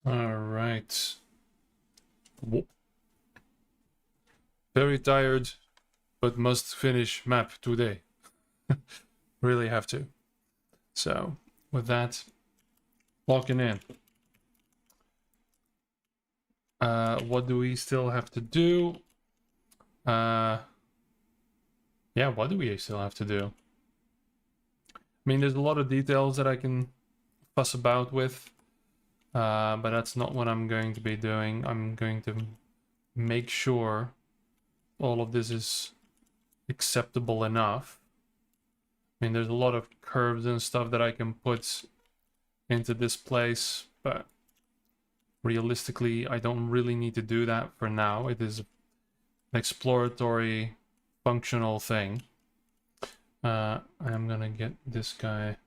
All right. Very tired, but must finish map today. Really have to. So with that, locking in. What do we still have to do? Yeah, what do we still have to do? I mean, there's a lot of details that I can fuss about with, but that's not what I'm going to be doing. I'm going to make sure all of this is acceptable enough. I mean, there's a lot of curves and stuff that I can put into this place, but realistically, I don't really need to do that for now. It is an exploratory, functional thing. I'm gonna get this guy.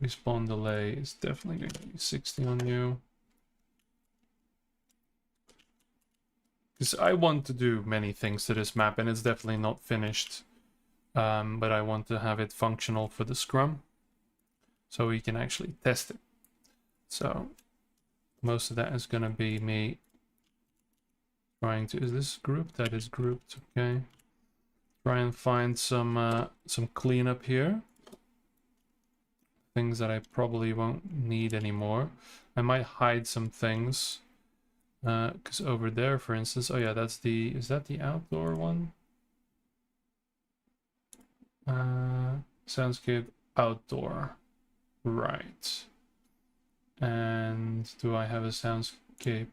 Respawn delay is definitely going to be 60 on you. Because I want to do many things to this map, and it's definitely not finished. But I want to have it functional for the scrum, so we can actually test it. So most of that is going to be me trying to... Is this grouped? That is grouped, okay. Try and find some cleanup here. Things that I probably won't need anymore. I might hide some things. Because over there, for instance, oh yeah, that's the... Is that the outdoor one? Soundscape outdoor. Right. And do I have a soundscape?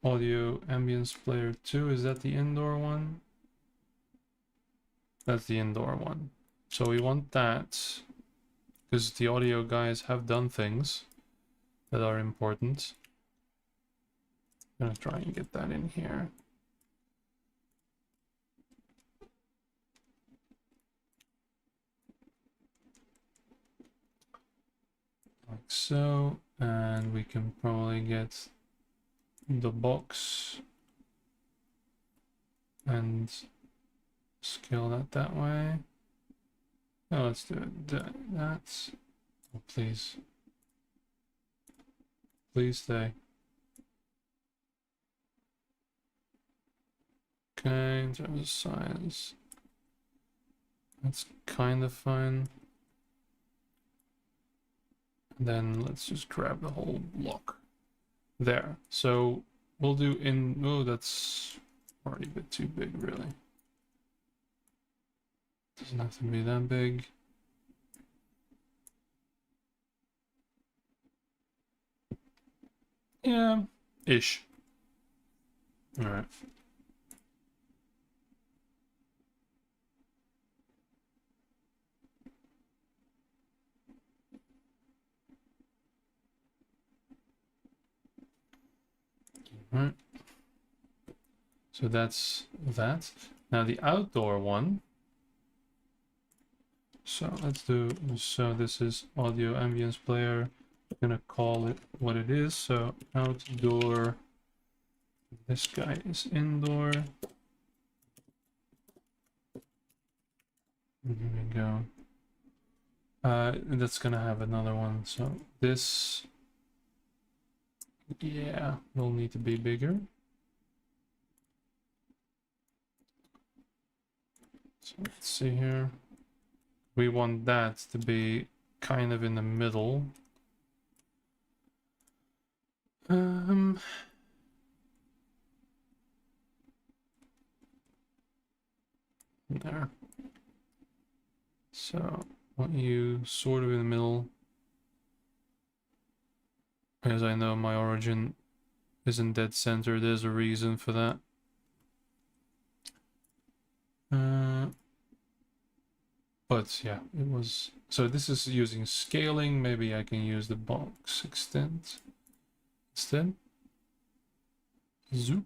Audio ambience player 2, is that the indoor one? That's the indoor one. So we want that, because the audio guys have done things that are important. I'm gonna try and get that in here. Like so, and we can probably get the box and scale that way. Oh, let's do it that. Oh, please. Please stay. Okay, in terms of size, that's kind of fine. And then let's just grab the whole block there. So we'll do in... Oh, that's already a bit too big, really. Doesn't have to be that big. Yeah, ish. All right. All right. So that's that. Now the outdoor one. So let's do, so this is audio ambience player. I'm gonna call it what it is. So outdoor, this guy is indoor. Here we go. That's gonna have another one. So this, yeah, will need to be bigger. So let's see here. We want that to be kind of in the middle. There. So want you sort of in the middle, as I know my origin isn't dead center. There's a reason for that. But yeah, it was... So this is using scaling. Maybe I can use the box extent instead. Zoop.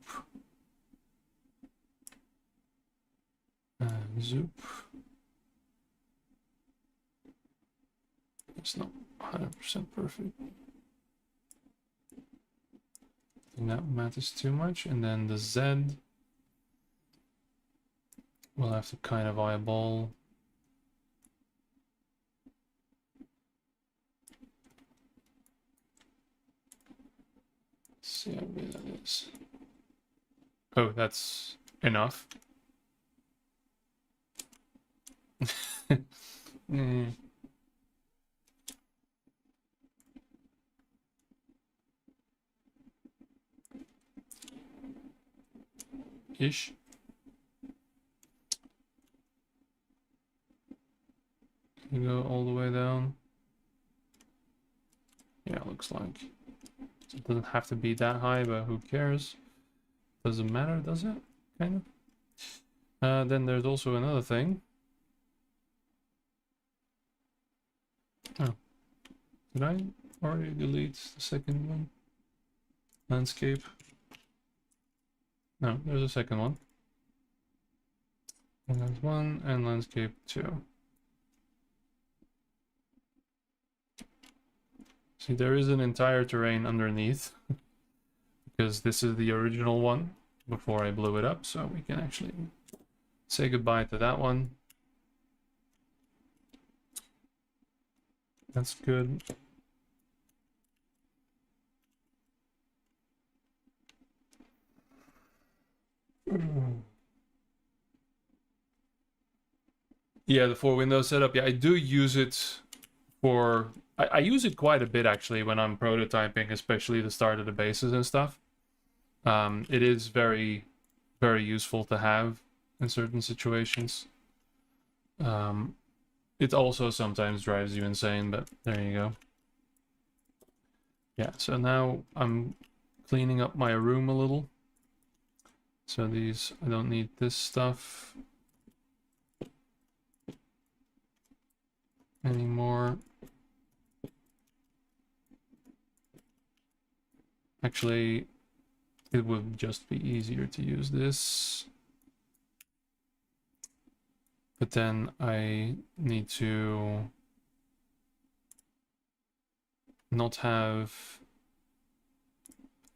Zoop. It's not 100% perfect. I think that matters too much. And then the Z. we'll have to kind of eyeball. See how big that is. Oh, that's enough. mm. Ish. Can you go all the way down? Yeah, looks like. So it doesn't have to be that high, but who cares? Doesn't matter, does it? Kind of. Then there's also another thing. Oh. Did I already delete the second one? Landscape. No, there's a second one. And there's one, and landscape 2. See, there is an entire terrain underneath, because this is the original one before I blew it up, so we can actually say goodbye to that one. That's good. Yeah, the 4-window setup. Yeah, I do use it for... I use it quite a bit, actually, when I'm prototyping, especially the start of the bases and stuff. It is very, very useful to have in certain situations. It also sometimes drives you insane, but there you go. Yeah, so now I'm cleaning up my room a little. So these, I don't need this stuff anymore. Actually, it would just be easier to use this. But then I need to not have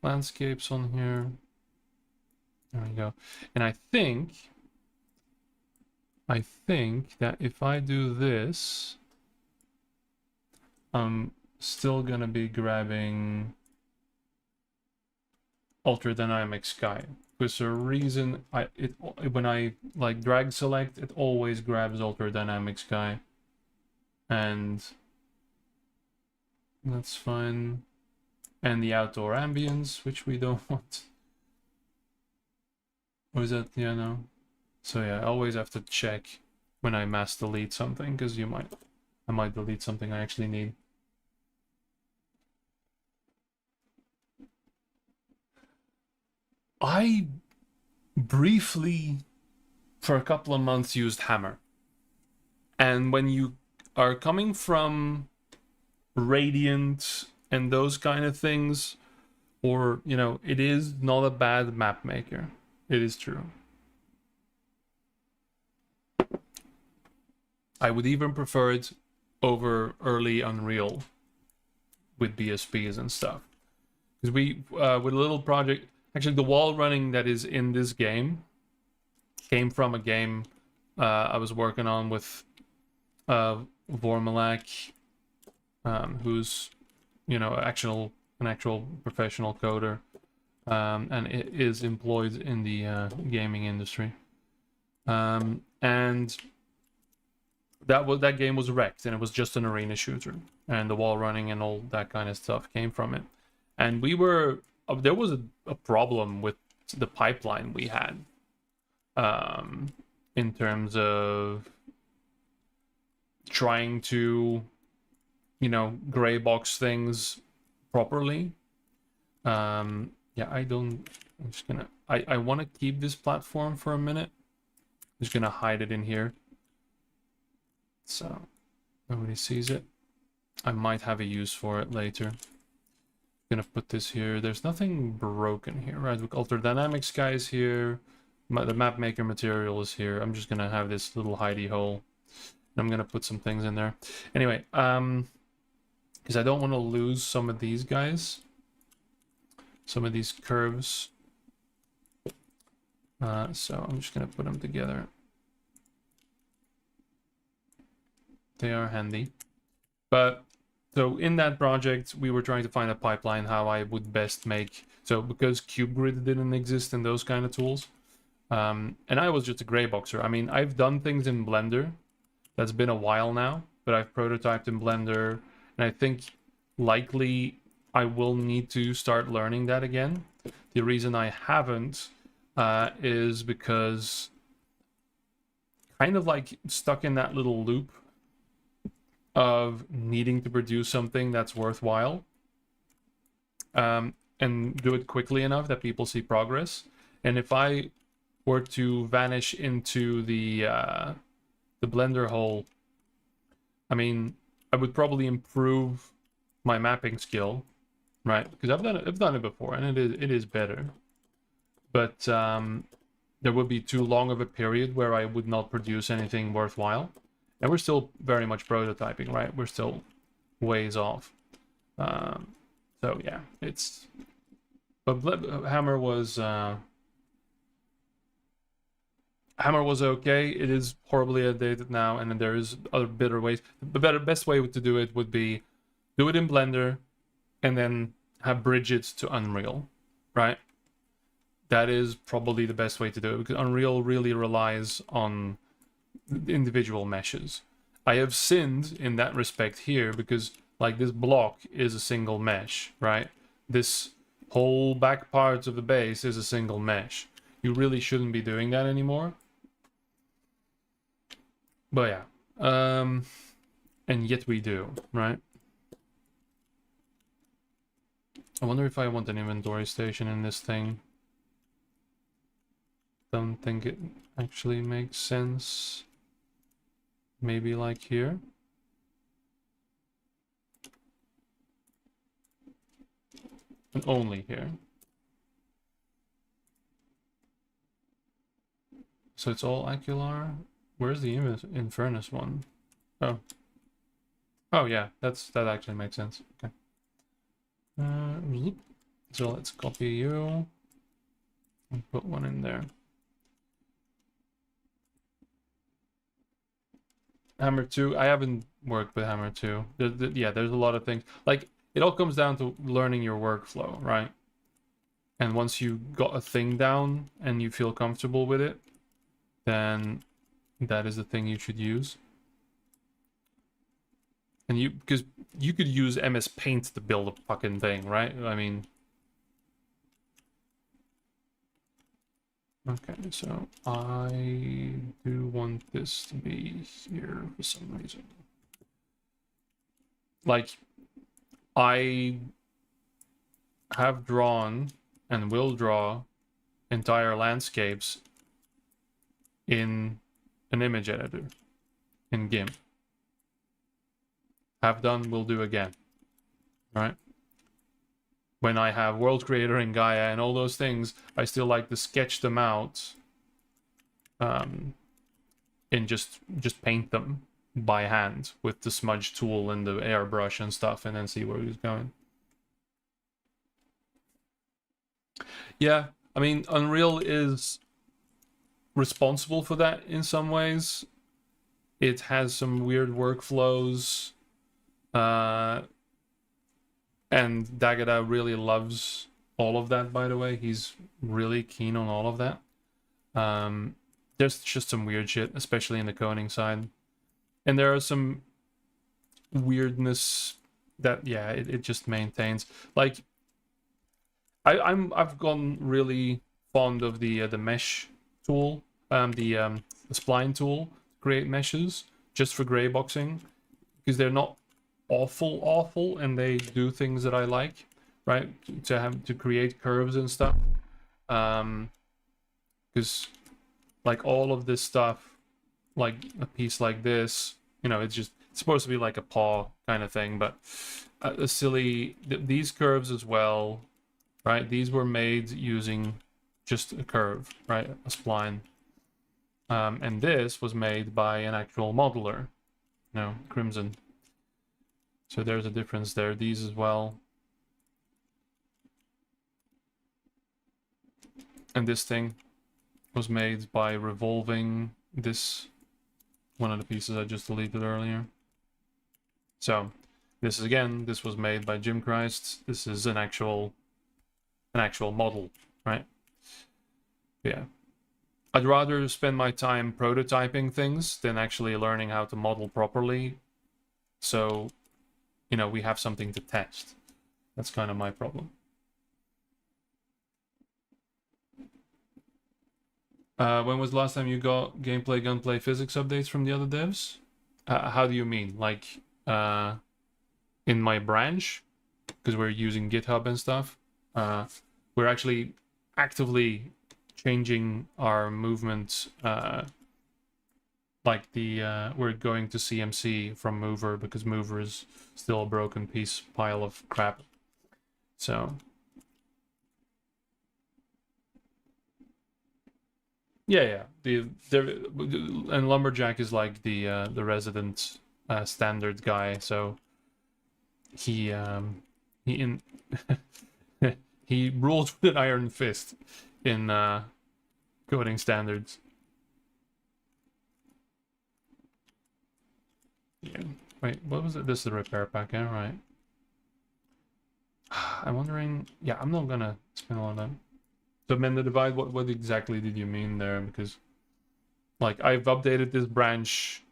landscapes on here. There we go. And I think that if I do this, I'm still gonna be grabbing Ultra Dynamic Sky. There's a reason when I like drag select, it always grabs Ultra Dynamic Sky. And that's fine. And the outdoor ambience, which we don't want. Or is that, yeah, no. So yeah, I always have to check when I mass delete something, because I might delete something I actually need. I briefly, for a couple of months, used Hammer. And when you are coming from Radiant and those kind of things, or, you know, it is not a bad map maker. It is true. I would even prefer it over early Unreal with BSPs and stuff. Because we, with a little project, actually the wall running that is in this game came from a game I was working on with Vormalak, who's, you know, an actual professional coder, and it is employed in the gaming industry. And that game was wrecked, and it was just an arena shooter, and the wall running and all that kind of stuff came from it. And we were there was a problem with the pipeline we had, in terms of trying to, you know, gray box things properly. Yeah, I'm just gonna, I want to keep this platform for a minute. I'm just gonna hide it in here, so nobody sees it. I might have a use for it later. Gonna put this here. There's nothing broken here, right? Ultra Dynamic Sky is here. The map maker material is here. I'm just gonna have this little hidey hole. I'm gonna put some things in there. Anyway, because I don't want to lose some of these guys, some of these curves. So I'm just gonna put them together They are handy. But so in that project, we were trying to find a pipeline how I would best make. So because CubeGrid didn't exist in those kind of tools, and I was just a gray boxer. I mean, I've done things in Blender. That's been a while now, but I've prototyped in Blender, and I think likely I will need to start learning that again. The reason I haven't is because kind of like stuck in that little loop of needing to produce something that's worthwhile and do it quickly enough that people see progress. And if I were to vanish into the Blender hole, I mean, I would probably improve my mapping skill, right? Because I've done it before, and it is better. But there would be too long of a period where I would not produce anything worthwhile. And we're still very much prototyping, right? We're still ways off. So yeah, it's... But Hammer was okay. It is horribly outdated now, and then there is other better ways. The best way to do it would be do it in Blender, and then have bridge it to Unreal, right? That is probably the best way to do it, because Unreal really relies on individual meshes. I have sinned in that respect here, because like this block is a single mesh, right? This whole back part of the base is a single mesh. You really shouldn't be doing that anymore. But yeah, and yet we do, right? I wonder if I want an inventory station in this thing. Don't think it actually makes sense. Maybe like here. And only here. So it's all Acular. Where's the Infernus one? Oh. Oh yeah, that actually makes sense. Okay. So let's copy you and put one in there. Hammer 2, I haven't worked with Hammer 2. Yeah, there's a lot of things. Like, it all comes down to learning your workflow, right? And once you got a thing down and you feel comfortable with it, then that is the thing you should use. And because you could use MS Paint to build a fucking thing, right? I mean... Okay, so I do want this to be here for some reason. Like, I have drawn and will draw entire landscapes in an image editor in GIMP. Have done, will do again, right? When I have World Creator and Gaia and all those things, I still like to sketch them out and just paint them by hand with the smudge tool and the airbrush and stuff, and then see where it's going. Yeah, I mean, Unreal is responsible for that in some ways. It has some weird workflows. And Dagada really loves all of that, by the way. He's really keen on all of that. There's just some weird shit, especially in the coding side. And there are some weirdness that, yeah, it just maintains. Like, I've gotten really fond of the mesh tool, the spline tool to create meshes just for gray boxing, because they're not awful, and they do things that I like, right? To create curves and stuff. Because like all of this stuff, like a piece like this, you know, it's supposed to be like a paw kind of thing, but these curves as well, right? These were made using just a curve, right? A spline. And this was made by an actual modeler, you know, Crimson. So there's a difference there. These as well. And this thing was made by revolving this, one of the pieces I just deleted earlier. So this is, again, this was made by Jim Christ. This is an actual model, right? Yeah. I'd rather spend my time prototyping things than actually learning how to model properly. So, you know, we have something to test. That's kind of my problem. When was the last time you got gameplay, gunplay, physics updates from the other devs? How do you mean? Like, in my branch? Because we're using GitHub and stuff. We're actually actively changing our movement. Like we're going to CMC from Mover because Mover is still a broken pile of crap. So yeah. And Lumberjack is like the resident standard guy. So he he rules with an iron fist in coding standards. Yeah. Wait, what was it? This is the repair pack, yeah, right. I'm wondering. Yeah, I'm not gonna spend a lot of time. So mend the divide. What exactly did you mean there? Because, like, I've updated this branch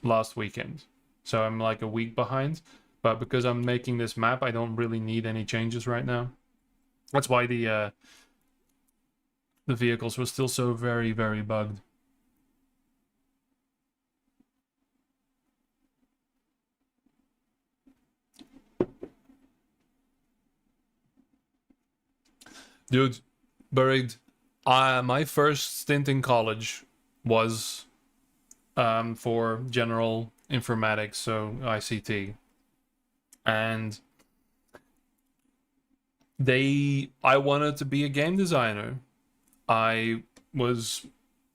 last weekend, so I'm like a week behind. But because I'm making this map, I don't really need any changes right now. That's why the vehicles were still so very, very bugged. Dude, buried. My first stint in college was for general informatics, so ICT. And I wanted to be a game designer. I was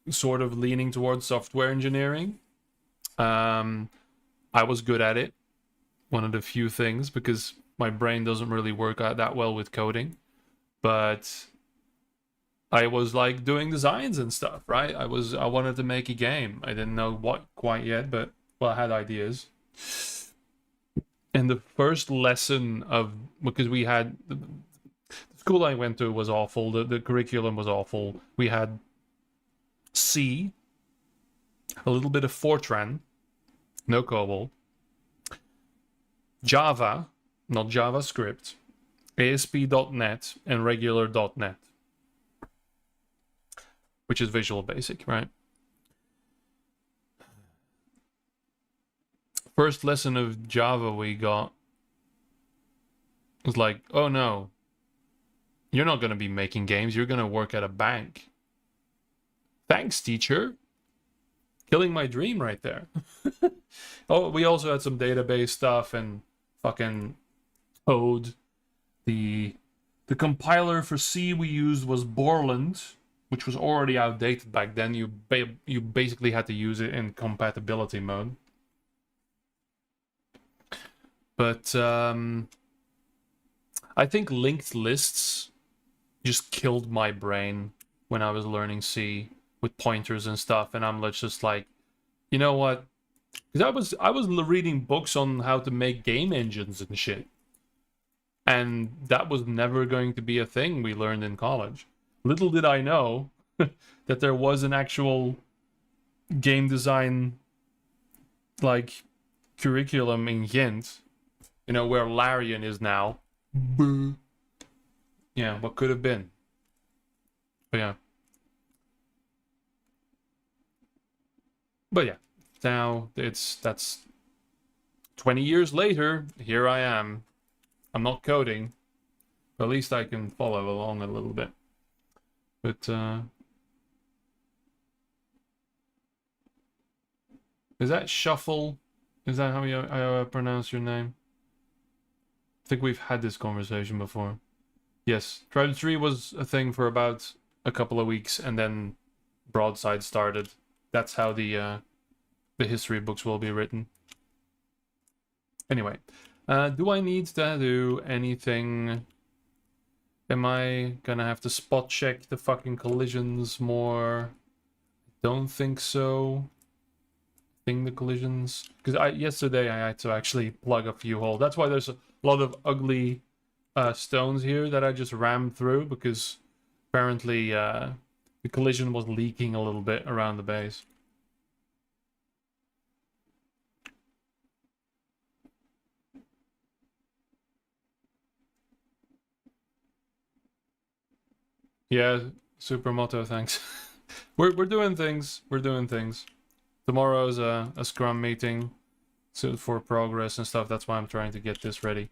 sort of leaning towards software engineering. I was good at it. One of the few things, because my brain doesn't really work out that well with coding. But I was like doing designs and stuff, right? I wanted to make a game. I didn't know what quite yet, but well, I had ideas. And the first lesson because we had the school I went to was awful. The curriculum was awful. We had C, a little bit of Fortran, no COBOL, Java, not JavaScript, ASP.NET, and regular .NET, which is Visual Basic, right? First lesson of Java we got was like, oh no, you're not going to be making games, you're going to work at a bank. Thanks, teacher. Killing my dream right there. Oh, we also had some database stuff and fucking Toad. The compiler for C we used was Borland, which was already outdated back then. You basically had to use it in compatibility mode. But I think linked lists just killed my brain when I was learning C with pointers and stuff, and I'm just like, you know what? Because I was reading books on how to make game engines and shit, and that was never going to be a thing we learned in college. Little did I know that there was an actual game design like curriculum in Ghent, you know, where Larian is now. Yeah, what could have been. But yeah. But yeah, now that's 20 years later, here I am. I'm not coding, but at least I can follow along a little bit. But is that Shuffle? Is that how I pronounce your name? I think we've had this conversation before. Yes, Tribe 3 was a thing for about a couple of weeks, and then Broadside started. That's how the history books will be written. Anyway, do I need to do anything? Am I gonna have to spot check the fucking collisions more? Don't think so. thing the collisions, because yesterday I had to actually plug a few holes. That's why there's a lot of ugly stones here that I just rammed through, because apparently the collision was leaking a little bit around the base. Yeah, Supermoto, thanks. we're doing things. We're doing things. Tomorrow's a scrum meeting for progress and stuff. That's why I'm trying to get this ready.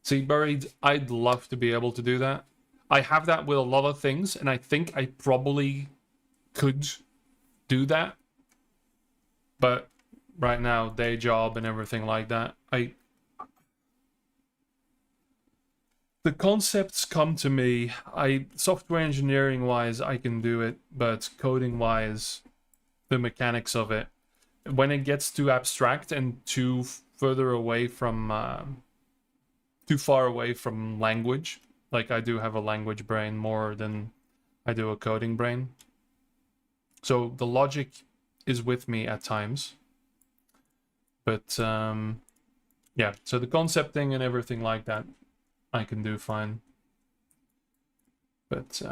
See, Buried, I'd love to be able to do that. I have that with a lot of things, and I think I probably could do that. But right now, day job and everything like that, the concepts come to me. Software engineering wise, I can do it, but coding wise, the mechanics of it, when it gets too abstract and too further away from too far away from language, like I do have a language brain more than I do a coding brain. So the logic is with me at times, but yeah, so the concepting and everything like that I can do fine, but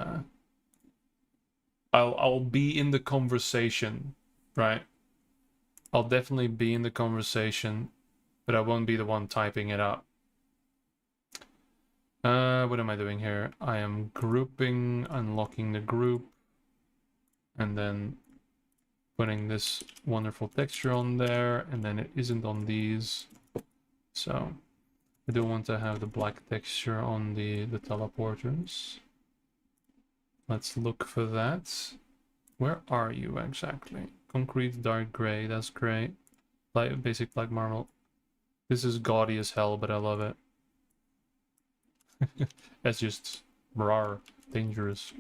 I'll be in the conversation, right? I'll definitely be in the conversation, but I won't be the one typing it up. What am I doing here? I am grouping, unlocking the group, and then putting this wonderful texture on there, and then it isn't on these, so I do want to have the black texture on the teleporters. Let's look for that. Where are you exactly? Concrete dark gray, that's great. Light basic black marble. This is gaudy as hell, but I love it. That's just rar, dangerous.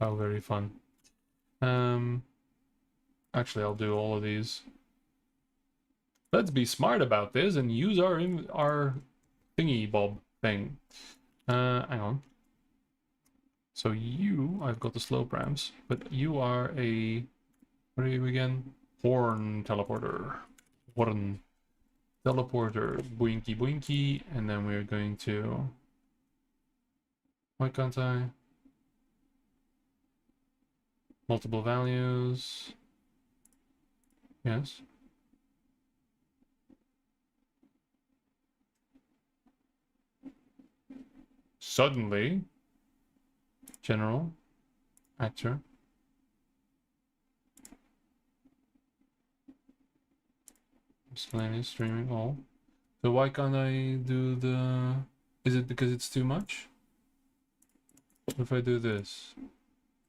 Oh, very fun. Actually, I'll do all of these. Let's be smart about this and use our thingy bob thing. Hang on. So I've got the slope ramps, but you are a, what are you again? Horn teleporter. Horn teleporter. Boinky boinky, and then we're going to, why can't I? Multiple values. Yes. Suddenly. General. Actor. Miscellaneous streaming all. So why can't I do the... Is it because it's too much? What if I do this?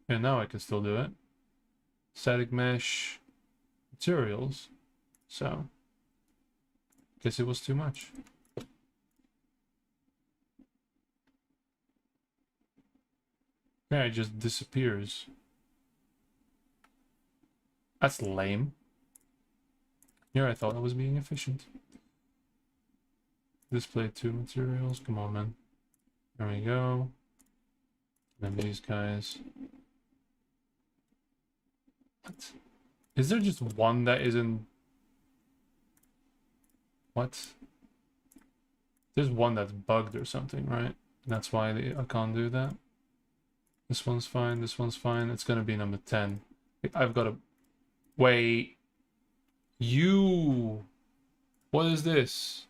Yeah, now I can still do it. Static mesh. Materials. So. Guess it was too much. Yeah, it just disappears. That's lame. Here I thought I was being efficient. Display 2 materials. Come on, man. There we go. And then these guys. What? Is there just one that isn't... What? There's one that's bugged or something, right? That's why I can't do that. This one's fine, this one's fine. It's gonna be number 10. I've got to... Wait. You... What is this?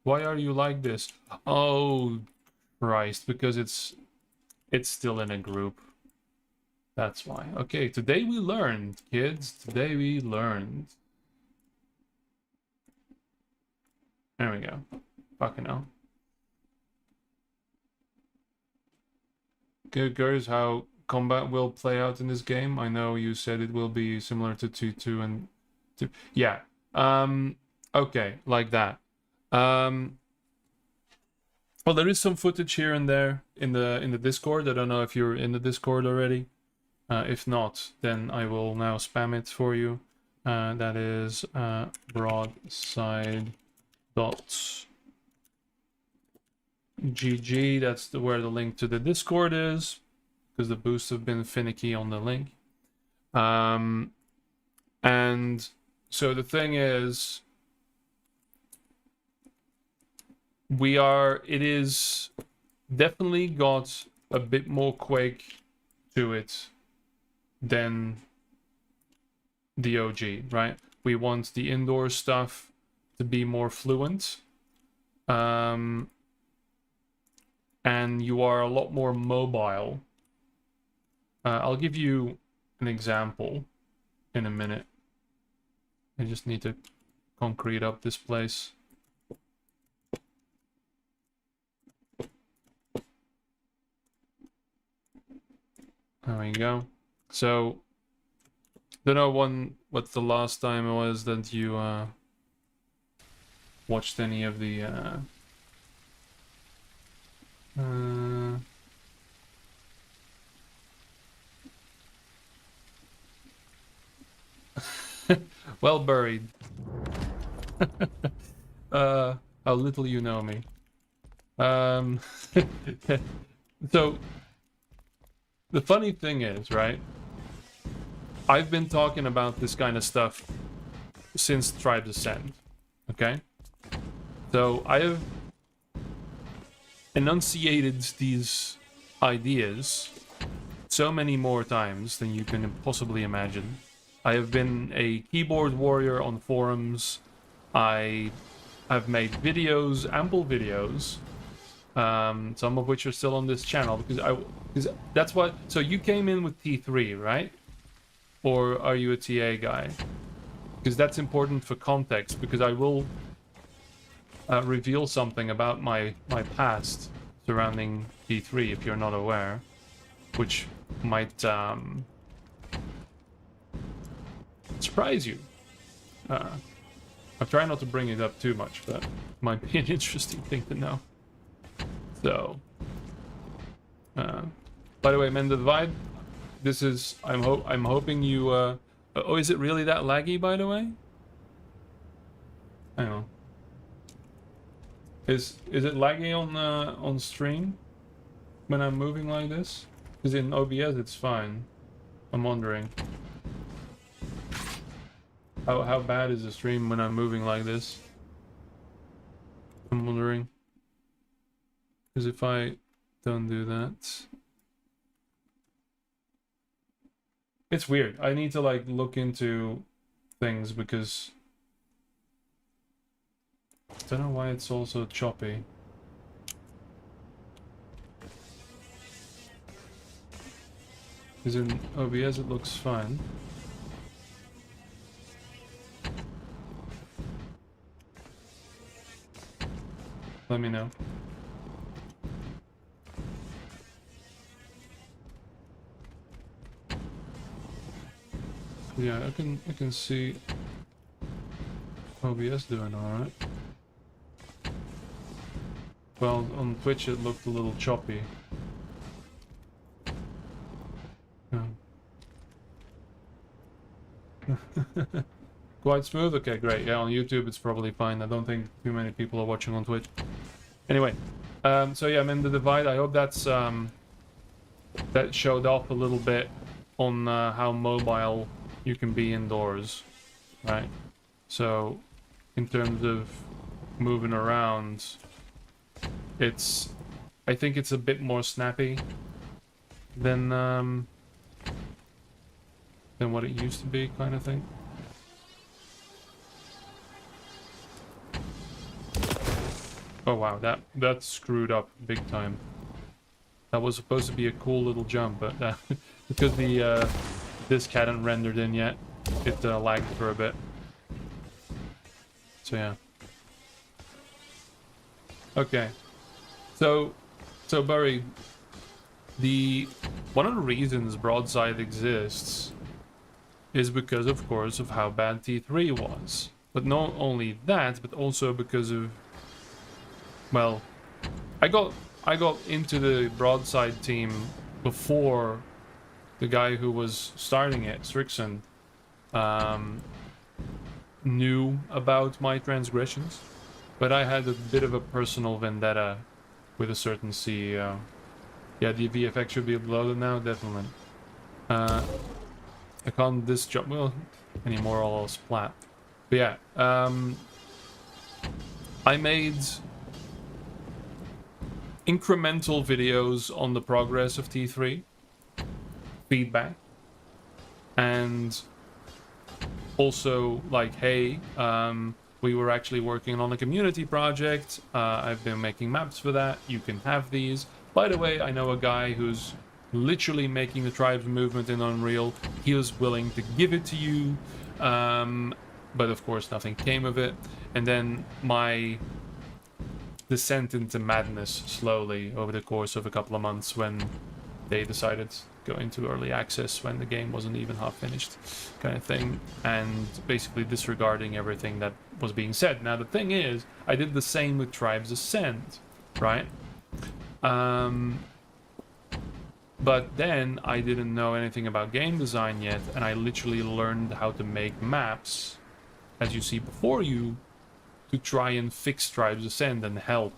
Why are you like this? Oh, Christ, because it's still in a group. That's why. Okay, today we learned, kids. Today we learned. There we go. Fucking hell. Curious how combat will play out in this game. I know you said it will be similar to 2 and 2. Yeah. Okay, like that. Well, there is some footage here and there in the Discord. I don't know if you're in the Discord already. If not, then I will now spam it for you. That is broadside.gg. That's where the link to the Discord is. because the boosts have been finicky on the link. And so the thing is, it is definitely got a bit more Quake to it than the OG, right? We want the indoor stuff to be more fluent. And you are a lot more mobile. I'll give you an example in a minute. I just need to concrete up this place. There we go. So, don't know what the last time it was that you watched any of the well buried. How little you know me. So the funny thing is, right? I've been talking about this kind of stuff since Tribes Ascend. Okay? So I have enunciated these ideas so many more times than you can possibly imagine. I have been a keyboard warrior on forums. I have made videos, ample videos, some of which are still on this channel because that's what. So you came in with T3, right? Or are you a TA guy? Because that's important for context. Because I will reveal something about my past surrounding T3 if you're not aware, which might surprise you. I try not to bring it up too much, but it might be an interesting thing to know. So, by the way, Mend the Divide, this is, I'm hoping you, oh, is it really that laggy, by the way? Hang on. Is it laggy on stream when I'm moving like this? Because in OBS it's fine. I'm wondering. How bad is the stream when I'm moving like this? I'm wondering. Because if I don't do that... It's weird. I need to like look into things because... I don't know why it's also choppy. Because in OBS it looks fine. Let me know. Yeah, I can see OBS doing alright. Well, on Twitch it looked a little choppy. Yeah. Quite smooth? Okay, great. Yeah, on YouTube it's probably fine. I don't think too many people are watching on Twitch. Anyway, so yeah, Mend the Divide. I hope that's that showed off a little bit on how mobile you can be indoors, right? So, in terms of moving around, I think it's a bit more snappy than what it used to be, kind of thing. Oh wow, that screwed up big time. That was supposed to be a cool little jump, but because the disc hadn't rendered in yet, it lagged for a bit. So yeah. Okay. So Burry, one of the reasons Broadside exists is because, of course, of how bad T3 was. But not only that, but also because of, well, I got into the Broadside team before the guy who was starting it, Strixon, knew about my transgressions. But I had a bit of a personal vendetta with a certain CEO. Yeah, the VFX should be uploaded now, definitely. I can't this job well anymore, all splat. But yeah, I made incremental videos on the progress of T3, feedback, and also like, hey, we were actually working on a community project. I've been making maps for that. You can have these. By the way, I know a guy who's literally making the tribes movement in Unreal. He was willing to give it to you, but of course nothing came of it. And then my descent into madness slowly over the course of a couple of months when they decided to go into early access when the game wasn't even half finished, kind of thing, and basically disregarding everything that was being said. Now the thing is, I did the same with Tribes Ascend, right? But then I didn't know anything about game design yet, and I literally learned how to make maps, as you see before you, to try and fix Tribes Ascend and help.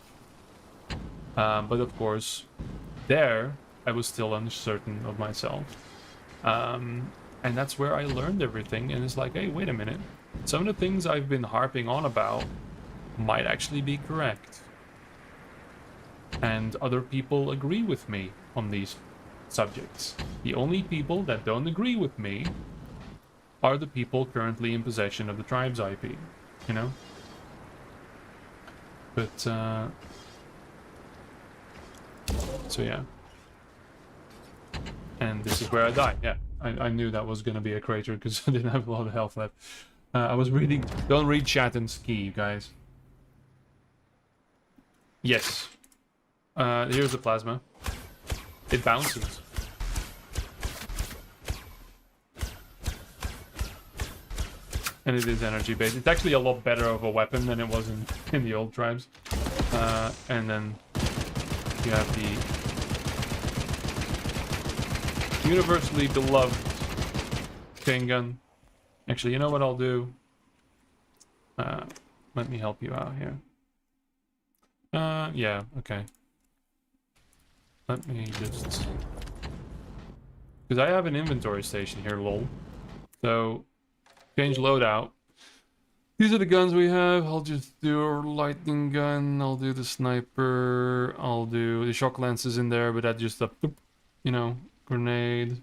But of course, there I was still uncertain of myself. And that's where I learned everything, and it's like, hey, wait a minute. Some of the things I've been harping on about might actually be correct. And other people agree with me on these subjects. The only people that don't agree with me are the people currently in possession of the Tribes IP, you know? But, so yeah. And this is where I died, yeah. I knew that was gonna be a crater because I didn't have a lot of health left. I was reading... Don't read chat and ski, guys. Yes. Here's the plasma. It bounces. And it is energy based. It's actually a lot better of a weapon than it was in the old Tribes. And then you have the universally beloved chain gun. Actually, you know what I'll do? Let me help you out here. Yeah, okay. Let me just... Because I have an inventory station here, lol. So, change loadout. These are the guns we have. I'll just do a lightning gun. I'll do the sniper. I'll do the shock lances in there, but that's just a, you know, grenade.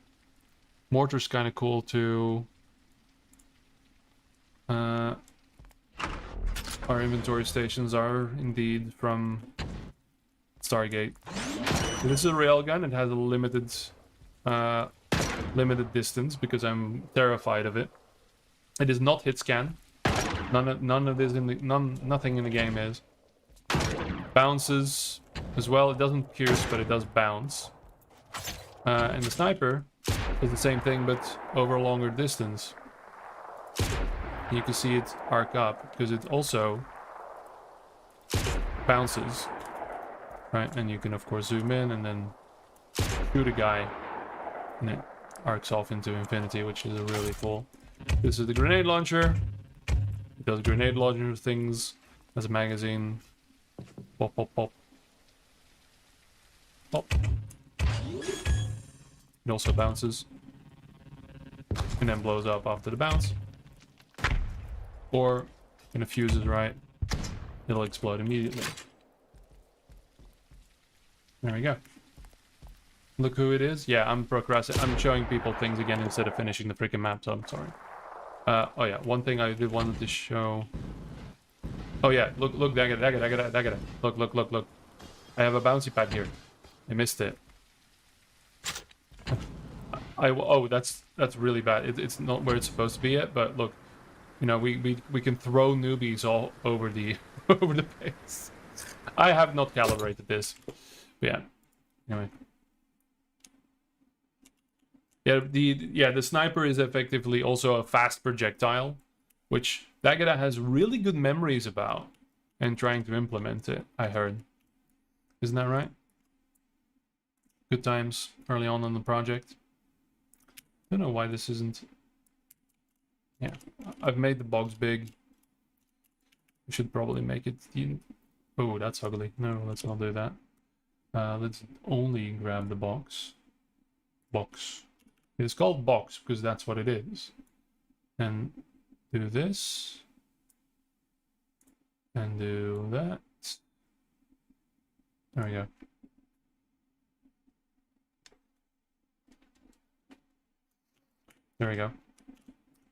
Mortar's kind of cool too. Our inventory stations are indeed from Stargate. So this is a railgun. It has a limited distance because I'm terrified of it. It is not hit scan. None of this in the nothing in the game is. Bounces as well. It doesn't pierce, but it does bounce. And the sniper does the same thing, but over a longer distance. You can see it arc up because it also bounces, right? And you can of course zoom in and then shoot a guy, and it arcs off into infinity, which is really cool. This is the grenade launcher. It does grenade launcher things as a magazine. Pop, pop, pop. Pop. It also bounces. And then blows up after the bounce. Or, when the fuse is right, it'll explode immediately. There we go. Look who it is. Yeah, I'm procrastinating. I'm showing people things again instead of finishing the freaking map, so I'm sorry. Oh yeah, one thing I did wanted to show. Oh yeah, look, Daggett. Look. I have a bouncy pad here. I missed it. Oh, that's really bad. It's not where it's supposed to be yet, but look, you know, we can throw newbies all over the over the place. I have not calibrated this, but yeah. Anyway. Yeah, the sniper is effectively also a fast projectile, which Daggett has really good memories about and trying to implement it, I heard. Isn't that right? Good times early on in the project. I don't know why this isn't... Yeah, I've made the box big. We should probably make it... Oh, that's ugly. No, let's not do that. Let's only grab the box. Box. It's called box because that's what it is. And do this. And do that. There we go. There we go.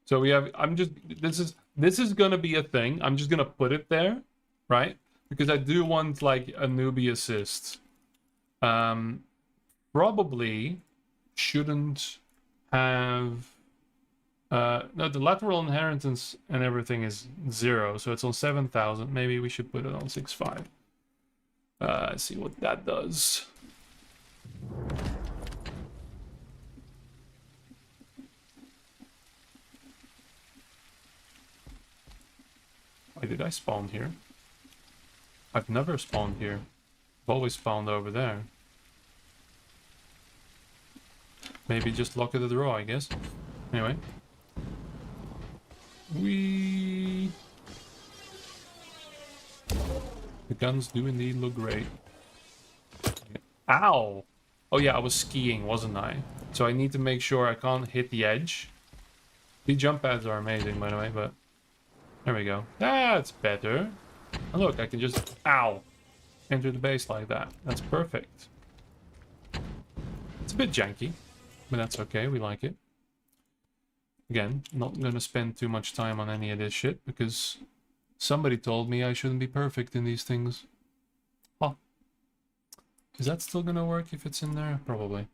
So we have, this is gonna be a thing. I'm just gonna put it there, right? Because I do want like a newbie assist. Probably shouldn't have, no, the lateral inheritance and everything is 0, so it's on 7,000. Maybe we should put it on 6.5. See what that does. Why did I spawn here? I've never spawned here. I've always spawned over there. Maybe just luck of the draw, I guess. Anyway. The guns do indeed look great. Ow! Oh yeah, I was skiing, wasn't I? So I need to make sure I can't hit the edge. The jump pads are amazing, by the way, but... There we go. That's better. And look, I can just... Ow! Enter the base like that. That's perfect. It's a bit janky, but that's okay, we like it. Again, not gonna spend too much time on any of this shit, because somebody told me I shouldn't be perfect in these things. Huh. Is that still gonna work if it's in there? Probably.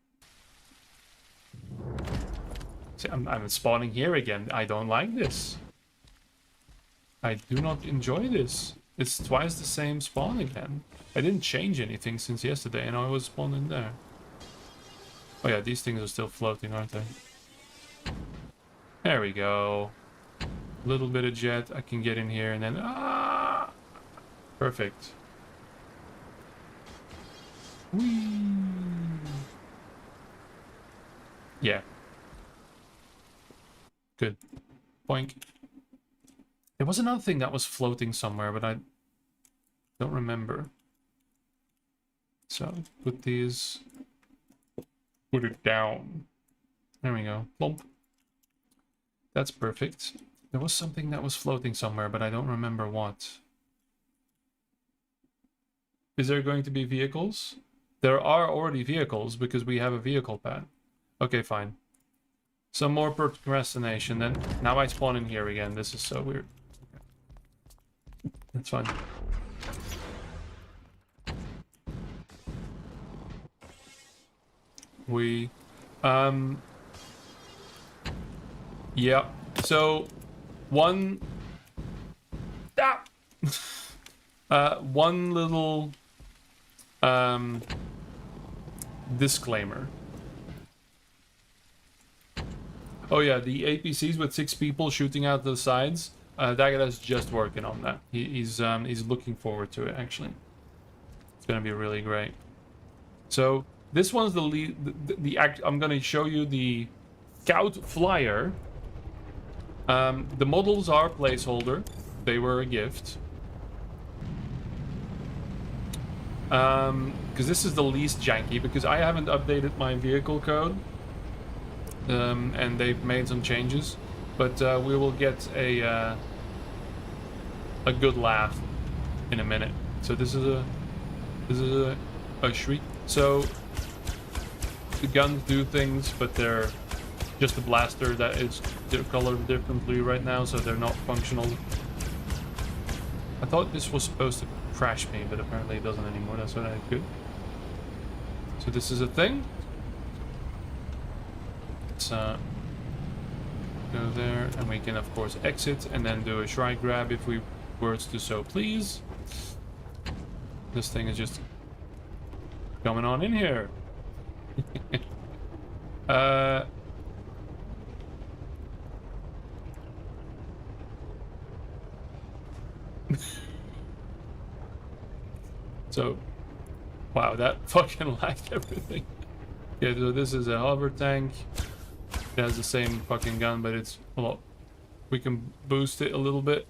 See, I'm spawning here again. I don't like this. I do not enjoy this. It's twice the same spawn again. I didn't change anything since yesterday, and I was spawning there. Oh yeah, these things are still floating, aren't they? There we go. A little bit of jet. I can get in here and then... Ah! Perfect. Whee! Yeah. Good. Boink. There was another thing that was floating somewhere, but I don't remember. So, put these... Put it down. There we go. Plump. That's perfect. There was something that was floating somewhere, but I don't remember what. Is there going to be vehicles? There are already vehicles because we have a vehicle pad. Okay, fine. Some more procrastination then. Now I spawn in here again. This is so weird. That's fine. Yeah. So one one little disclaimer. Oh yeah, the APCs with 6 people shooting out the sides. Dagada's just working on that. He's looking forward to it actually. It's gonna be really great. So this one's the lead. I'm gonna show you the Scout Flyer. The models are placeholder. They were a gift. Because this is the least janky because I haven't updated my vehicle code. And they've made some changes, but we will get a good laugh in a minute. So this is a shriek. So the guns do things, but they're just a blaster that is colored differently right now, so they're not functional. I thought this was supposed to crash me, but apparently it doesn't anymore. That's what I could. So this is a thing. Let's go there, and we can of course exit and then do a shrike grab if we were to so please. This thing is just coming on in here. So, wow, that fucking lagged everything. Yeah, so this is a hover tank. It has the same fucking gun, but it's a lot. We can boost it a little bit.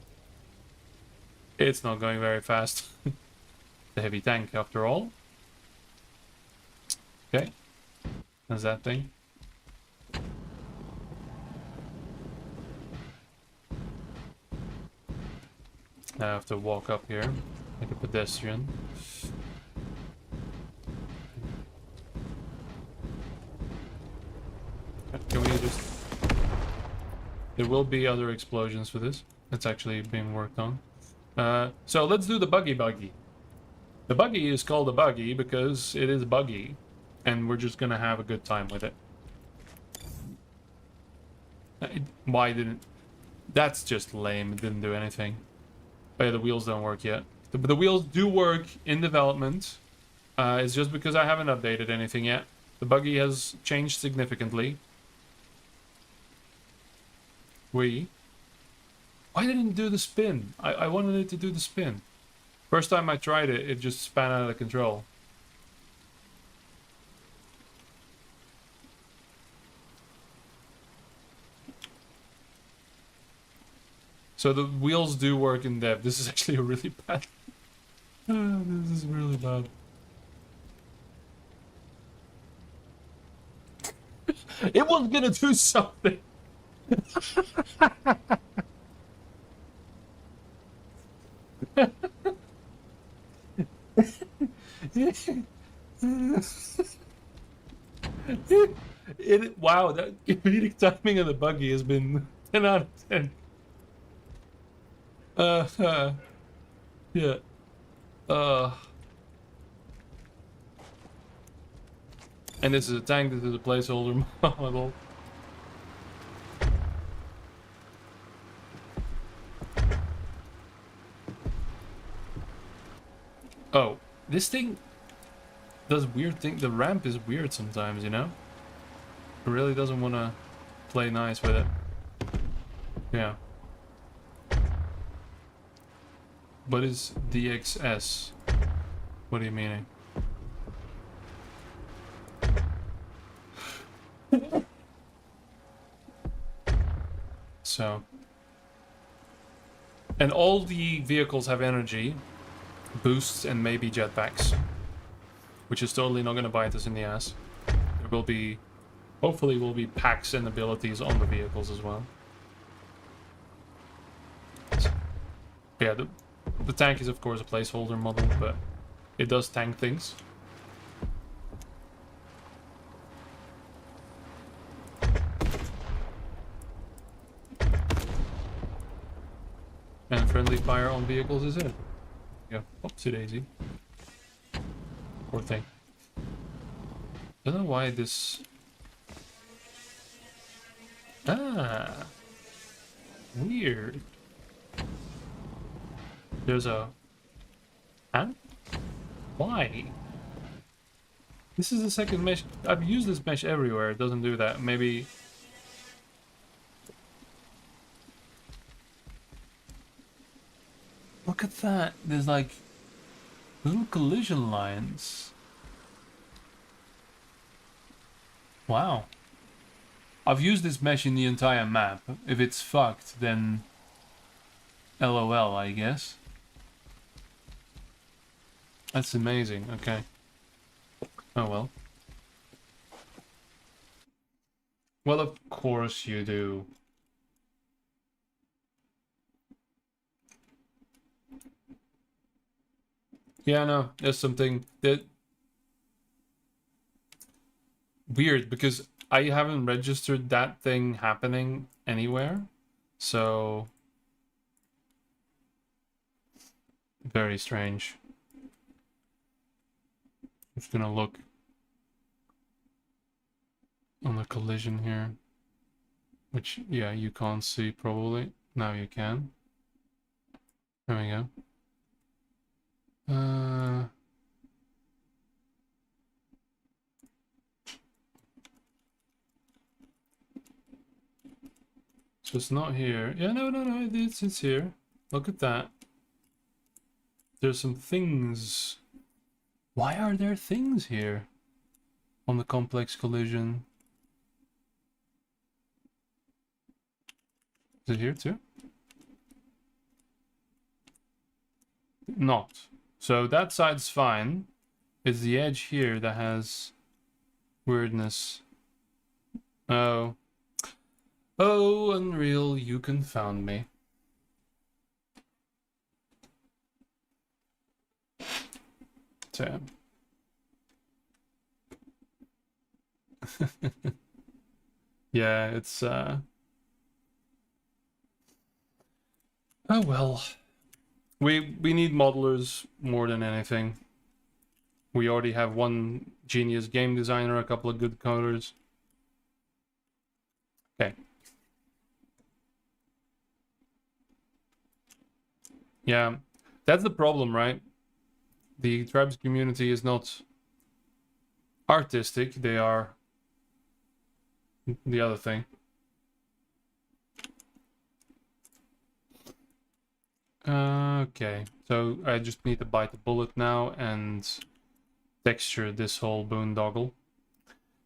It's not going very fast. The heavy tank, after all. Okay. There's that thing. I have to walk up here like a pedestrian. Can we just... There will be other explosions for this. It's actually being worked on. So let's do the buggy. The buggy is called a buggy because it is buggy. And we're just gonna have a good time with it. Why didn't... That's just lame. It didn't do anything. Oh yeah, the wheels don't work yet. But the wheels do work in development. It's just because I haven't updated anything yet. The buggy has changed significantly. Why didn't it do the spin? I wanted it to do the spin. First time I tried it, it just span out of control. So the wheels do work in dev. This is actually a really bad... this is really bad. It was gonna do something. Wow, that comedic timing of the buggy has been 10 out of 10. Yeah. And this is a tank, this is a placeholder model. Oh, this thing does weird thing. The ramp is weird sometimes, you know? It really doesn't want to play nice with it. Yeah. What is DXS? What are you meaning? So. And all the vehicles have energy, boosts, and maybe jetpacks. Which is totally not going to bite us in the ass. There will be... Hopefully will be packs and abilities on the vehicles as well. So, yeah, the tank is of course a placeholder model, but it does tank things. And friendly fire on vehicles is it. Yeah, oopsie daisy. Poor thing. Don't know why this... Ah, weird. There's a... Huh? Why? This is the second mesh. I've used this mesh everywhere. It doesn't do that. Maybe... Look at that. There's like little collision lines. Wow. I've used this mesh in the entire map. If it's fucked, then LOL, I guess. That's amazing. Okay. Oh well. Well, of course you do. Yeah, no, there's something that... Weird, because I haven't registered that thing happening anywhere, so... Very strange. Just gonna look on the collision here. Which, yeah, you can't see probably. Now you can. There we go. So it's not here. Yeah, no, it's here. Look at that. There's some things. Why are there things here on the complex collision? Is it here too? Not. So that side's fine. It's the edge here that has Weirdness. Oh. Oh, Unreal, you confound me. Damn. Yeah, it's oh well. We need modelers more than anything. We already have one genius game designer, a couple of good coders. Okay. Yeah, that's the problem, right? The tribes community is not artistic, they are the other thing. Okay, so I just need to bite the bullet now and texture this whole boondoggle.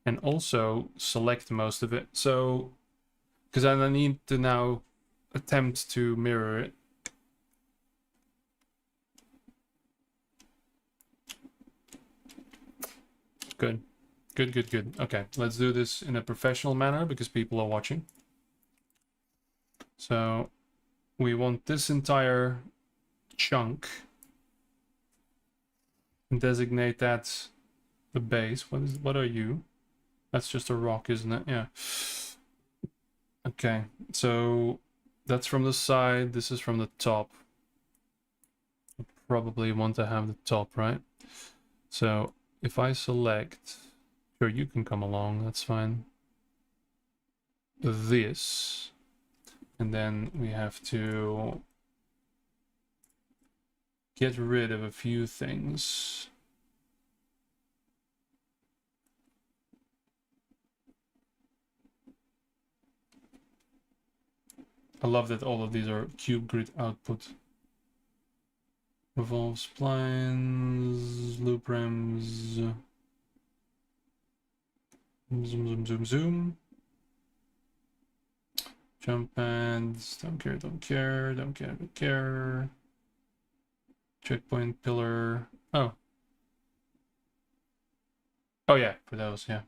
And also select most of it. So, because I need to now attempt to mirror it. Good. Good, good, good. Okay, let's do this in a professional manner because people are watching. So, we want this entire chunk. And designate that the base. What are you? That's just a rock, isn't it? Yeah. Okay, so that's from the side, this is from the top. I probably want to have the top, right? So if I select, sure, you can come along, that's fine. This, and then we have to get rid of a few things. I love that all of these are cube grid output. Revolve splines, loop rims. Zoom, zoom, zoom, zoom. Jump pads, don't care, don't care, don't care, don't care. Checkpoint pillar. Oh. Oh yeah, for those, yeah.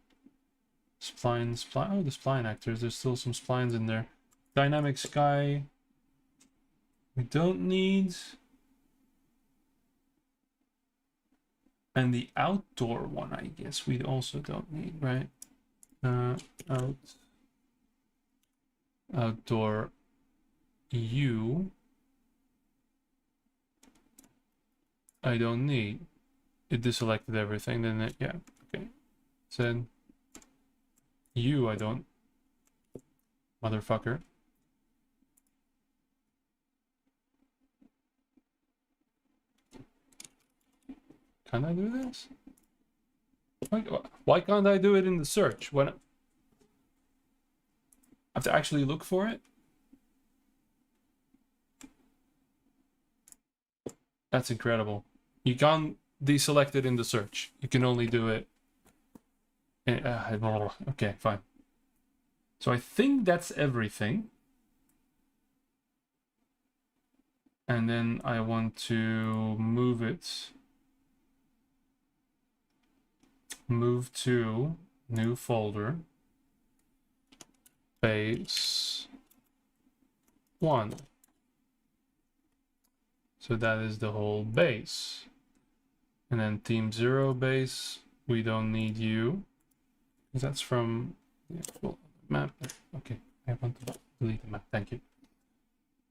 Spline, oh, the spline actors, there's still some splines in there. Dynamic sky. We don't need. And the outdoor one, I guess we also don't need, right? Outdoor U. I don't need. It deselected everything, then it, yeah, okay. Then U, I don't. Motherfucker. Can I do this? Why can't I do it in the search? When I have to actually look for it? That's incredible. You can't deselect it in the search. You can only do it in, okay, fine. So I think that's everything. And then I want to move it. Move to new folder. Base 1. So that is the whole base. And then team 0 base, we don't need you. That's from the actual map. Okay, I want to delete the map, thank you.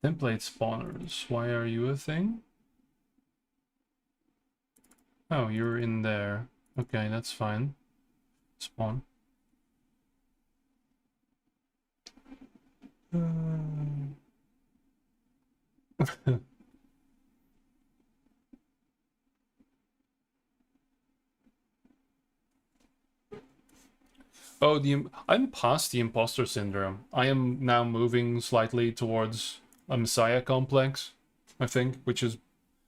Template spawners, why are you a thing? Oh, you're in there. Okay, that's fine. Spawn. Oh, I'm past the imposter syndrome. I am now moving slightly towards a messiah complex, I think, which is,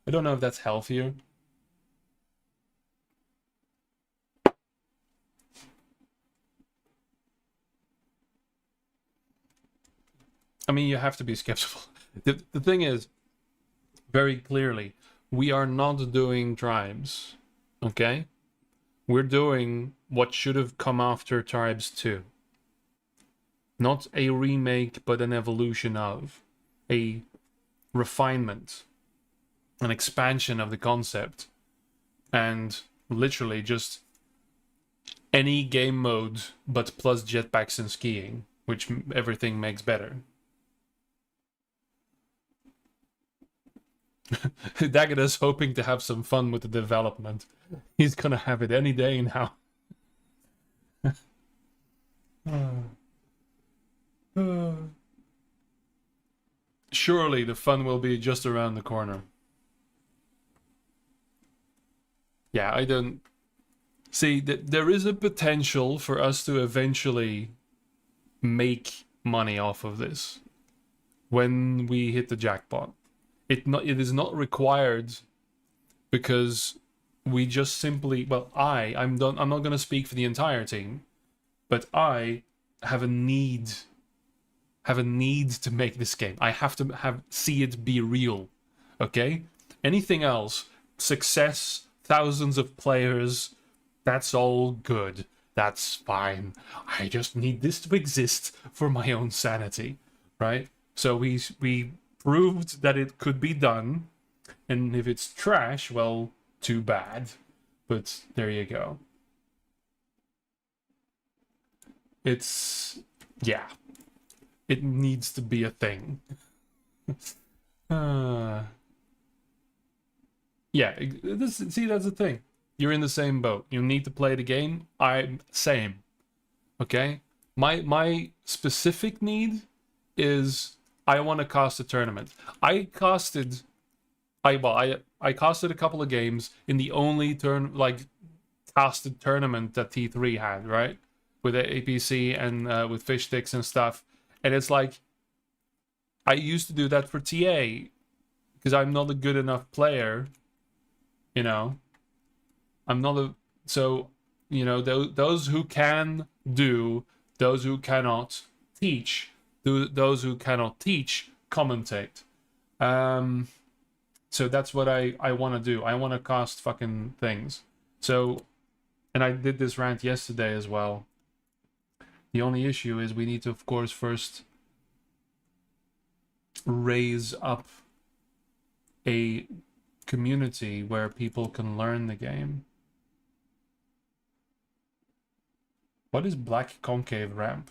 I don't know if that's healthier. I mean, you have to be skeptical. The thing is, very clearly, we are not doing tribes, okay? We're doing what should have come after Tribes 2. Not a remake, but an evolution of. A refinement. An expansion of the concept. And literally just any game mode, but plus jetpacks and skiing, which everything makes better. Dagger's hoping to have some fun with the development. He's gonna have it any day now. Surely the fun will be just around the corner. Yeah, I don't... See, there is a potential for us to eventually make money off of this when we hit the jackpot. It is not required because we just simply... Well, I'm not going to speak for the entire team, but I have a need to make this game. I have to see it be real. Okay? Anything else, success, thousands of players, that's all good. That's fine. I just need this to exist for my own sanity, right? So we proved that it could be done, and if it's trash, well, too bad. But there you go. It's... yeah. It needs to be a thing. Yeah, see, that's the thing. You're in the same boat. You need to play the game. Same. Okay? My specific need is I want to cast a tournament. I casted a couple of games in the only casted tournament that T3 had, right? With the APC and with fish sticks and stuff. And it's like, I used to do that for TA because I'm not a good enough player, you know. I'm not a... So, you know, those who can do, those who cannot teach, those who cannot teach, commentate. So that's what I want to do. I want to cast fucking things. So, and I did this rant yesterday as well. The only issue is we need to, of course, first raise up a community where people can learn the game. What is black concave ramp?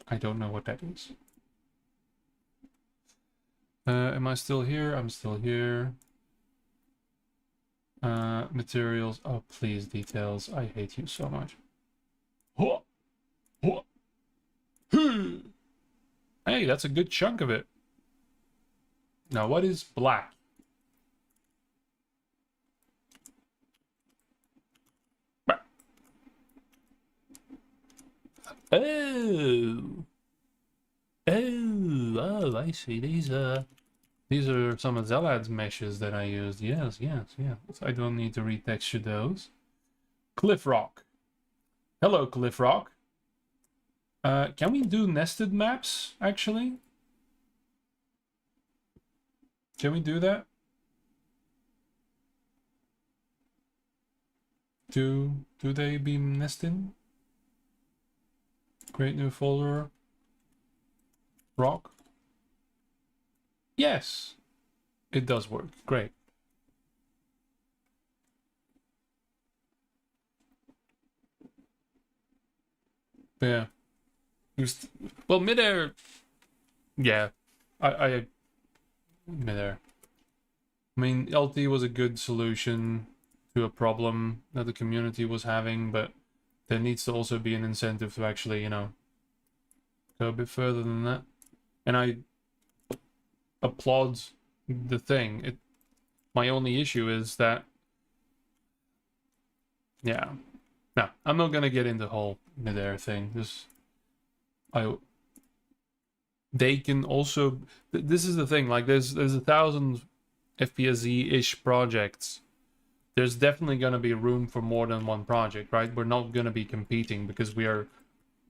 I don't know what that is. Am I still here? I'm still here. Materials. Oh, please, details. I hate you so much. Hey, that's a good chunk of it. Now, what is black? Oh. Oh, I see. These are some of Zelad's meshes that I used. Yes. So I don't need to retexture those. Cliff Rock. Hello, Cliff Rock. Can we do nested maps, actually? Can we do that? Do they be nested? Create new folder. Rock. Yes, it does work. Great. Yeah. Well, midair. Yeah, I midair. I mean, LT was a good solution to a problem that the community was having, but there needs to also be an incentive to actually, you know, go a bit further than that. And I applaud the thing. My only issue is that, yeah, no, I'm not gonna get into the whole midair thing. They can also. This is the thing. Like, there's 1,000 FPSZ-ish projects. There's definitely gonna be room for more than one project, right? We're not gonna be competing because we're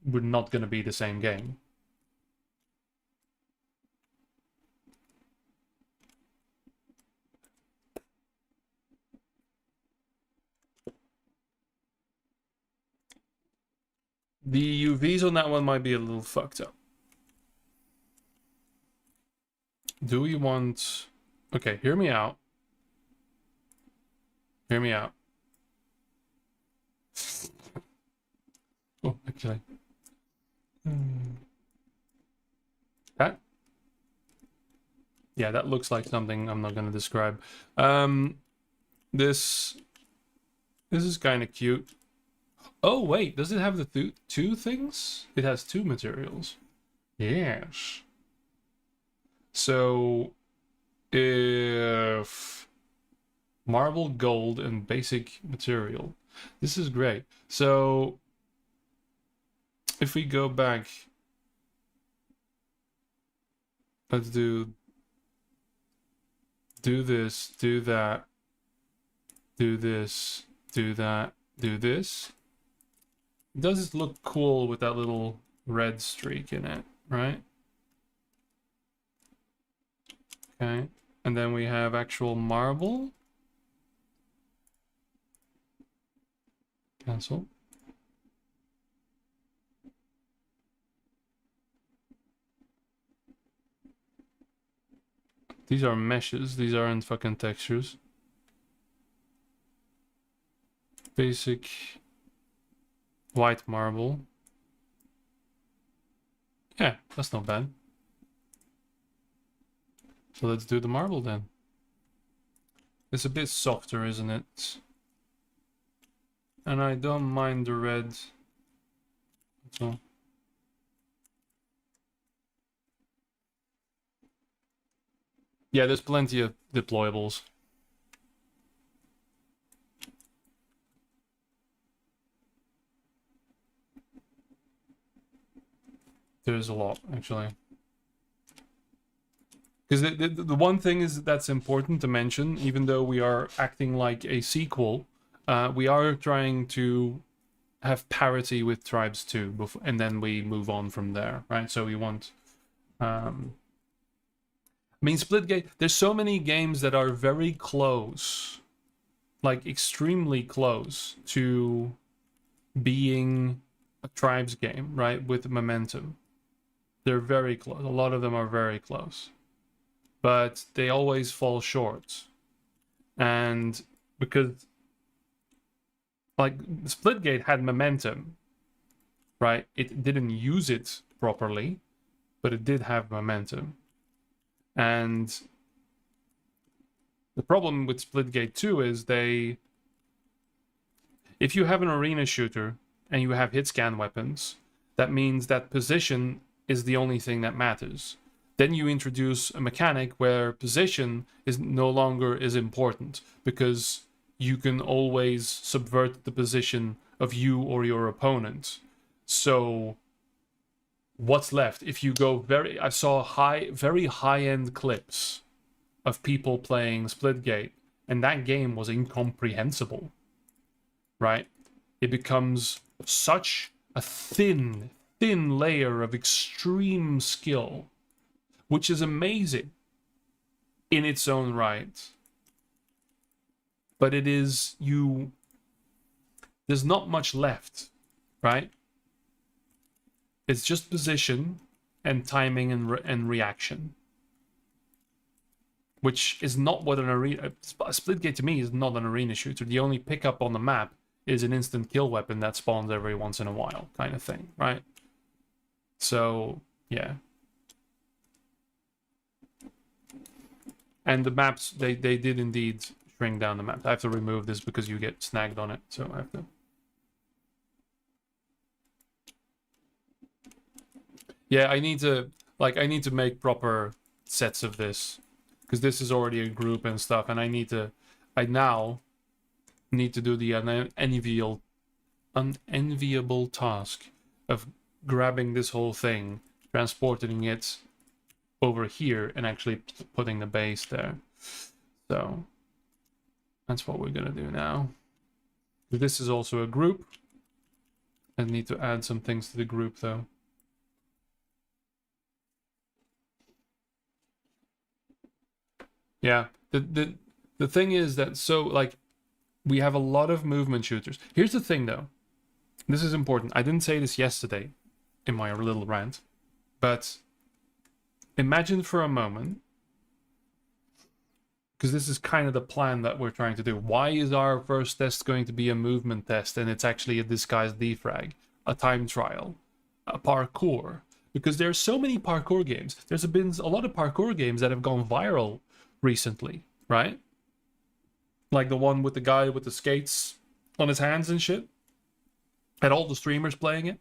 not gonna be the same game. The UVs on that one might be a little fucked up. Do we want... Okay, hear me out. Hear me out. Oh, actually. That? Yeah, that looks like something I'm not going to describe. This is kind of cute. Oh, wait, does it have the two things? It has two materials. Yes. So, if marble, gold, and basic material. This is great. So, if we go back, let's do this, do that, do this, do that, do this. Does it look cool with that little red streak in it, right? Okay, and then we have actual marble. Cancel. These are meshes, these aren't fucking textures. Basic white marble. Yeah, that's not bad. So let's do the marble then. It's a bit softer, isn't it? And I don't mind the red. So yeah, there's plenty of deployables. There's a lot, actually. Because the one thing is that's important to mention, even though we are acting like a sequel, we are trying to have parity with Tribes 2, and then we move on from there, right? So we want... I mean, Splitgate, there's so many games that are very close, like extremely close to being a Tribes game, right? With momentum. They're very close. A lot of them are very close. But they always fall short. And because, like, Splitgate had momentum, right? It didn't use it properly, but it did have momentum. And the problem with Splitgate 2 is if you have an arena shooter and you have hit scan weapons, that means that position is the only thing that matters. Then you introduce a mechanic where position is no longer as important because you can always subvert the position of you or your opponent. So what's left? If you go I saw very high-end clips of people playing Splitgate, and that game was incomprehensible, right? It becomes such a thin layer of extreme skill, which is amazing in its own right. But it is there's not much left, right? It's just position and timing and reaction, which is not what an arena... Splitgate to me is not an arena shooter. The only pickup on the map is an instant kill weapon that spawns every once in a while, kind of thing, right? So, yeah. And the maps, they did indeed shrink down the map. I have to remove this because you get snagged on it, so I have to... Yeah, I need to make proper sets of this, because this is already a group and stuff, and I now need to do the unenviable task of grabbing this whole thing, transporting it over here, and actually putting the base there. So that's what we're gonna do now. This is also a group. I need to add some things to the group though. Yeah, the thing is that, so like, we have a lot of movement shooters. Here's the thing though. this is important. I didn't say this yesterday in my little rant, but imagine for a moment, because this is kind of the plan that we're trying to do. Why is our first test going to be a movement test and it's actually a disguised defrag, a time trial, a parkour? Because there's so many parkour games. There's been a lot of parkour games that have gone viral recently, right? Like the one with the guy with the skates on his hands and shit. And all the streamers playing it.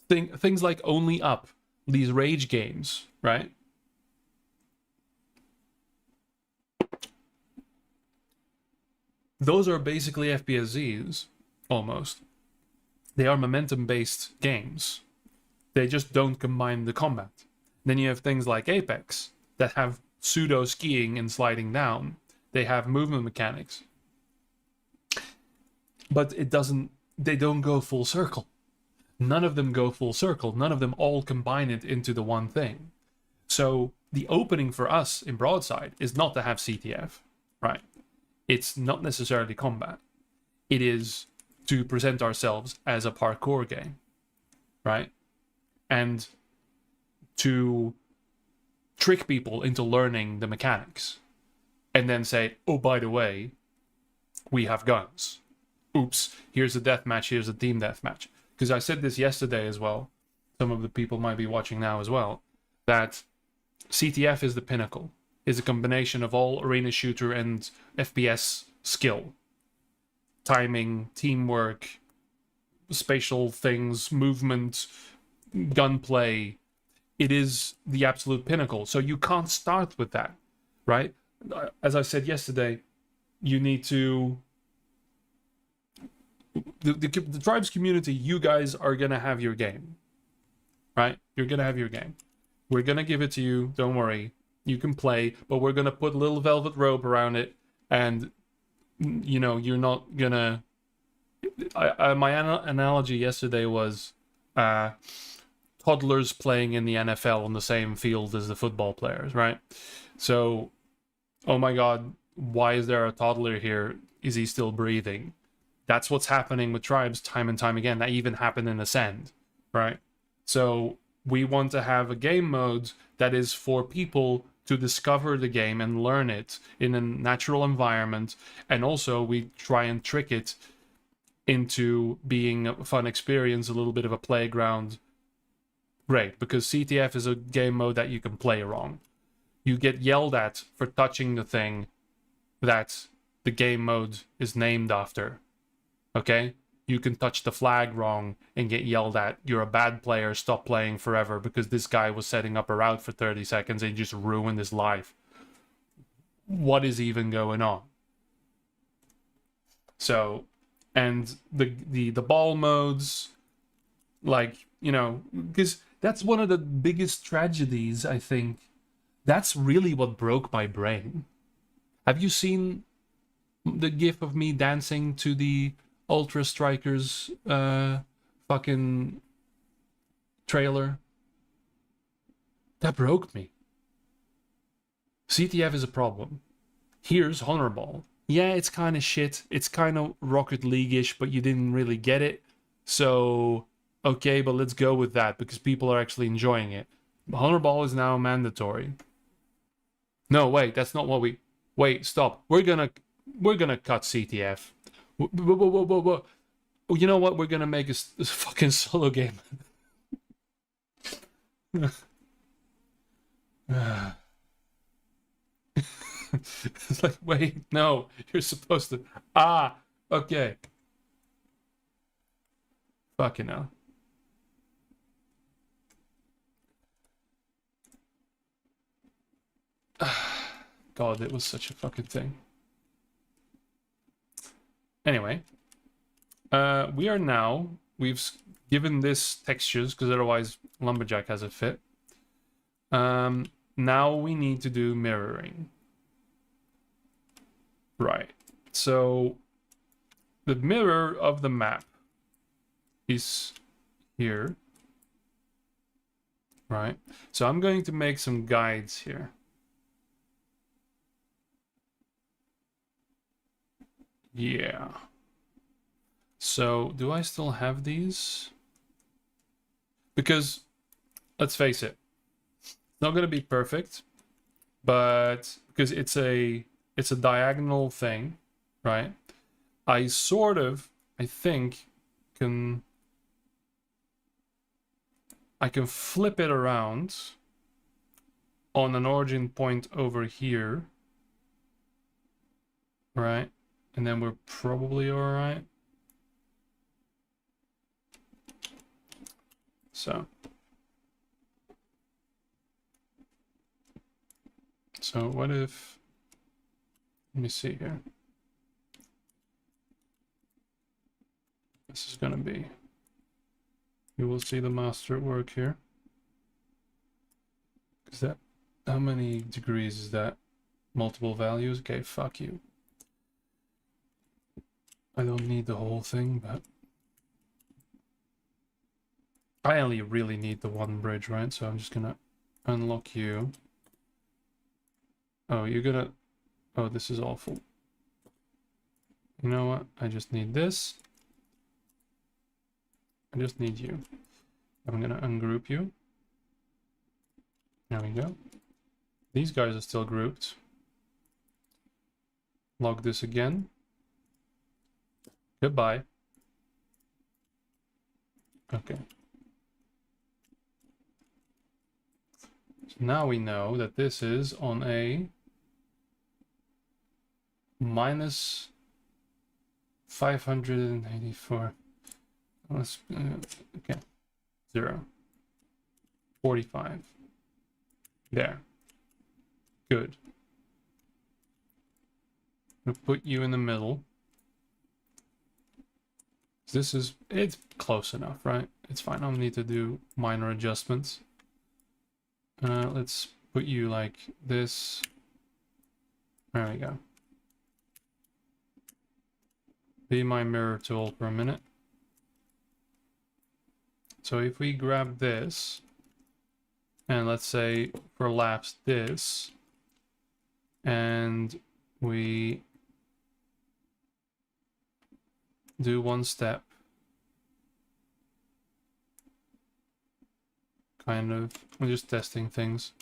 Things like Only Up, these rage games, right? Those are basically FPSZs, almost. They are momentum-based games. They just don't combine the combat. Then you have things like Apex, that have pseudo-skiing and sliding down. They have movement mechanics. But they don't go full circle. None of them go full circle. None of them all combine it into the one thing. So the opening for us in Broadside is not to have CTF, right? It's not necessarily combat. It is to present ourselves as a parkour game, right? And to trick people into learning the mechanics. And then say, oh, by the way, we have guns. Oops, here's a deathmatch, here's a team deathmatch. Because I said this yesterday as well. Some of the people might be watching now as well. That CTF is the pinnacle. Is a combination of all arena shooter and FPS skill. Timing, teamwork, spatial things, movement, gunplay. It is the absolute pinnacle. So you can't start with that, right? As I said yesterday, you need to... The Tribes community, you guys are going to have your game, right? You're going to have your game. We're going to give it to you, don't worry. You can play, but we're going to put a little velvet rope around it, and, you know, you're not going to... my analogy yesterday was toddlers playing in the NFL on the same field as the football players, right? So, oh my god, why is there a toddler here? Is he still breathing? That's what's happening with Tribes time and time again. That even happened in Ascend, right? So we want to have a game mode that is for people to discover the game and learn it in a natural environment. And also we try and trick it into being a fun experience, a little bit of a playground. Great, because CTF is a game mode that you can play wrong. You get yelled at for touching the thing that the game mode is named after. Okay? You can touch the flag wrong and get yelled at. You're a bad player, stop playing forever because this guy was setting up a route for 30 seconds and just ruined his life. What is even going on? So, and the ball modes, like, you know, because that's one of the biggest tragedies, I think. That's really what broke my brain. Have you seen the gif of me dancing to the Ultra Strikers fucking trailer? That broke me. CTF is a problem. Here's Honorball. Yeah, it's kind of shit. It's kind of Rocket League-ish, but you didn't really get it. So, okay, but let's go with that because people are actually enjoying it. Honorball is now mandatory. No, wait, that's not what we... Wait, stop. We're gonna cut CTF. Whoa. You know what? We're gonna make a fucking solo game. It's like, wait, no, you're supposed to... Ah, okay. Fucking hell. God, it was such a fucking thing. Anyway, we've given this textures because otherwise Lumberjack has a fit. Now we need to do mirroring. Right. So the mirror of the map is here. Right. So I'm going to make some guides here. Yeah. So, do I still have these? Because, let's face it, it's not going to be perfect, but because it's a diagonal thing, right? I think, I can flip it around on an origin point over here, right? And then we're probably all right. So what if, let me see here. This is gonna be, you will see the master at work here. Is that, how many degrees is that? Multiple values? Okay, fuck you. I don't need the whole thing, but I only really need the one bridge, right? So I'm just gonna unlock you. Oh, you're gonna, oh, this is awful. You know what? I just need this. I just need you. I'm gonna ungroup you. There we go. These guys are still grouped. Log this again. Goodbye. Okay. So now we know that this is on a minus 584. Let's, okay. 0. 45. There. Good. I'm gonna put you in the middle. This is, it's close enough, right? It's fine. I don't need to do minor adjustments. Let's put you like this. There we go. Be my mirror tool for a minute. So if we grab this, and let's say for laps this, and we do one step, kind of, we're just testing things,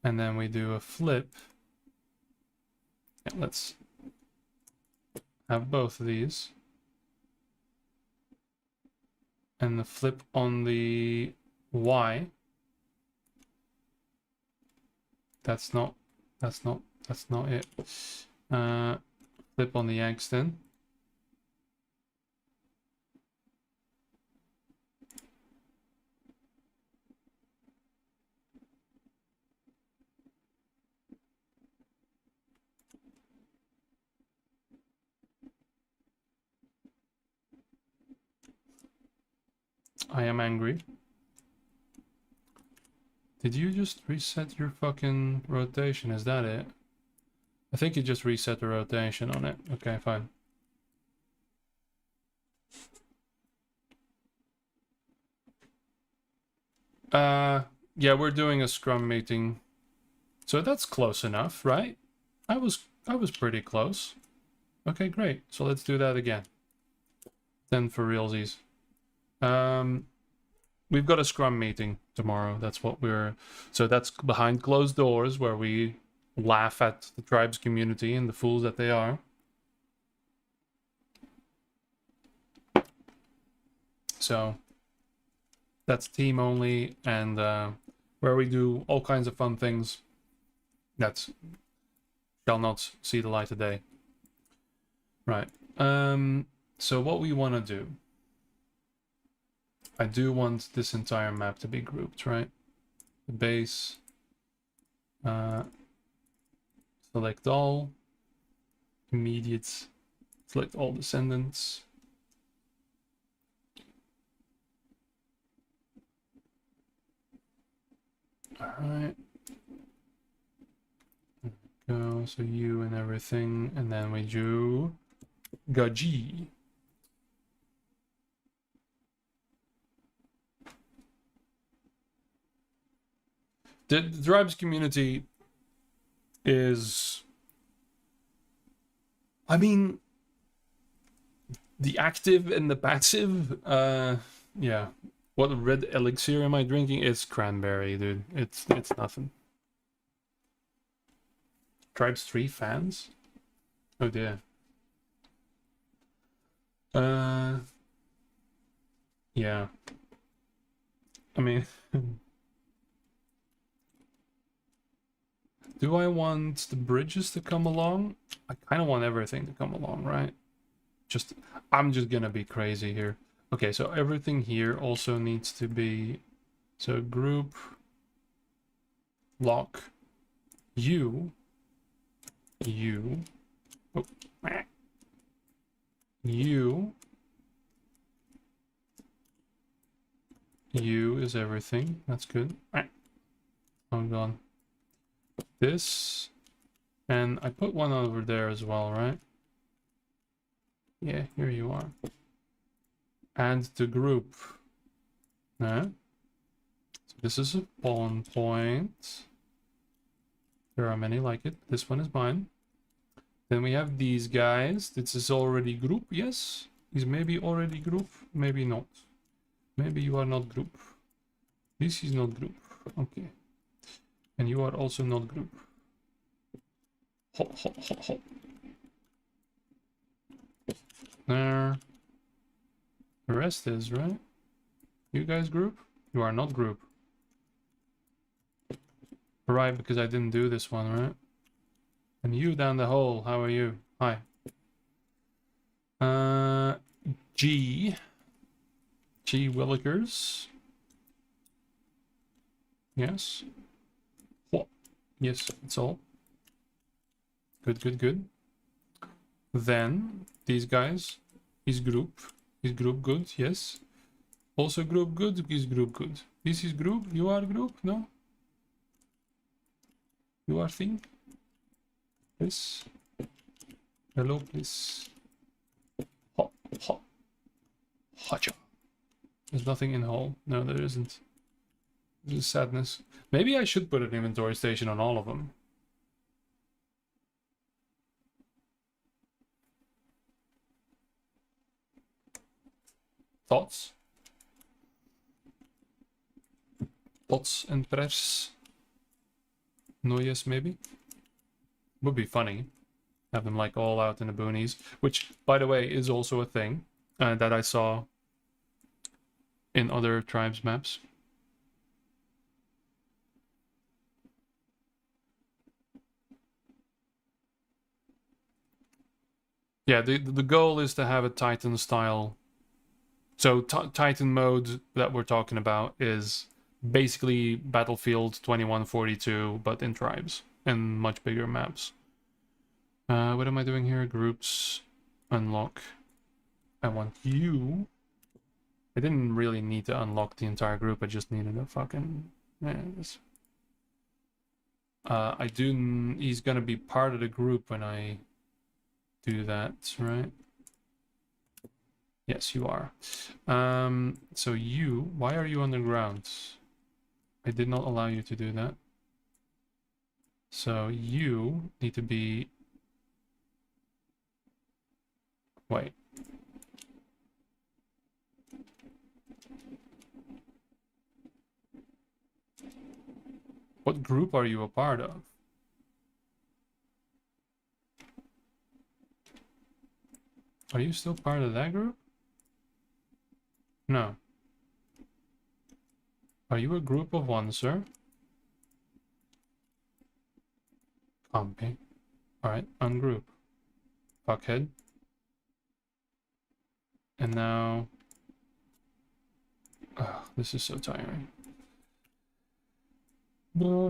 and then we do a flip. Yeah, let's have both of these, and the flip on the Y. That's not it. Flip on the X then. I am angry. Did you just reset your fucking rotation? Is that it? I think you just reset the rotation on it. Okay, fine. Yeah, we're doing a scrum meeting. So that's close enough, right? I was pretty close. Okay, great. So let's do that again. Then for realsies. We've got a scrum meeting tomorrow. That's what so that's behind closed doors where we laugh at the tribes community and the fools that they are. So that's team only, and where we do all kinds of fun things that shall not see the light of day. Right. So what we want to do, I do want this entire map to be grouped, right? The base, select all, immediate, select all descendants. All right. There we go. So you and everything, and then we do Gaji. The tribes community is, I mean, the active and the passive. Yeah. What red elixir am I drinking? It's cranberry, dude. It's nothing. Tribes 3 fans? Oh dear. Yeah. I mean, do I want the bridges to come along? I kind of want everything to come along, right? I'm just gonna be crazy here. Okay, so everything here also needs to be, so group, lock, you, oh, you is everything. That's good. Hold on. This, and I put one over there as well, right? Yeah, here you are. And the group. So this is a spawn point. There are many like it. This one is mine. Then we have these guys. This is already group, yes? Is maybe already group? Maybe not. Maybe you are not group. This is not group. Okay. And you are also not group. Ho, ho, ho, ho. There. The rest is, right? You guys group? You are not group. Right, because I didn't do this one, right? And you down the hole, how are you? Hi. G Willikers. Yes. What? Yes, that's all. Good, good, good. Then, these guys. Is group. Is group good? Yes. Also group good? Is group good? This is group? You are group? No? You are thing? Please. Hello, please. Ho, ho. Hacha. There's nothing in hole. No, there isn't. This is sadness. Maybe I should put an inventory station on all of them. Thoughts? Thoughts and prayers? No, yes, maybe? Would be funny. Have them like all out in the boonies. Which, by the way, is also a thing that I saw in other tribes maps. Yeah, the goal is to have a Titan style. So Titan mode that we're talking about is basically Battlefield 2142, but in tribes and much bigger maps. What am I doing here? Groups, unlock. I want you. I didn't really need to unlock the entire group. I just needed a fucking. I do. He's gonna be part of the group when I do that, right? Yes, you are. So you, why are you on the ground? I did not allow you to do that. So you need to be... Wait. What group are you a part of? Are you still part of that group? No. Are you a group of one, sir? Compy. Alright, ungroup. Fuckhead. And now... Ugh, this is so tiring. Yeah,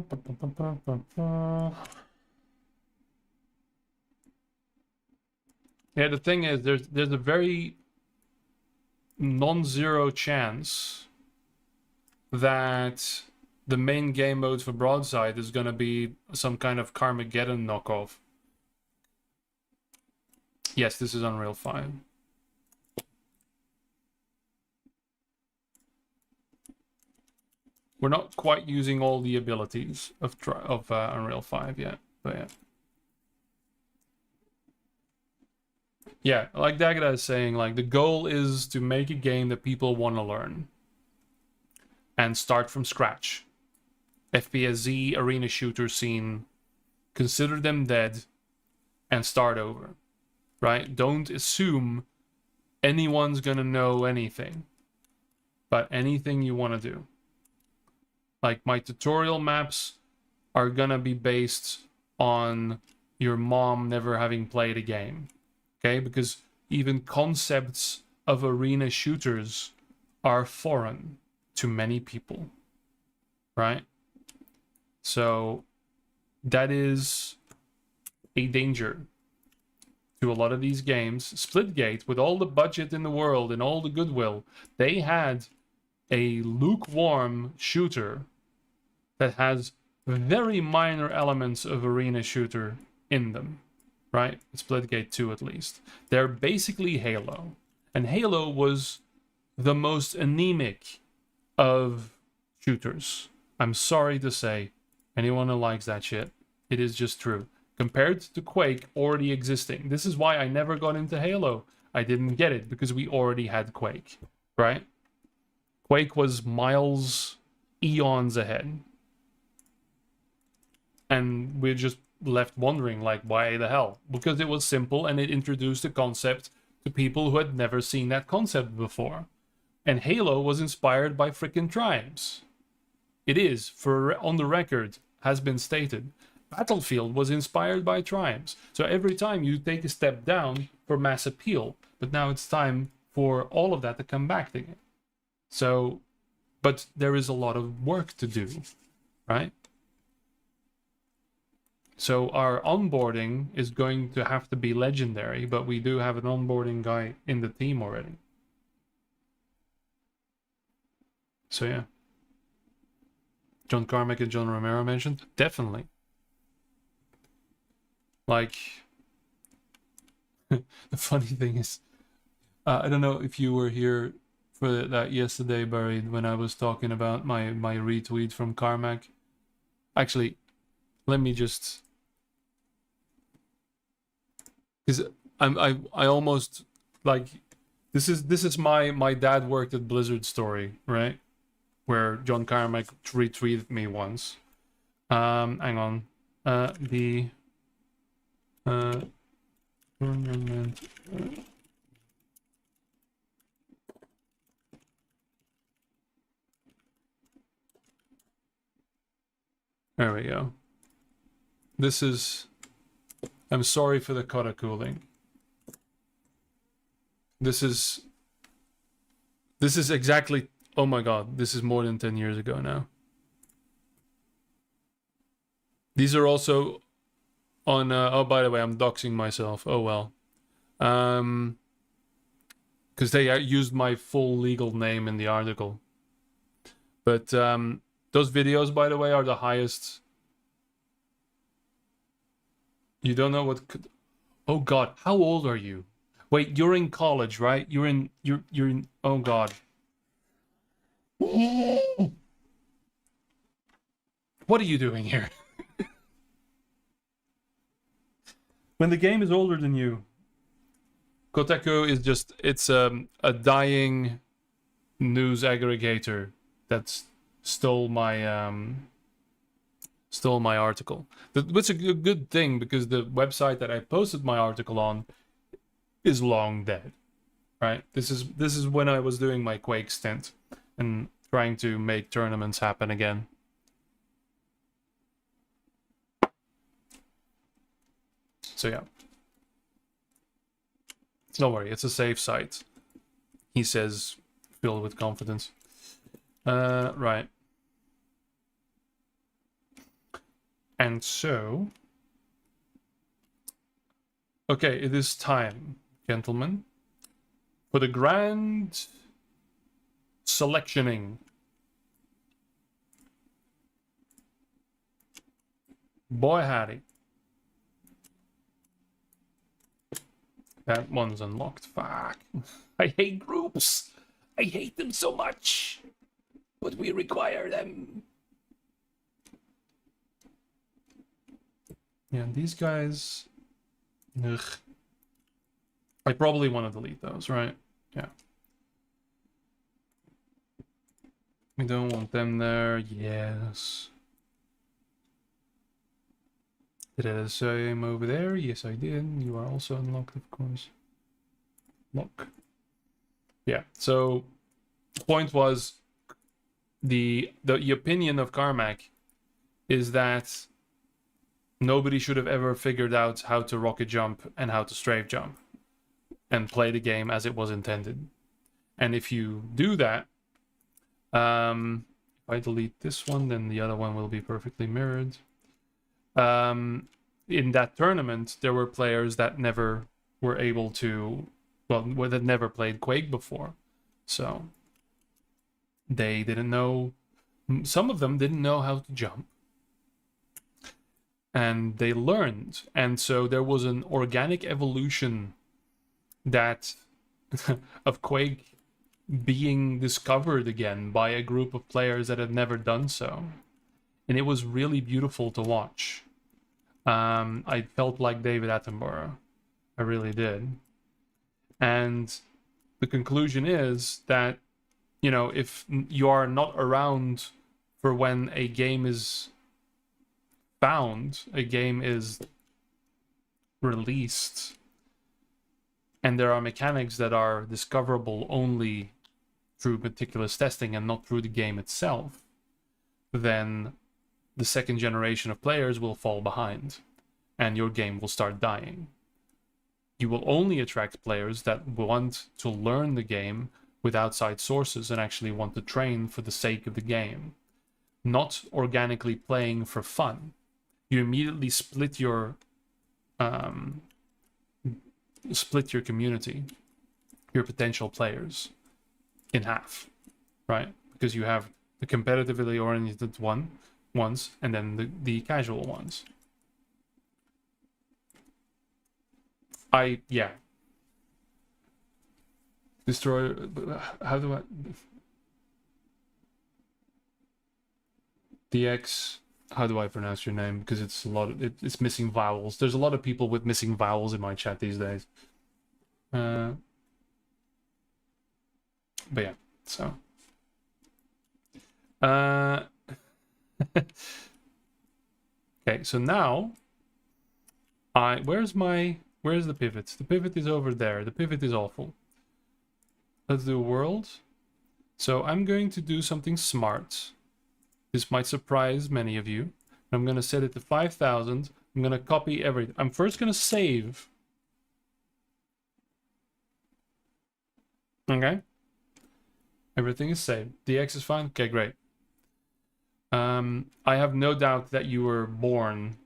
the thing is, there's a very non-zero chance that the main game mode for Broadside is gonna be some kind of Carmageddon knockoff. Yes, this is Unreal 5. We're not quite using all the abilities of Unreal 5 yet, but yeah. Yeah, like Dagda is saying, like the goal is to make a game that people want to learn and start from scratch. FPSZ arena shooter scene, consider them dead and start over, right? Don't assume anyone's gonna know anything, but anything you want to do. Like my tutorial maps are gonna be based on your mom never having played a game, okay? Because even concepts of arena shooters are foreign to many people, right? So that is a danger to a lot of these games. Splitgate, with all the budget in the world and all the goodwill, they had a lukewarm shooter that has very minor elements of arena shooter in them, right? Splitgate 2 at least. They're basically Halo. And Halo was the most anemic of shooters. I'm sorry to say, anyone who likes that shit, it is just true. Compared to Quake already existing. This is why I never got into Halo. I didn't get it because we already had Quake, right? Quake was miles, eons ahead. And we're just left wondering, like, why the hell? Because it was simple and it introduced the concept to people who had never seen that concept before. And Halo was inspired by frickin' Triumphs. It is, for on the record, has been stated. Battlefield was inspired by Triumphs. So every time you take a step down for mass appeal, but now it's time for all of that to come back again. So, but there is a lot of work to do, right? So our onboarding is going to have to be legendary, but we do have an onboarding guy in the team already. So yeah. John Carmack and John Romero mentioned? Definitely. Like, the funny thing is, I don't know if you were here for that yesterday, Barry, when I was talking about my retweet from Carmack. Actually, let me just... Because I almost, like, this is my dad worked at Blizzard story, right? Where John Carmack retweeted me once. Hang on. The tournament. There we go. This is... I'm sorry for the Kota cooling. This is exactly... Oh my god, this is more than 10 years ago now. These are also on... oh, by the way, I'm doxing myself. Oh well. Because they used my full legal name in the article. But those videos, by the way, are the highest... You don't know what... Oh god, how old are you? Wait, you're in college, right? You're in... Oh god. What are you doing here? When the game is older than you. Kotaku is just... It's a dying news aggregator that's stole my article. Which is a good thing, because the website that I posted my article on is long dead, right? This is when I was doing my Quake stint and trying to make tournaments happen again. So yeah. Don't worry, it's a safe site. He says, filled with confidence. Right. And so... Okay, it is time, gentlemen, for the grand selectioning. Boy howdy. That one's unlocked. Fuck. I hate groups. I hate them so much. But we require them. Yeah, these guys... Ugh. I probably want to delete those, right? Yeah. We don't want them there. Yes. Did I say I'm over there? Yes, I did. You are also unlocked, of course. Lock. Yeah. So the point was the opinion of Carmack is that nobody should have ever figured out how to rocket jump and how to strafe jump and play the game as it was intended. And if you do that, if I delete this one, then the other one will be perfectly mirrored. In that tournament, there were players that never were able to, well, that never played Quake before. So they didn't know, some of them didn't know how to jump. And they learned. And so there was an organic evolution that of Quake being discovered again by a group of players that had never done so. And it was really beautiful to watch. I felt like David Attenborough. I really did. And the conclusion is that, you know, if you are not around for when a game is found, a game is released, and there are mechanics that are discoverable only through meticulous testing and not through the game itself, then the second generation of players will fall behind and your game will start dying. You will only attract players that want to learn the game with outside sources and actually want to train for the sake of the game, not organically playing for fun. You immediately split your community, your potential players, in half, right? Because you have the competitively oriented ones and then the casual ones. Yeah. Destroy, how do I... DX, how do I pronounce your name? Because it's a lot of, it's missing vowels. There's a lot of people with missing vowels in my chat these days. But yeah, so. Okay, so now where's the pivot? The pivot is over there. The pivot is awful. Let's do world. So I'm going to do something smart. This might surprise many of you. I'm going to set it to 5,000. I'm going to copy everything. I'm first going to save. Okay. Everything is saved. DX is fine. Okay, great. I have no doubt that you were born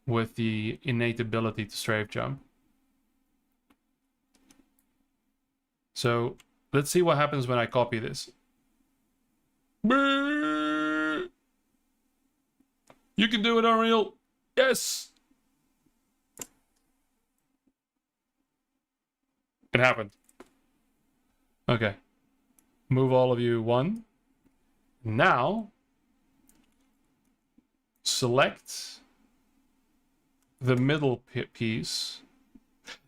with the innate ability to strafe jump. So let's see what happens when I copy this. You can do it, Unreal. Yes. It happened. Okay. Move all of you one. Now, select the middle piece.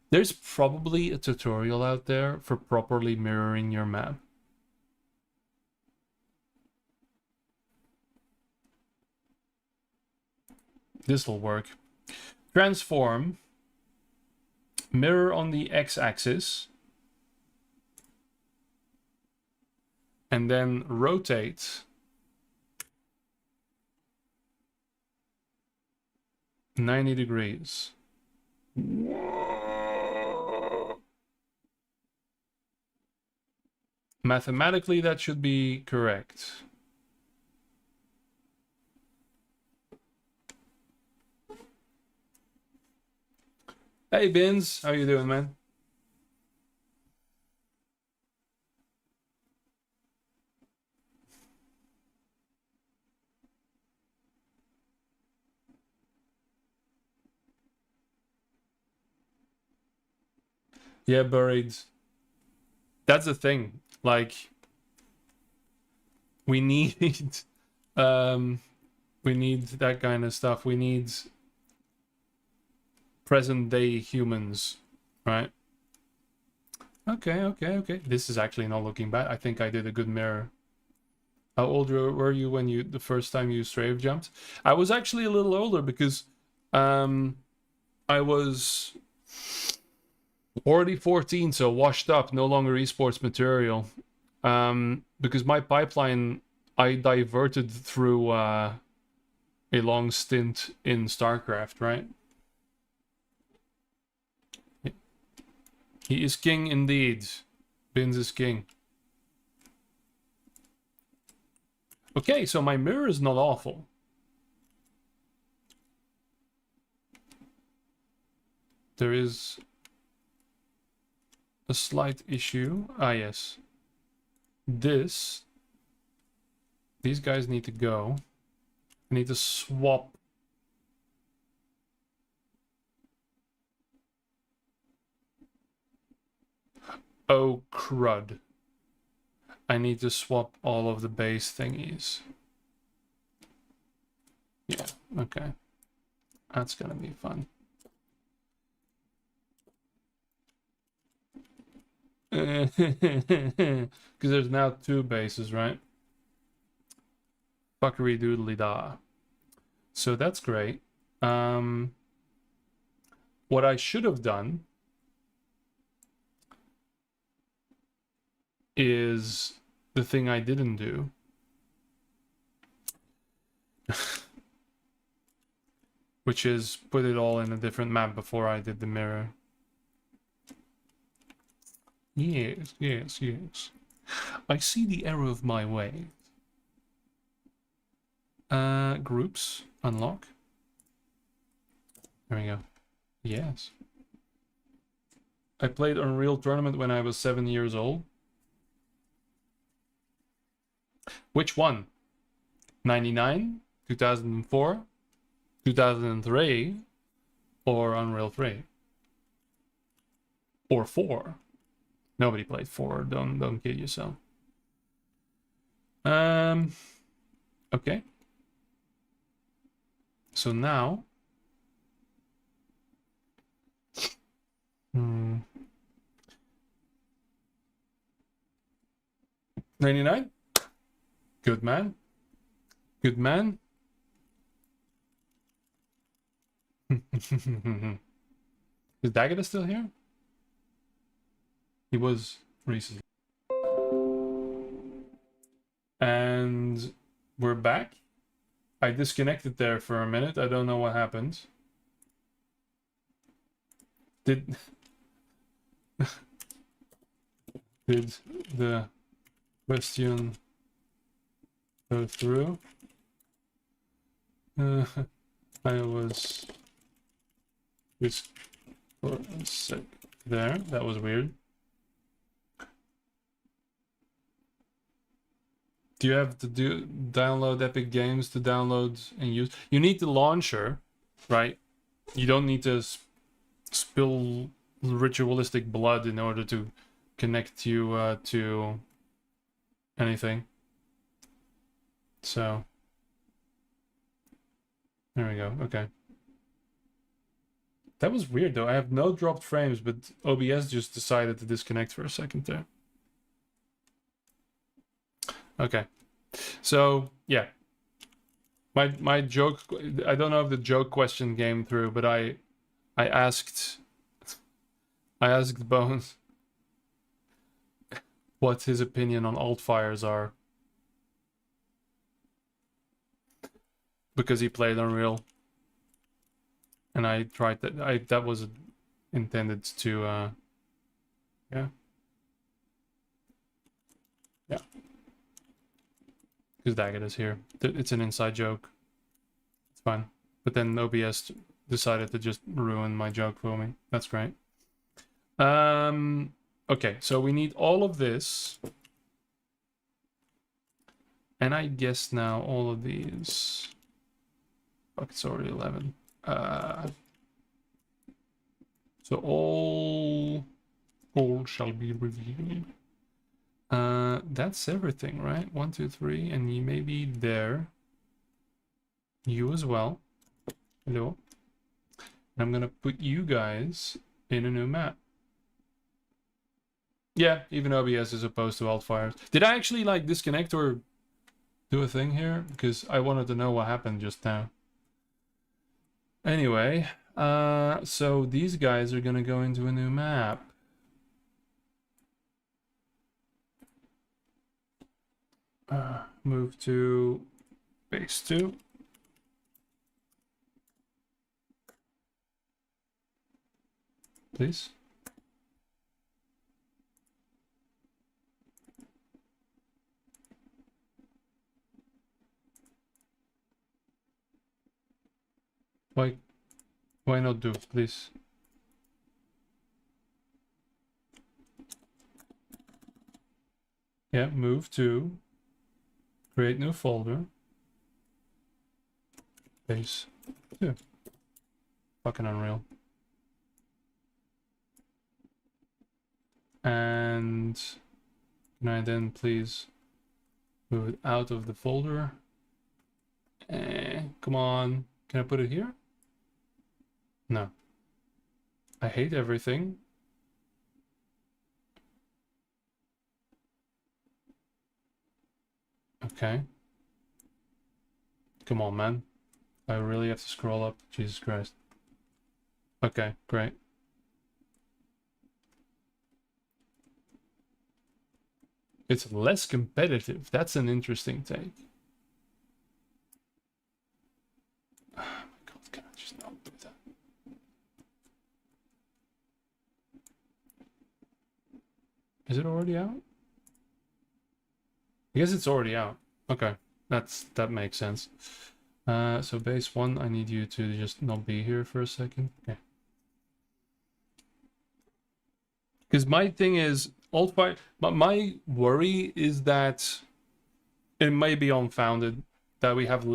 There's probably a tutorial out there for properly mirroring your map. This will work. Transform. Mirror on the x-axis. And then rotate 90 degrees. Mathematically, that should be correct. Hey, Bins, how you doing, man? Yeah, buried. That's the thing. Like, we need we need that kind of stuff. We need present day humans, right? Okay. This is actually not looking bad. I think I did a good mirror. How old were you when you the first time you strafe jumped? I was actually a little older because I was already 14, so washed up, no longer esports material. Because my pipeline I diverted through a long stint in StarCraft, right? He is king indeed. Bins is king. Okay, so my mirror is not awful. There is a slight issue. Ah, yes. These guys need to go. I need to swap. Oh, crud. I need to swap all of the base thingies. Yeah, okay. That's gonna be fun. Because there's now 2 bases, right? Fuckery doodly da. So that's great. What I should have done is the thing I didn't do. Which is put it all in a different map before I did the mirror. Yes. I see the error of my way. Groups, unlock. There we go. Yes. I played Unreal Tournament when I was 7 years old. Which one? 99, 2004, 2003, or Unreal 3? Or 4? Nobody played 4, don't kid yourself. Okay. So now 99? Good man. Good man. Is Daggett still here? He was recently. And we're back. I disconnected there for a minute. I don't know what happened. Did the question go through? I was just for a sec there. That was weird. Do you have to download Epic Games to download and use? You need the launcher, right? You don't need to spill ritualistic blood in order to connect you to anything. So there we go. Okay. That was weird though. I have no dropped frames, but OBS just decided to disconnect for a second there. Okay. So yeah. My joke, I don't know if the joke question came through, but I asked Bones what his opinion on alt fires are. Because he played Unreal. And I tried that. That was intended to yeah. Because Daggett is here. It's an inside joke. It's fine. But then OBS decided to just ruin my joke for me. That's great. Okay, so we need all of this. And I guess now all of these. Fuck, it's already 11. So all shall be revealed. That's everything, right? 1, 2, 3, and you may be there. You as well. Hello. I'm gonna put you guys in a new map. Yeah, even OBS is opposed to wildfires. Did I actually like disconnect or do a thing here? Because I wanted to know what happened just now. Anyway, so these guys are gonna go into a new map. Move to base 2. Please. Why not do, please? Yeah, move to create new folder. Base 2. Fucking unreal. And can I then please move it out of the folder? Come on. Can I put it here? No. I hate everything. Okay. Come on, man. I really have to scroll up. Jesus Christ. Okay, great. It's less competitive. That's an interesting take. Oh my god, can I just not do that? Is it already out? I guess it's already out. Okay, that makes sense. So base 1, I need you to just not be here for a second. Okay. Because my thing is, alt-fire, but my worry is that it may be unfounded that we have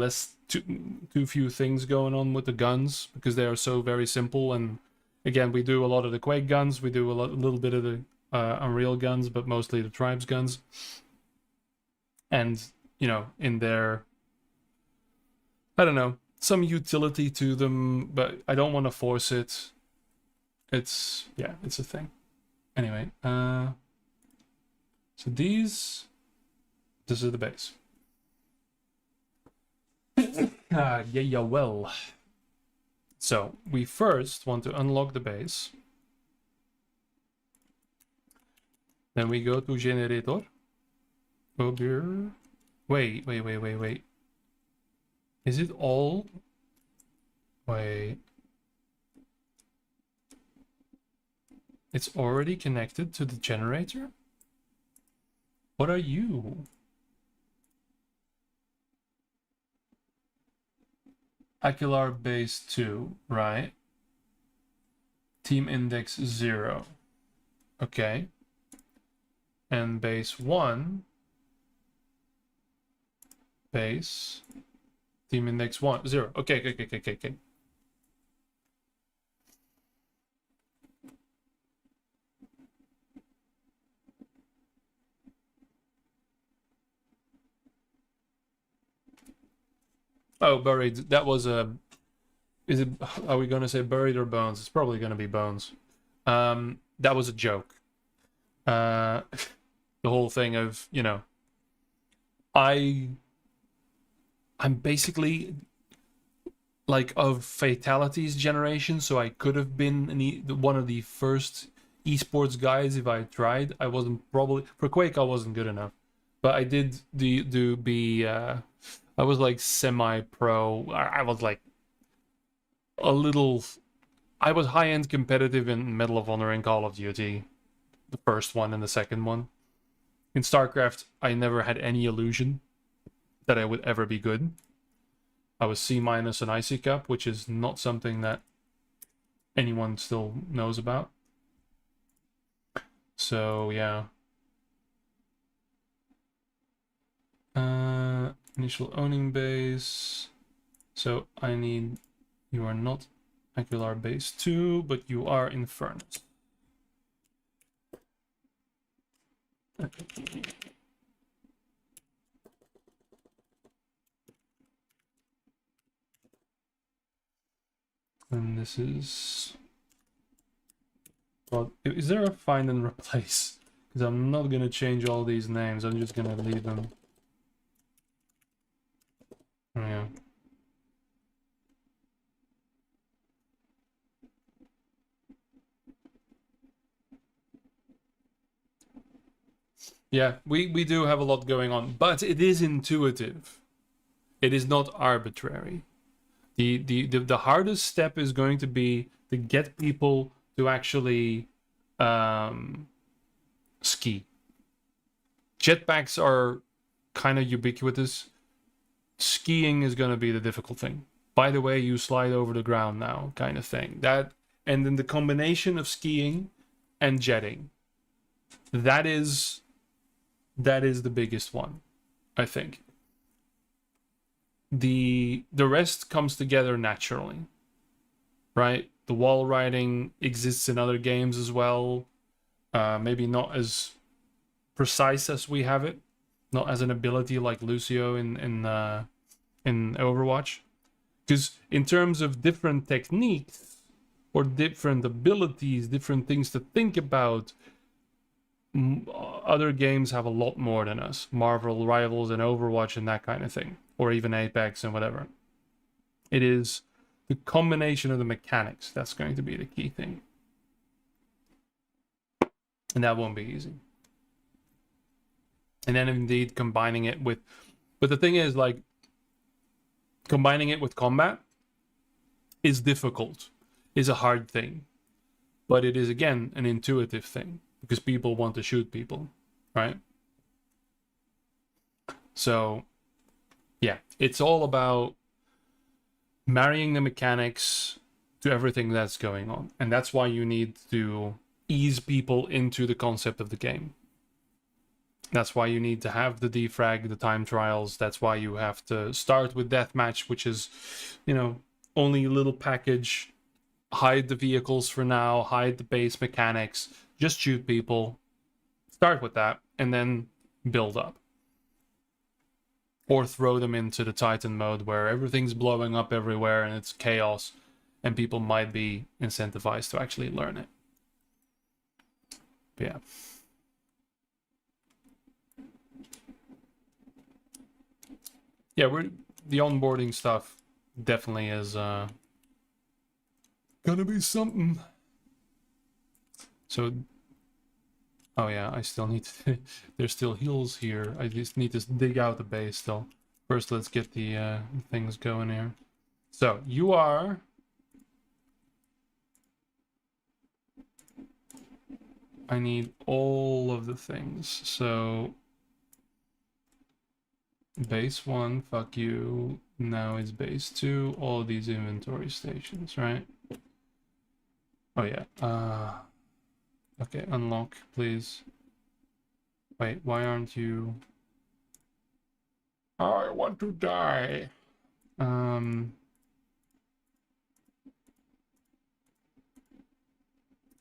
too few things going on with the guns because they are so very simple. And again, we do a lot of the Quake guns, we do a little bit of the Unreal guns, but mostly the Tribes guns. And, you know, in their, I don't know, some utility to them, but I don't want to force it. It's, yeah, it's a thing. Anyway, so this is the base. Yeah, well. So we first want to unlock the base. Then we go to generator. Over. Wait. Is it all? Wait. It's already connected to the generator? What are you? Aquilar base 2, right? Team index 0. Okay. And base 1. Base. Team index 1. 0. Okay. Oh, buried. That was a... Is it... Are we going to say buried or bones? It's probably going to be bones. That was a joke. The whole thing of, you know... I'm basically... like of fatalities generation, so I could have been one of the first esports guys if I tried. I wasn't probably... For Quake, I wasn't good enough. But I did be... I was like semi-pro. I was like a little... I was high-end competitive in Medal of Honor and Call of Duty. The first one and the second one. In StarCraft, I never had any illusion that I would ever be good. I was C- in Icy Cup, which is not something that anyone still knows about. So, yeah. Initial owning base. So I need... You are not Aquilar base 2, but you are in Furnace. And this is... Well, is there a find and replace? Because I'm not going to change all these names. I'm just going to leave them. Oh, yeah. Yeah, we do have a lot going on, but it is intuitive. It is not arbitrary. The hardest step is going to be to get people to actually ski. Jetpacks are kind of ubiquitous. Skiing is going to be the difficult thing. By the way, you slide over the ground now, kind of thing. That, and then the combination of skiing and jetting, that is the biggest one, I think. The rest comes together naturally, right? The wall riding exists in other games as well. Maybe not as precise as we have it, not as an ability like Lucio in Overwatch. Because in terms of different techniques or different abilities, different things to think about, other games have a lot more than us. Marvel Rivals and Overwatch and that kind of thing, or even Apex and whatever. It is the combination of the mechanics that's going to be the key thing. And that won't be easy. And then indeed combining it with... But the thing is, like, combining it with combat is difficult, is a hard thing. But it is, again, an intuitive thing, because people want to shoot people, right? So, yeah, it's all about marrying the mechanics to everything that's going on. And that's why you need to ease people into the concept of the game. That's why you need to have the defrag, the time trials. That's why you have to start with deathmatch, which is, you know, only a little package. Hide the vehicles for now, hide the base mechanics, just shoot people. Start with that, and then build up. Or throw them into the Titan mode where everything's blowing up everywhere and it's chaos, and people might be incentivized to actually learn it. But yeah. Yeah, the onboarding stuff definitely is gonna be something. So, oh yeah, I still need to, there's still heals here. I just need to dig out the base still. First, let's get the things going here. So, you are... I need all of the things. So, base 1, fuck you. Now it's base 2, all these inventory stations, right? Oh yeah. Okay, unlock, please. Wait, why aren't you... I want to die.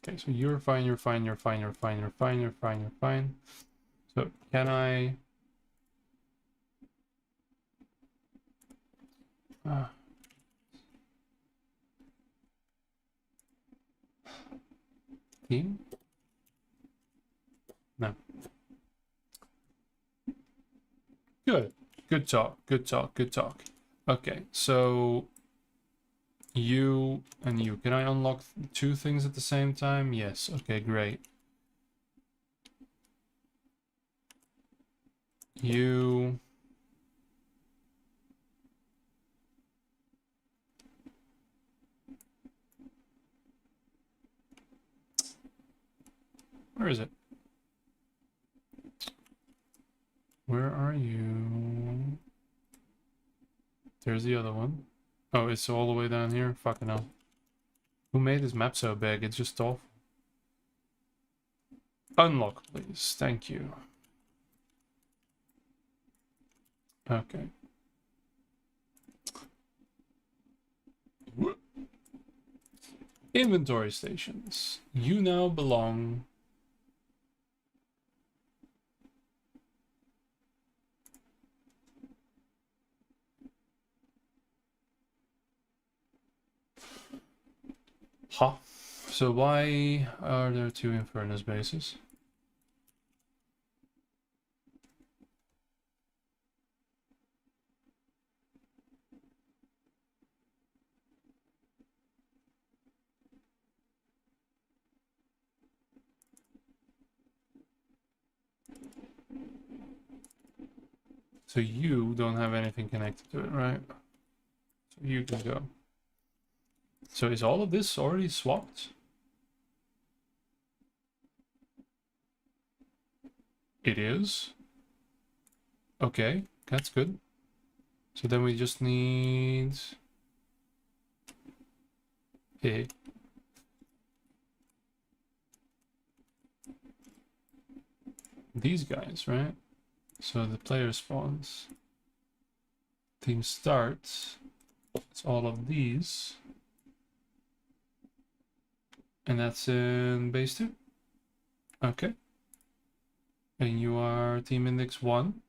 Okay, so you're fine, you're fine, you're fine, you're fine, you're fine, you're fine, you're fine. So, can I... Team? No. Good. Good talk. Good talk. Good talk. Okay, so you and you. Can I unlock 2 things at the same time? Yes. Okay, great. You... Where is it? Where are you? There's the other one. Oh, it's all the way down here? Fucking hell. Who made this map so big? It's just awful. Unlock, please. Thank you. Okay. Inventory stations. You now belong... Huh. So why are there 2 Infernus bases? So you don't have anything connected to it, right? So you can go. So is all of this already swapped? It is. Okay, that's good. So then we just need... Hey. These guys, right? So the player spawns. Team starts. It's all of these. And that's in base 2. Okay. And you are team index 1.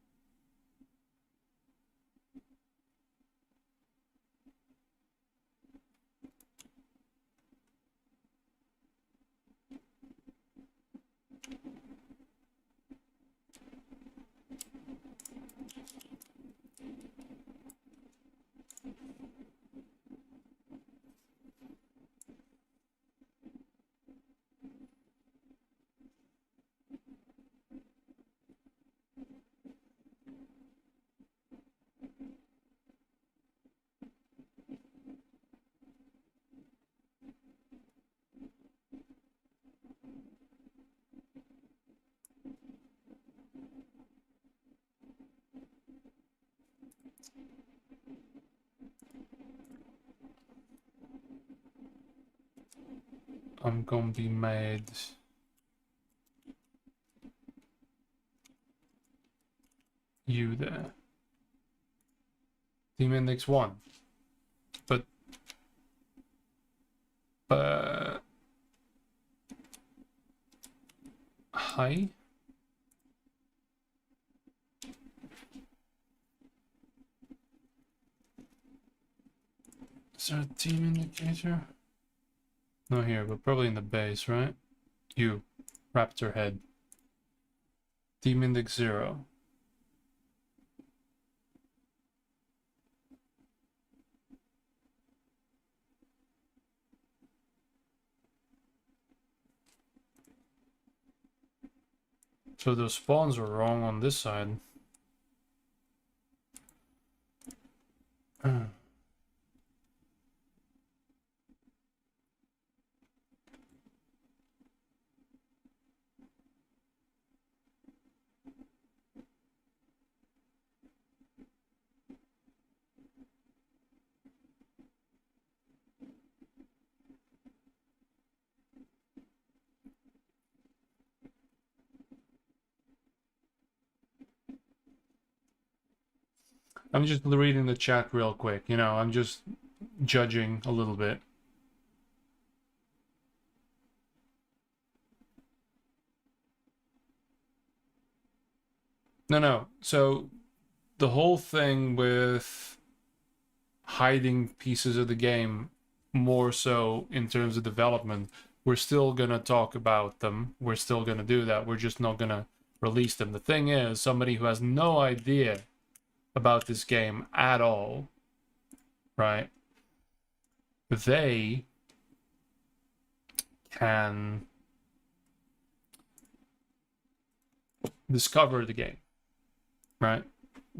I'm gonna be made... You there. Team index 1. But... Hi? Is there a team indicator? No here, but probably in the base, right? You. Raptor head. Team index 0. So those spawns were wrong on this side. I'm just reading the chat real quick, you know, I'm just judging a little bit. No. So the whole thing with hiding pieces of the game, more so in terms of development, we're still gonna talk about them. We're still gonna do that. We're just not gonna release them. The thing is, somebody who has no idea about this game at all, right? They can discover the game, right?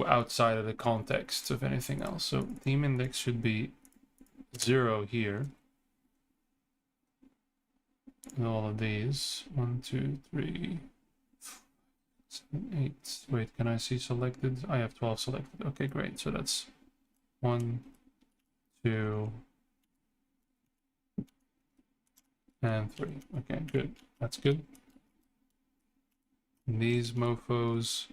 Outside of the context of anything else. So team index should be 0 here. And all of these. 1, 2, 3, 7, 8. Wait, can I see selected? I have 12 selected. Okay, great. So that's 1, 2, and 3. Okay, good. That's good. And these mofos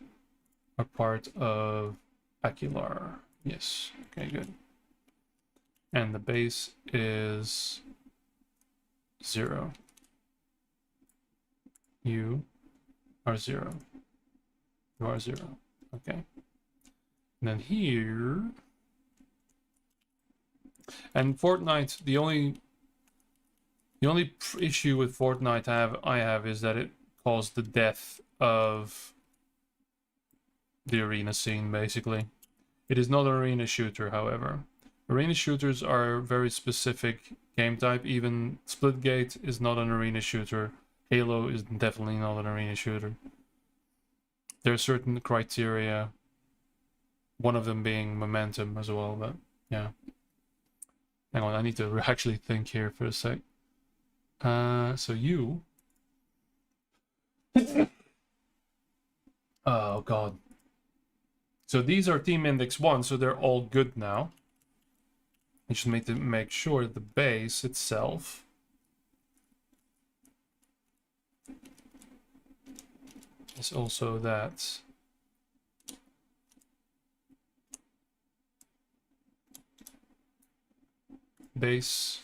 are part of Aquilar. Yes. Okay, good. And the base is 0. You are 0. You are 0. Okay. And then here... And Fortnite, the only The only issue with Fortnite I have is that it caused the death of the arena scene, basically. It is not an arena shooter, however. Arena shooters are very specific game type. Even Splitgate is not an arena shooter. Halo is definitely not an arena shooter. There are certain criteria, one of them being momentum as well, but yeah. Hang on, I need to actually think here for a sec. So you... Oh god. So these are team index 1, so they're all good now. I just need to make sure the base itself is also that. Base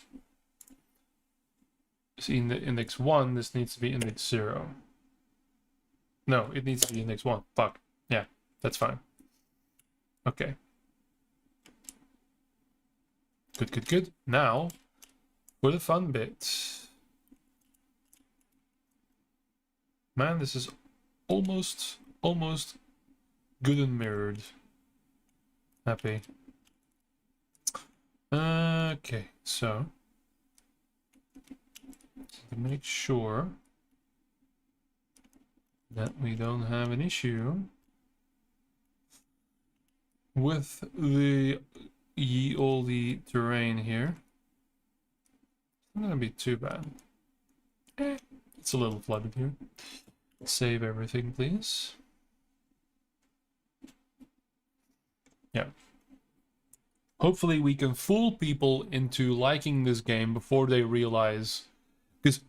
is in the index 1, this needs to be index 0. No, it needs to be index 1. Fuck. Yeah, that's fine. Okay. Good, good, good. Now, for the fun bit. Man, this is almost good and mirrored. Happy. Okay, so to make sure that we don't have an issue with all the terrain here. It's not gonna be too bad. It's a little flooded here. Save everything, please. Yeah. Hopefully we can fool people into liking this game before they realize, because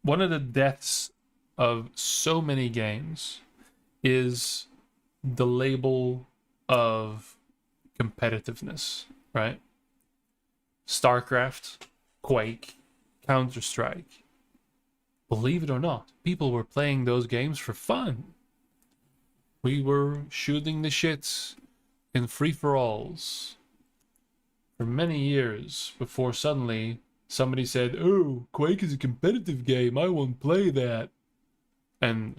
one of the deaths of so many games is the label of competitiveness, right? StarCraft, Quake, Counter-Strike. Believe it or not, people were playing those games for fun. We were shooting the shits in free-for-alls for many years before suddenly somebody said, "Oh, Quake is a competitive game, I won't play that." And,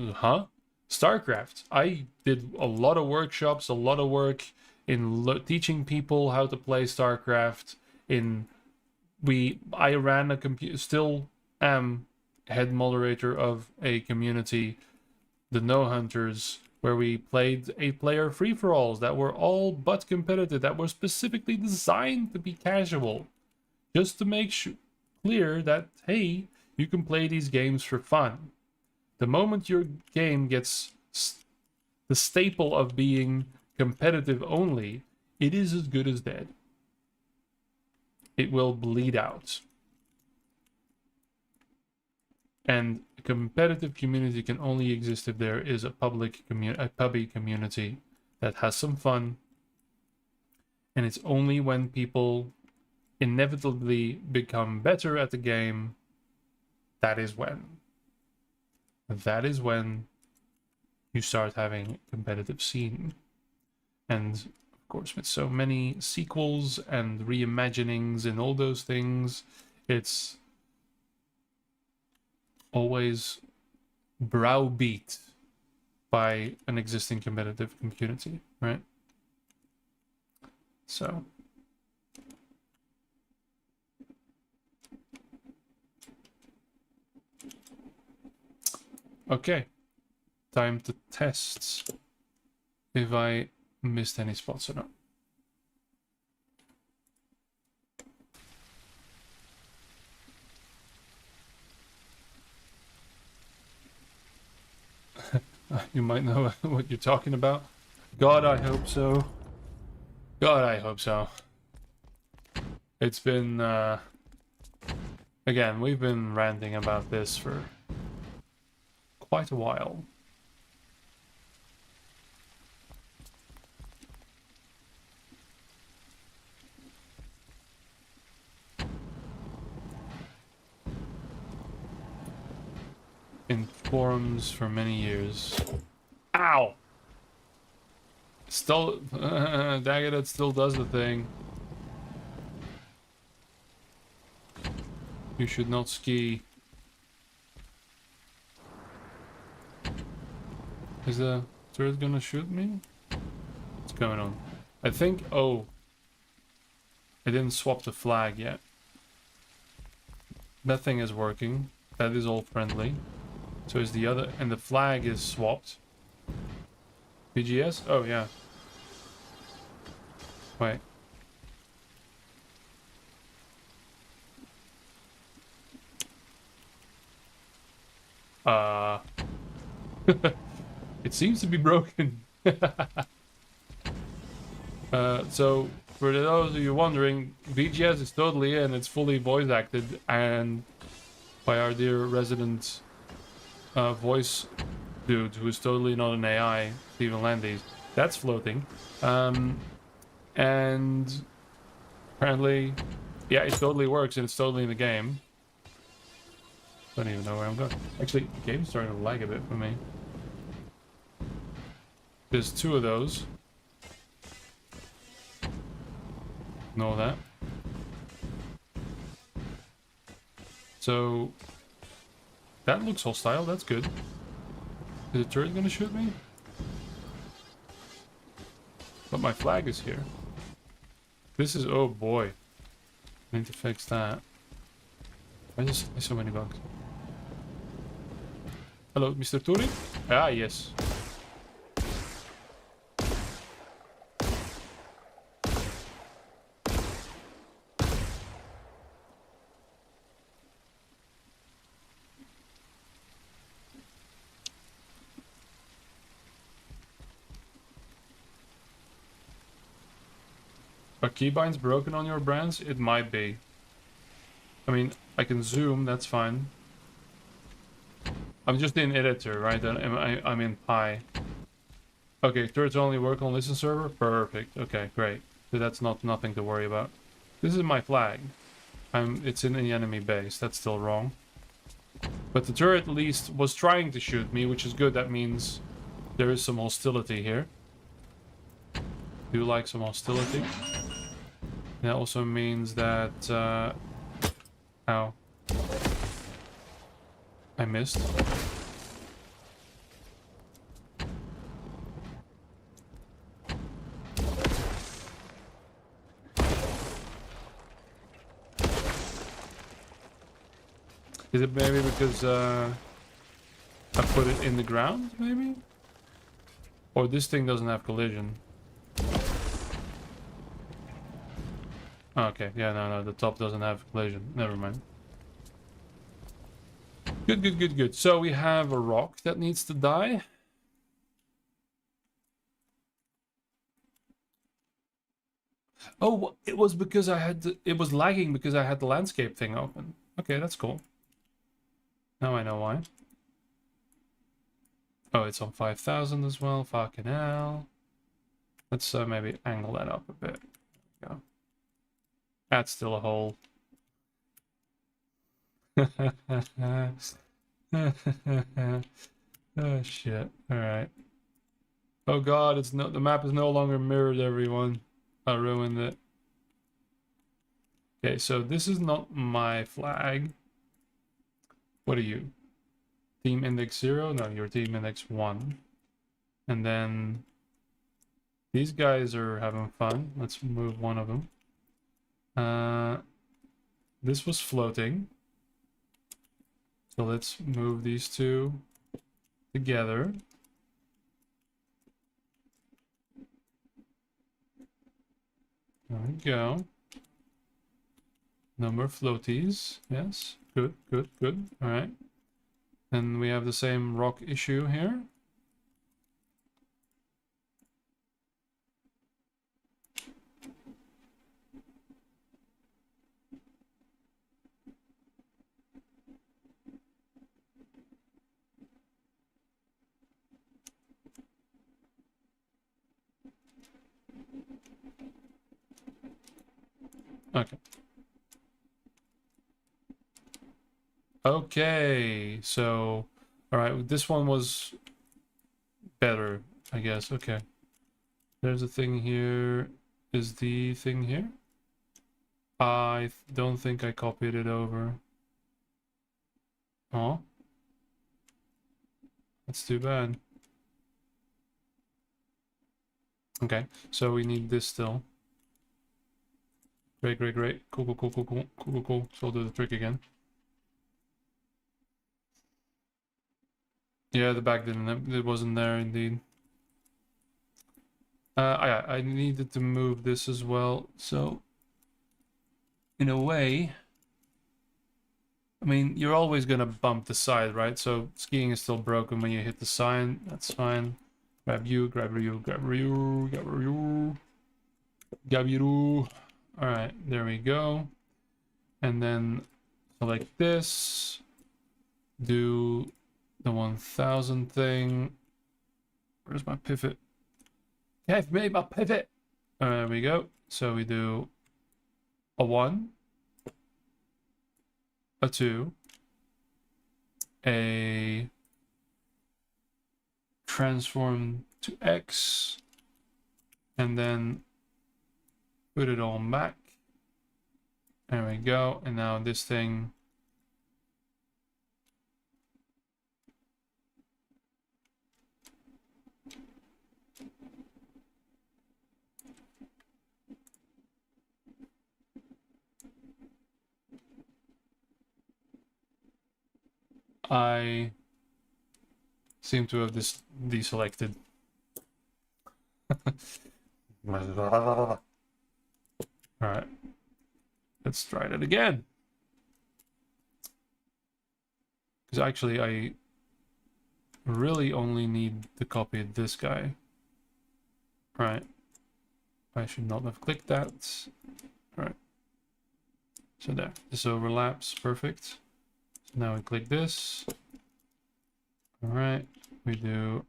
StarCraft. I did a lot of workshops, a lot of work in teaching people how to play StarCraft. I ran a still am head moderator of a community, the No Hunters, where we played 8-player free-for-alls that were all but competitive, that were specifically designed to be casual, just to make clear that, hey, you can play these games for fun. The moment your game gets the staple of being competitive only, it is as good as dead. It will bleed out. And a competitive community can only exist if there is a public community, a pubby community that has some fun. And it's only when people inevitably become better at the game that is when you start having a competitive scene. And of course, with so many sequels and reimaginings and all those things, it's always browbeat by an existing competitive community, right? So okay, time to test if I missed any spots or not. You might know what you're talking about. God, I hope so. God, I hope so. It's been, again, we've been ranting about this for quite a while. In forums for many years. Ow! Still, dagger that still does the thing. You should not ski. Is the turret gonna shoot me? What's going on? I think... Oh. I didn't swap the flag yet. That thing is working. That is all friendly. So is the other... And the flag is swapped. BGS? Oh, yeah. Wait. It seems to be broken. So, for those of you wondering, BGS is totally in. It's fully voice acted and by our dear resident voice dude, who is totally not an AI, Stephen Landis. That's floating. And apparently, yeah, it totally works and it's totally in the game. Don't even know where I'm going. Actually, the game's starting to lag a bit for me. There's 2 of those. Know that. So that looks hostile. That's good. Is the turret gonna shoot me? But my flag is here. This is... Oh boy. I need to fix that. Why is there so many bugs? Hello, Mr. Turi? Ah, yes. Are keybinds broken on your brands? It might be. I mean, I can zoom, that's fine. I'm just in editor, right? I'm in Pi. Okay, turrets only work on listen server? Perfect. Okay, great. So that's nothing to worry about. This is my flag. It's in the enemy base. That's still wrong. But the turret at least was trying to shoot me, which is good. That means there is some hostility here. Do like some hostility. That also means that... Ow. I missed. Is it maybe because I put it in the ground, maybe? Or this thing doesn't have collision. Okay, yeah, no, the top doesn't have collision. Never mind. Good. So we have a rock that needs to die. Oh, it was because it was lagging because I had the landscape thing open. Okay, that's cool. Now I know why. Oh, it's on 5,000 as well. Fucking hell. Let's maybe angle that up a bit. There we go. That's still a hole. Oh shit. Alright. Oh god, the map is no longer mirrored, everyone. I ruined it. Okay, so this is not my flag. What are you? Team index 0? No, you're team index 1. And then these guys are having fun. Let's move one of them. This was floating. So let's move these 2 together. There we go. Number of floaties. Yes. Good. Alright. Then we have the same rock issue here. Okay. Okay, so... Alright, this one was better, I guess. Okay. There's a thing here. Is the thing here? I don't think I copied it over. Oh, that's too bad. Okay, so we need this still. Great, great, great. Cool, cool, cool, cool, cool, cool, cool, cool. So I'll do the trick again. Yeah, the back didn't. It wasn't there indeed. I needed to move this as well. So, in a way, I mean, you're always gonna bump the side, right? So skiing is still broken when you hit the sign. That's fine. Grab you, grab you, grab you, grab you, grab you. All right, there we go. And then select this. Do the 1000 thing. Where's my pivot? Give me my pivot. There we go. So we do a 1, a 2, a transform to X, and then put it on back. There we go. And now this thing. I seem to have this deselected. Alright. Let's try that again. Because actually I really only need to copy this guy. Right. I should not have clicked that. Alright. So there. This overlaps. Perfect. So now we click this. Alright. We do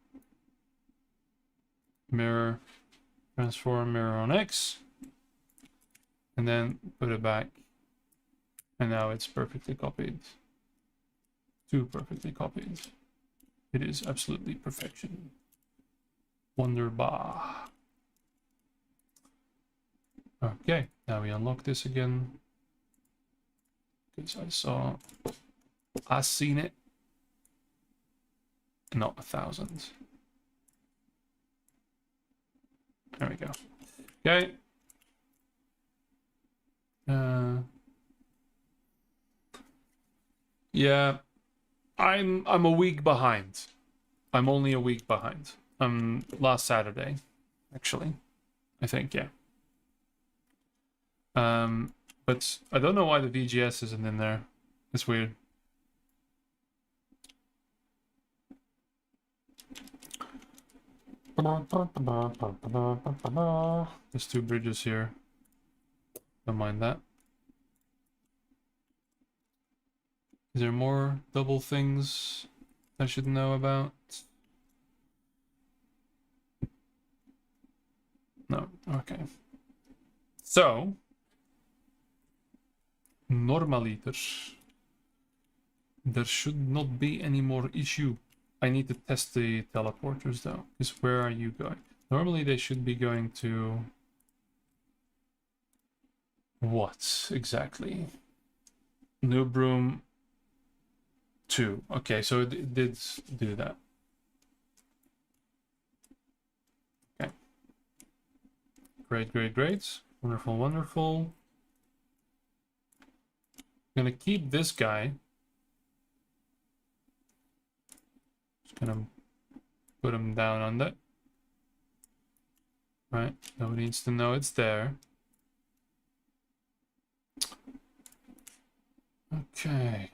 mirror, transform, mirror on X. And then put it back. And now it's perfectly copied. Too perfectly copied. It is absolutely perfection. Wunderbar. Okay, now we unlock this again. Because I seen it. Not 1000. There we go. Okay. Yeah, I'm a week behind. I'm only a week behind. Last Saturday, actually. I think, yeah. But I don't know why the VGS isn't in there. It's weird. There's 2 bridges here. Don't mind that. Is there more double things I should know about? No, okay. So, normaliter, there should not be any more issue. I need to test the teleporters though, because where are you going? Normally they should be going to... What exactly? New Broom 2. Okay, so it did do that. Okay. Great, great, great. Wonderful, wonderful. I'm gonna keep this guy. Just gonna put him down on that. Right, nobody needs to know it's there. Okay.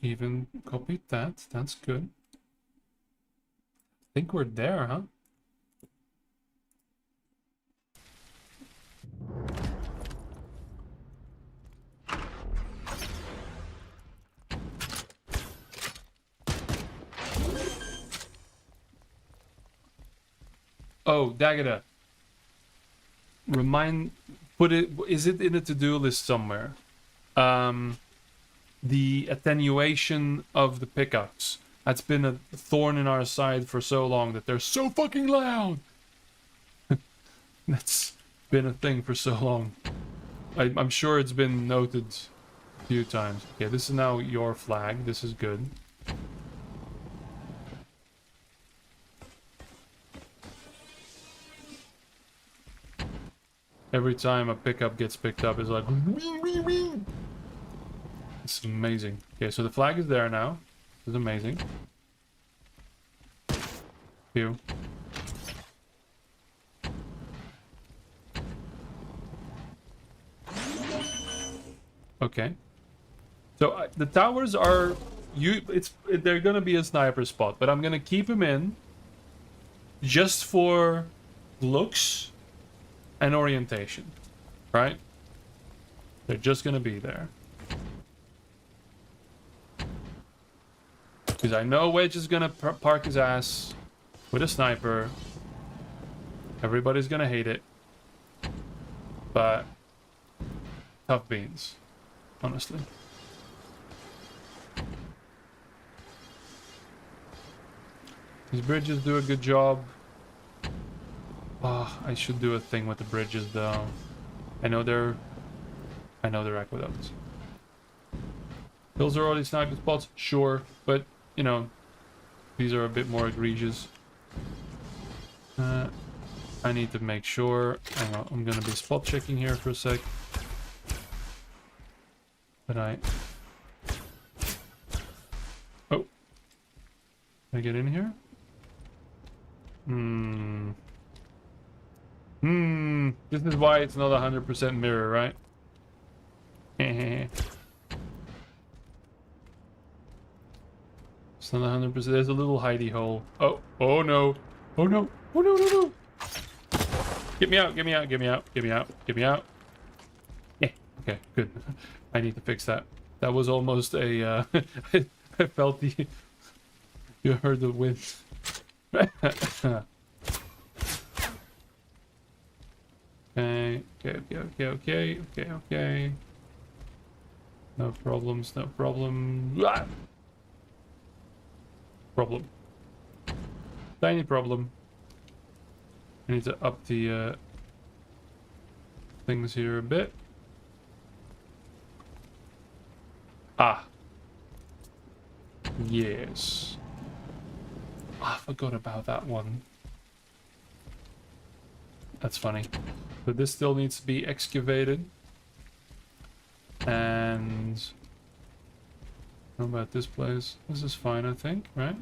Even copied that. That's good. I think we're there, huh? Oh, Dagada. Is it in a to-do list somewhere? The attenuation of the pickups. That's been a thorn in our side for so long that they're so fucking loud. That's been a thing for so long. I'm sure it's been noted few times. Okay, this is now your flag. This is good. Every time a pickup gets picked up, it's like... It's amazing. Okay, so the flag is there now. This is amazing. Phew. Okay. So the towers are... they're gonna be a sniper spot, but I'm gonna keep them in just for looks and orientation, right? They're just gonna be there. Because I know Wedge is gonna park his ass with a sniper. Everybody's gonna hate it. But tough beans, honestly. These bridges do a good job. Oh, I should do a thing with the bridges though. I know they're aqueducts. Those are already sniper spots, sure, but you know, these are a bit more egregious. I need to make sure. Hang on, I'm gonna be spot checking here for a sec. But oh, can I get in here? This is why it's not 100% mirror, right? It's not 100%. There's a little hidey hole. Oh no. Oh no. Oh no, no, no. Get me out, get me out, get me out, get me out, get me out. Yeah, okay, good. I need to fix that. That was almost a, I felt the, you heard the wind. Okay. No problems, no problem. Ah! Problem. Tiny problem. I need to up the things here a bit. Ah. Yes. I forgot about that one. That's funny. But this still needs to be excavated. And... how about this place? This is fine, I think, right?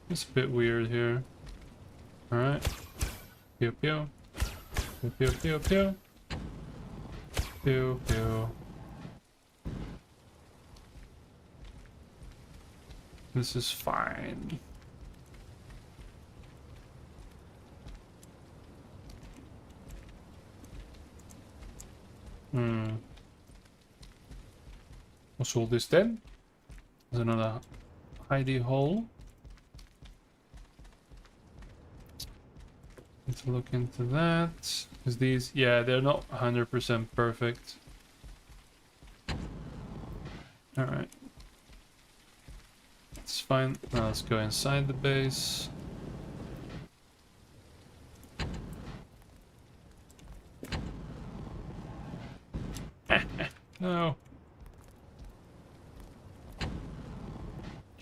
It's a bit weird here. Alright. Pew pew. Pew pew pew pew. Pew pew. This is fine. What's all this then? There's another hidey hole. Need to look into that. Because these, yeah, they're not 100% perfect. Alright. It's fine. Now let's go inside the base. No.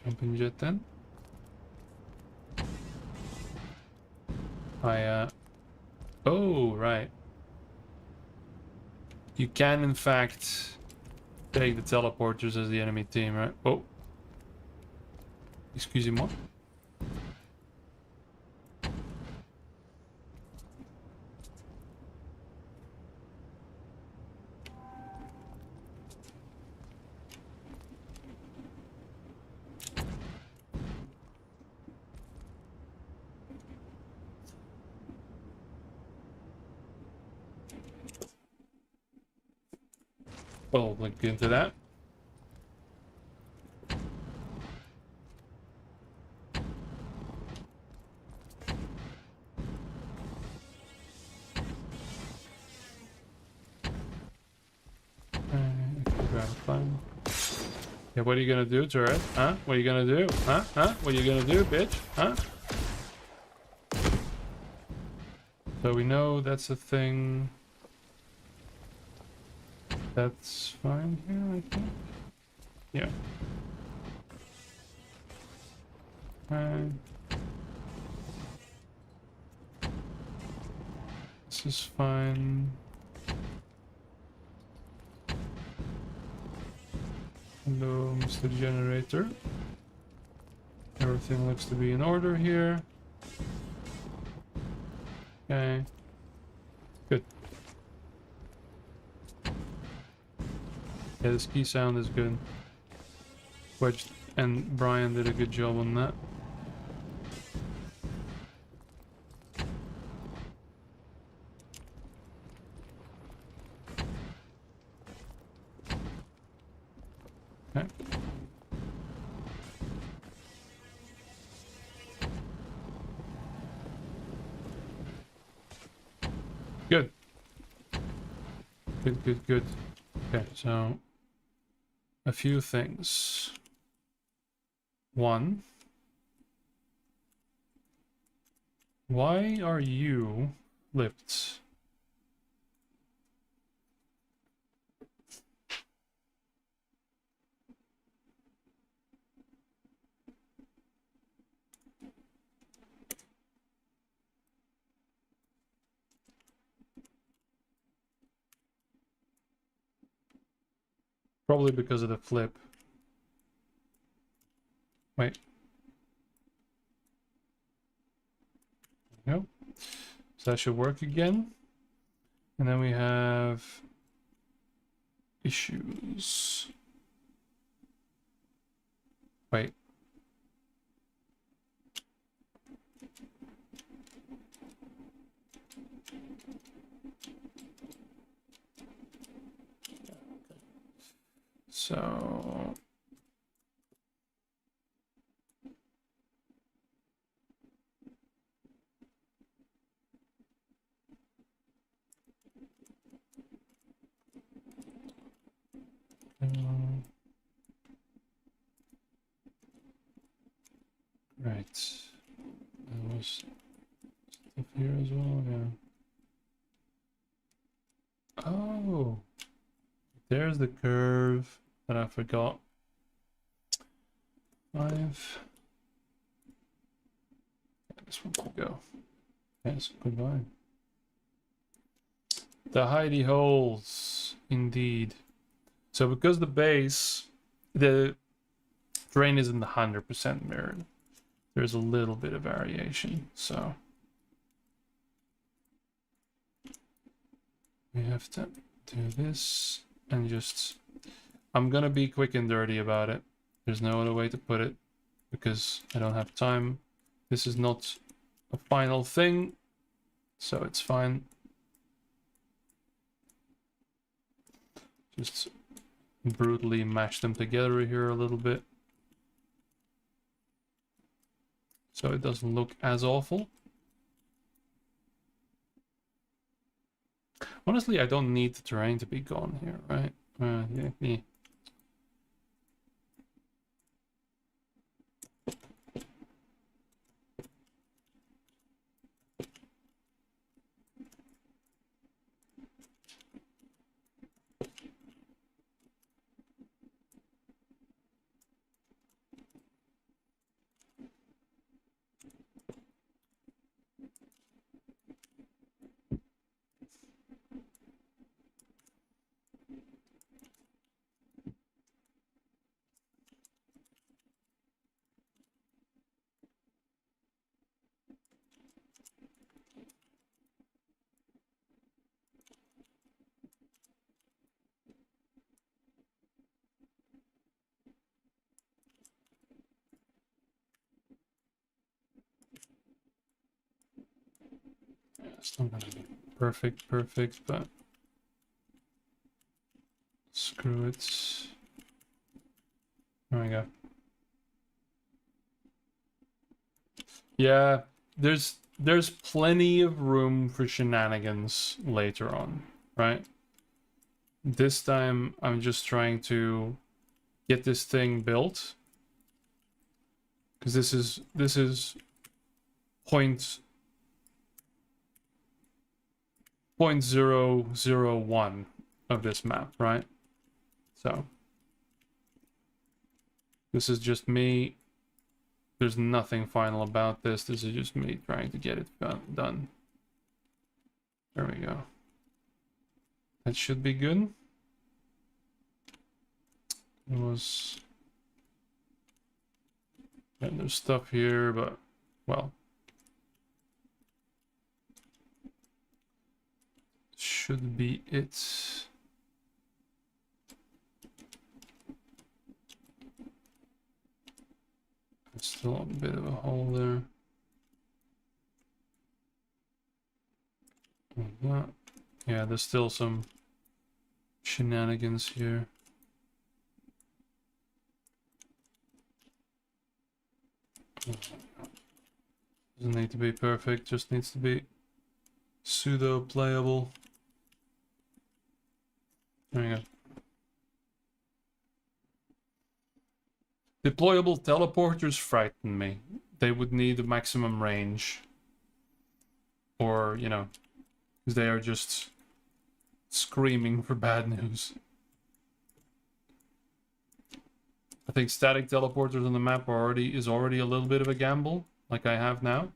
Jumping jet then. Oh, right. You can, in fact, take the teleporters as the enemy team, right? Oh. Excusez-moi. We'll link into that. Yeah, what are you gonna do, turret? Huh? What are you gonna do? Huh? Huh? What are you gonna do, bitch? Huh? So we know that's a thing. That's fine here, I think. Yeah. This is fine. Hello, Mr. Generator. Everything looks to be in order here. Okay. Good. Yeah, this key sound is good. Wedge and Brian did a good job on that. Okay. Good. Good, good, good. Okay, so a few things. One, why are you flipped? Probably because of the flip. Wait. There we go. So that should work again. And then we have issues. Wait. So right. There was stuff here as well, yeah. Oh, there's the curve that I forgot. 5. This one could go. Yes, goodbye. The hidey holes, indeed. So because the base, the terrain isn't 100% mirrored, there's a little bit of variation. So we have to do this and just... I'm gonna be quick and dirty about it. There's no other way to put it because I don't have time. This is not a final thing, so it's fine. Just brutally mash them together here a little bit, so it doesn't look as awful. Honestly, I don't need the terrain to be gone here, right? Yeah. It's not gonna be perfect, but screw it. There we go. Yeah, there's plenty of room for shenanigans later on, right? This time I'm just trying to get this thing built, because this is point 0.001 of this map, right? So this is just me. There's nothing final about this. This is just me trying to get it done. There we go. That should be good. It was... And there's stuff here, but, well. Should be it. There's still a bit of a hole there. Yeah, there's still some shenanigans here. Doesn't need to be perfect, just needs to be pseudo playable. There we go. Deployable teleporters frighten me. They would need a maximum range. Or, you know, because they are just screaming for bad news. I think static teleporters on the map is already a little bit of a gamble, like I have now.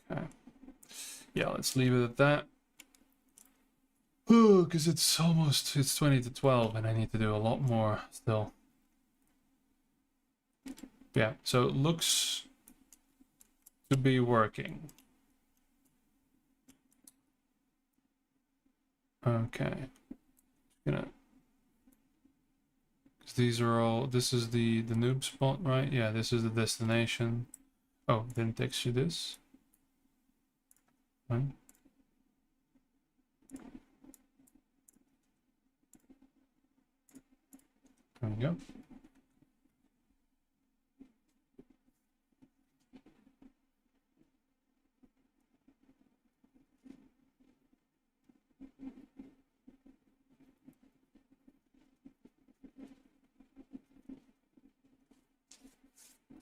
Okay. Yeah, let's leave it at that. Oh, because it's 20 to 12 and I need to do a lot more still. Yeah, so it looks to be working. Okay. Gonna... These are all... This is the noob spot, right? Yeah, this is the destination. Oh, didn't text you this. Right. There we go.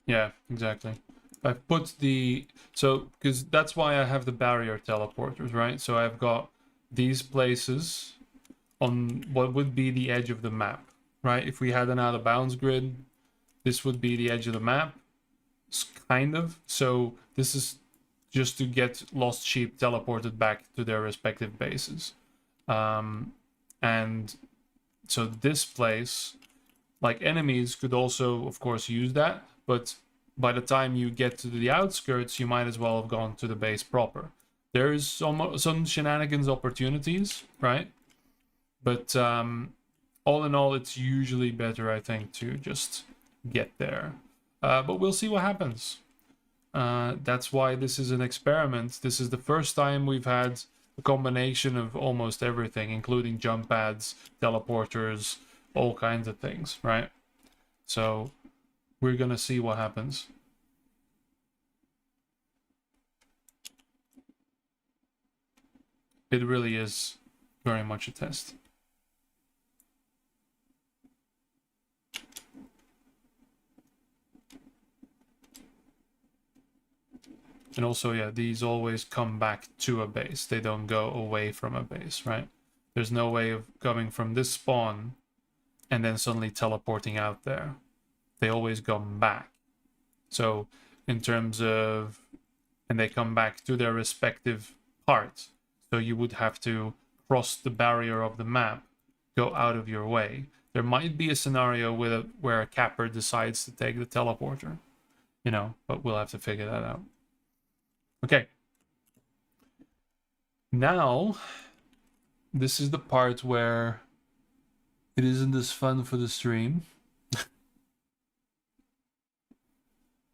Yeah, exactly. I've put the... So, because that's why I have the barrier teleporters, right? So I've got these places on what would be the edge of the map, right? If we had an out of bounds grid, this would be the edge of the map, kind of. So this is just to get lost sheep teleported back to their respective bases. And so this place, like enemies could also, of course, use that, but by the time you get to the outskirts, you might as well have gone to the base proper. There is some shenanigans opportunities, right? But all in all, it's usually better, I think, to just get there. But we'll see what happens. That's why this is an experiment. This is the first time we've had a combination of almost everything, including jump pads, teleporters, all kinds of things, right? So we're gonna see what happens. It really is very much a test. And also, yeah, these always come back to a base. They don't go away from a base, right? There's no way of coming from this spawn and then suddenly teleporting out there. They always come back. So in terms of... And they come back to their respective parts. So you would have to cross the barrier of the map, go out of your way. There might be a scenario where a capper decides to take the teleporter, you know, but we'll have to figure that out. Okay. Now, this is the part where it isn't as fun for the stream.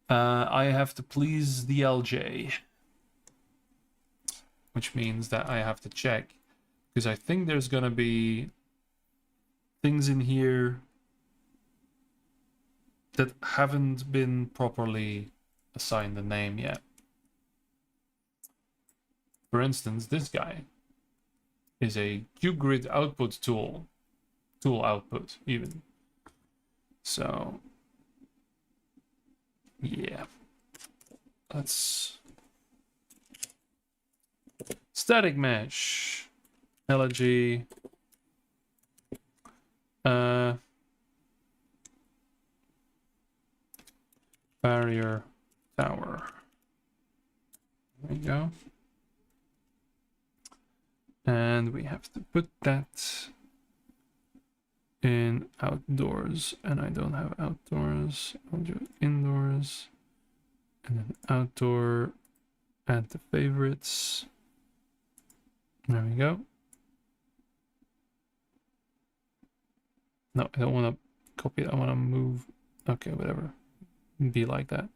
I have to please the LJ. Which means that I have to check. Because I think there's gonna be things in here that haven't been properly assigned a name yet. For instance, this guy is a cube grid output tool output even. So yeah, let's static mesh, elegy, barrier tower. There we go. And we have to put that in outdoors, and I don't have outdoors. I'll do indoors, and then outdoor, add the favorites. There we go. No, I don't want to copy it. I want to move. Okay, whatever. Be like that.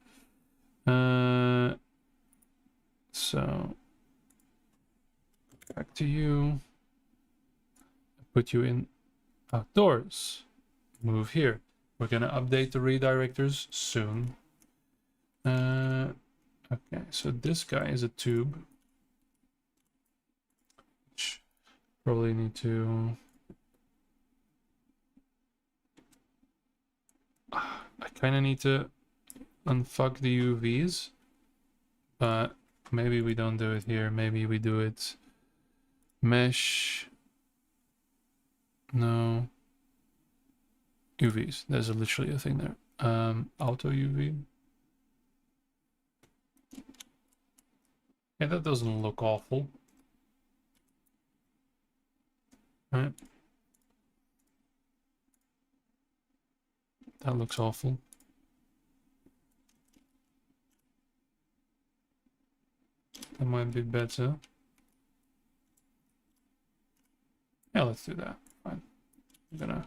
So back to you. Put you in outdoors. Move here. We're gonna update the redirectors soon. Okay, so this guy is a tube. Which probably need to. I kind of need to unfuck the UVs, but maybe we don't do it here. Maybe we do it mesh. No. UVs. There's literally a thing there. Auto UV. Yeah, that doesn't look awful. Right. That looks awful. That might be better. Yeah, let's do that. Fine. I'm gonna.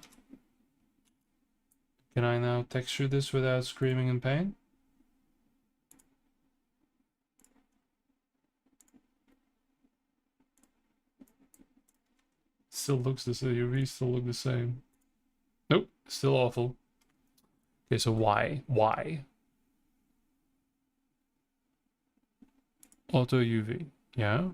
Can I now texture this without screaming in pain? Still looks the same. UV still look the same. Nope, still awful. Okay, so why? Why? Auto UV. Yeah.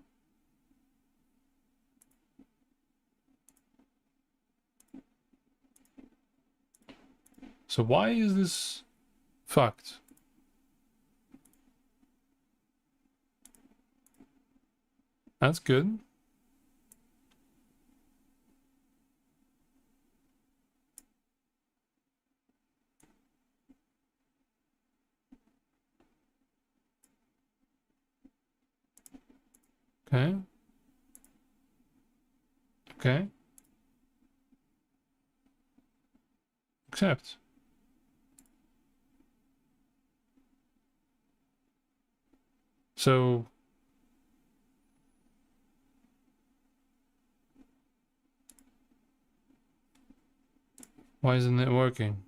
So why is this fucked? That's good. Okay. Okay. Accept. So why isn't it working?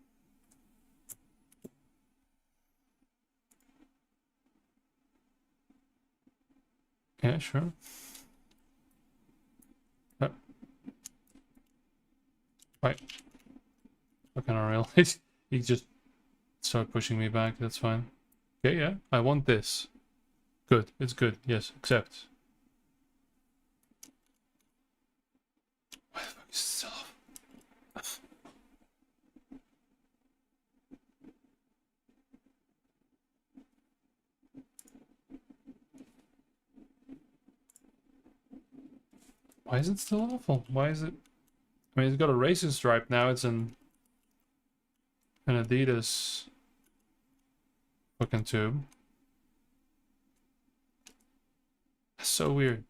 Yeah, sure. Right. Fucking unreal. He just started pushing me back. That's fine. Okay, yeah. I want this. Good. It's good. Yes, accept. Why the fuck is it still off? Why is it still awful? Why is it? I mean, it's got a racing stripe now. It's an Adidas fucking tube. That's so weird.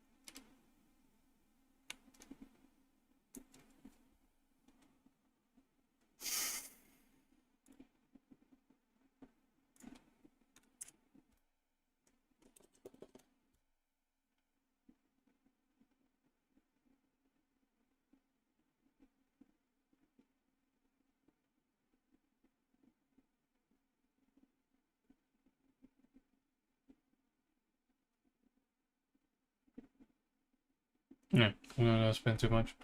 Yeah, I'm not gonna spend too much.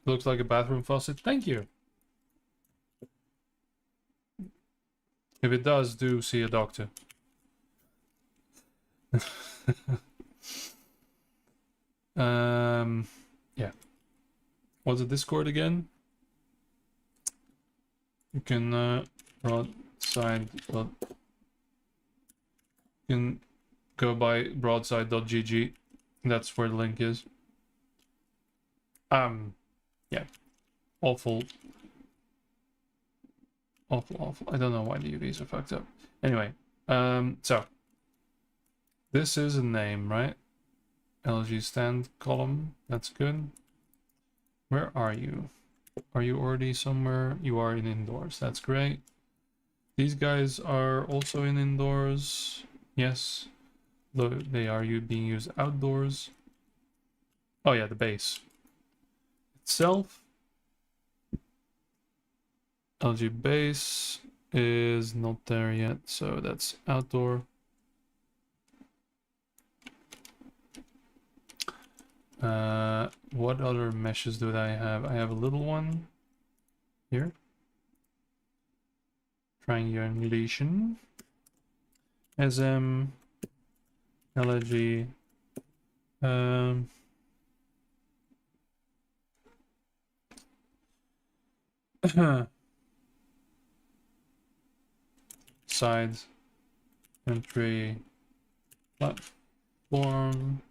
Looks like a bathroom faucet. Thank you. If it does, do see a doctor. Yeah. What's the Discord again? You can broadside. You can go by broadside.gg. That's where the link is. Yeah. Awful. Awful. I don't know why the UVs are fucked up. Anyway, so this is a name, right? LG stand column. That's good. Where are you? Are you already somewhere? You are in indoors. That's great. These guys are also in indoors. Yes. Though they are being used outdoors. Oh yeah, the base itself. LG base is not there yet, so that's outdoor. What other meshes do I have? I have a little one here. Triangulation. SM. LG. Sides. Entry. Platform.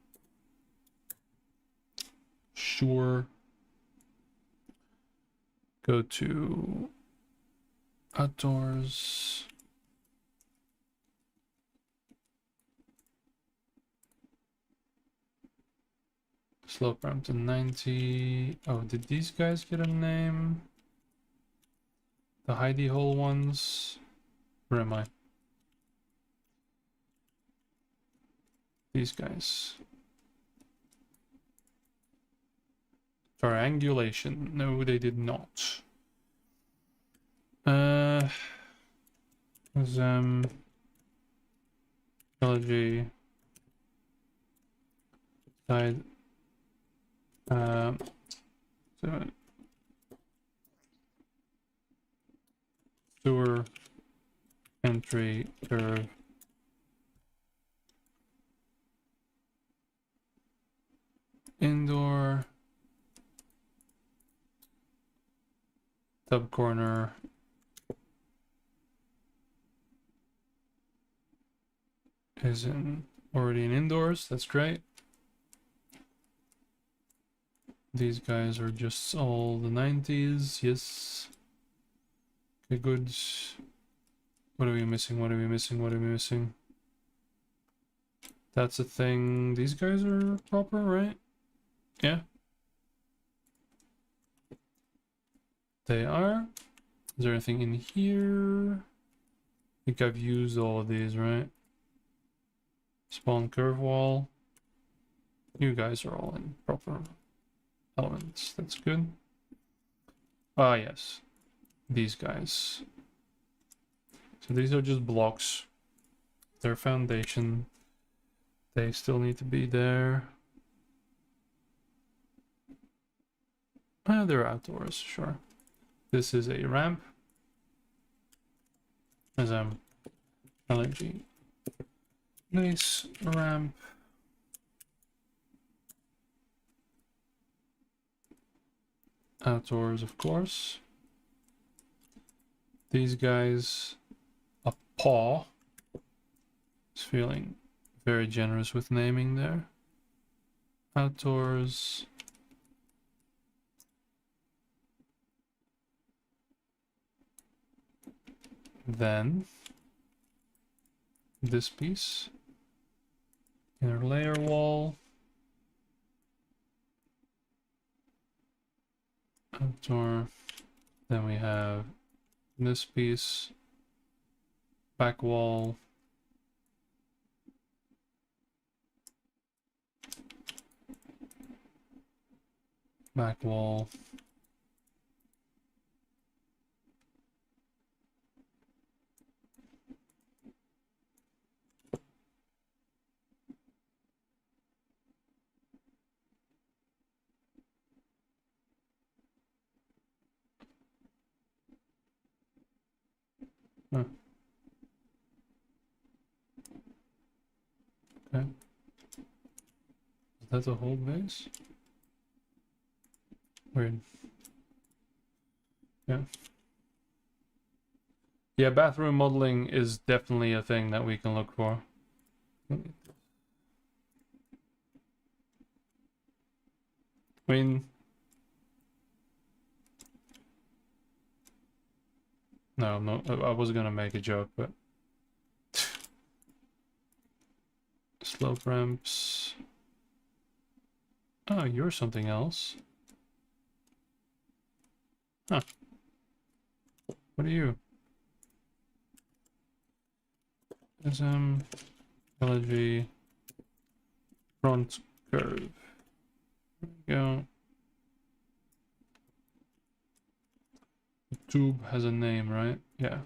Sure. Go to outdoors. Slope ramp to 90. Oh, did these guys get a name? The hidey hole ones? Where am I? These guys. Triangulation. No, they did not. Trilogy. Side. So sewer entry curve. Indoor. Tub corner. Is already in indoors. That's great. These guys are just all the 90s. Yes. Okay, good. What are we missing? What are we missing? What are we missing? That's a thing. These guys are proper, right? Yeah. They are. Is there anything in here? I think I've used all of these, right? Spawn curve wall. You guys are all in proper elements. That's good. Ah, yes. These guys. So these are just blocks. Their foundation. They still need to be there. They're outdoors, sure. This is a ramp. As I'm LNG. Nice ramp. Outdoors, of course. These guys, a paw. Is feeling very generous with naming there. Outdoors. Then this piece. Inner layer wall. Outdoor. Then we have this piece. Back wall. Back wall. Huh. Okay. Is that the whole base? Weird. Yeah. Yeah, bathroom modeling is definitely a thing that we can look for. I mean, no, I was gonna make a joke, but slope ramps. Oh, you're something else. Huh. What are you? SM, elegy, front curve. There we go. The tube has a name, right? Yeah.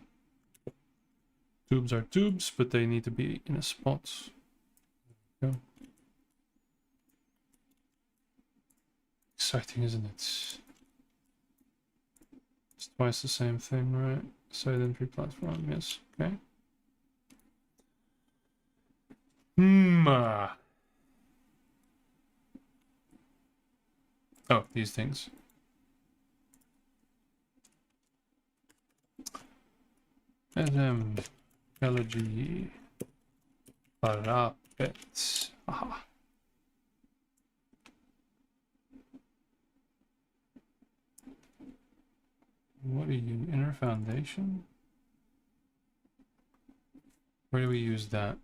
Tubes are tubes, but they need to be in a spot. Go. Exciting, isn't it? It's twice the same thing, right? Side entry platform, yes. Okay. Oh, these things. SM, elegy, parapet. Aha. What are you? Inner foundation? Where do we use that?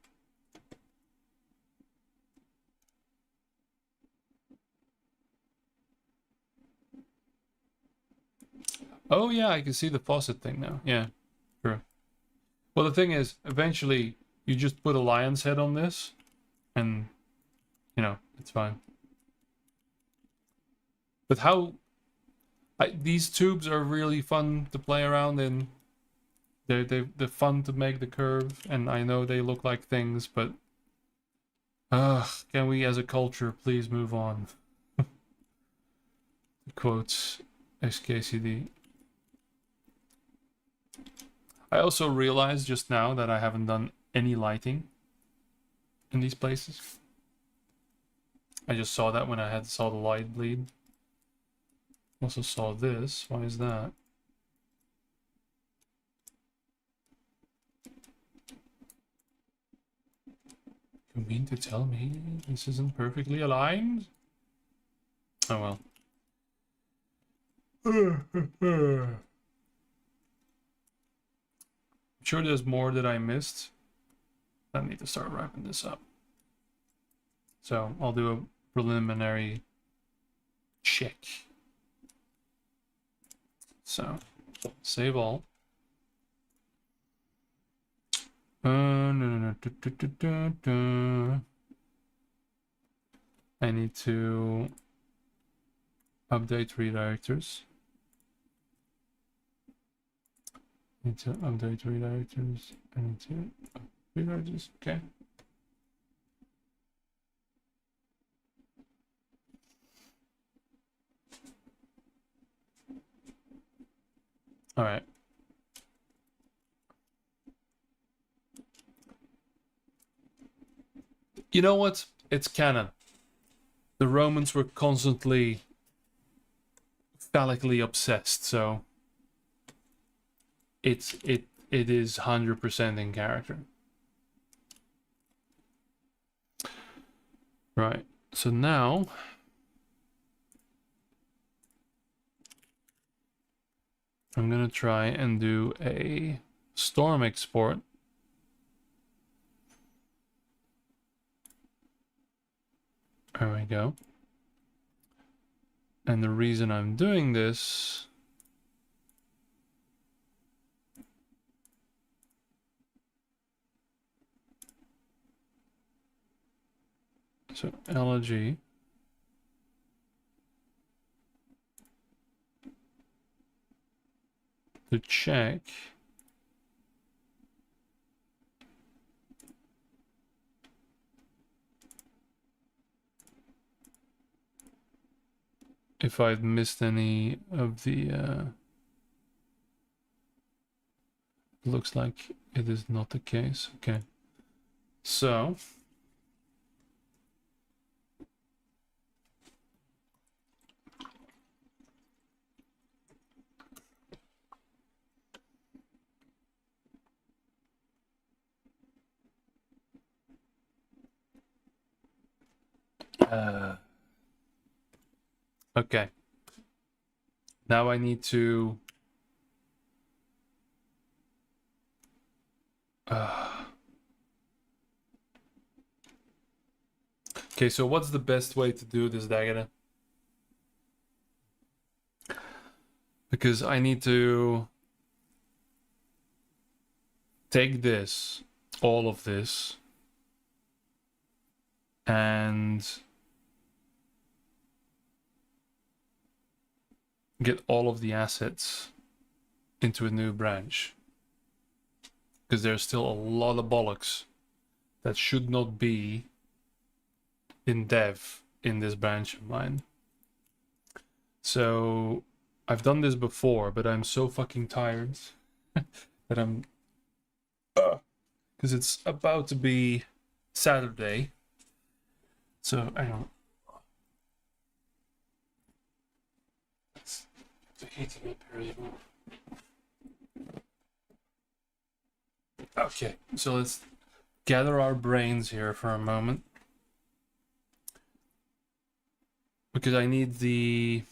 Oh yeah, I can see the faucet thing now. Yeah, true. Well, the thing is, eventually you just put a lion's head on this, and you know it's fine. But these tubes are really fun to play around in. They're fun to make the curve, and I know they look like things, but can we as a culture please move on? Quotes SKCD. I also realized just now that I haven't done any lighting in these places. I just saw that when I saw the light bleed. Also saw this. Why is that? You mean to tell me this isn't perfectly aligned? Oh well. I'm sure there's more that I missed. I need to start wrapping this up. So I'll do a preliminary check. So save all. No. I need to update redirectors. Need to update redirectors. I need to redirectors. Okay. All right. You know what? It's canon. The Romans were constantly phallically obsessed, so it is 100% in character. Right. So now I'm gonna try and do a storm export. There we go. And the reason I'm doing this so LG to check if I've missed any of the looks like it is not the case. Okay. So Okay. Now I need to... Okay, so what's the best way to do this, Dagger? Because I need to take this, all of this, and get all of the assets into a new branch. Because there's still a lot of bollocks that should not be in dev in this branch of mine. So I've done this before, but I'm so fucking tired that I'm... Because it's about to be Saturday. So, hang on. It's heating up here as well. Okay, so let's gather our brains here for a moment. Because I need the...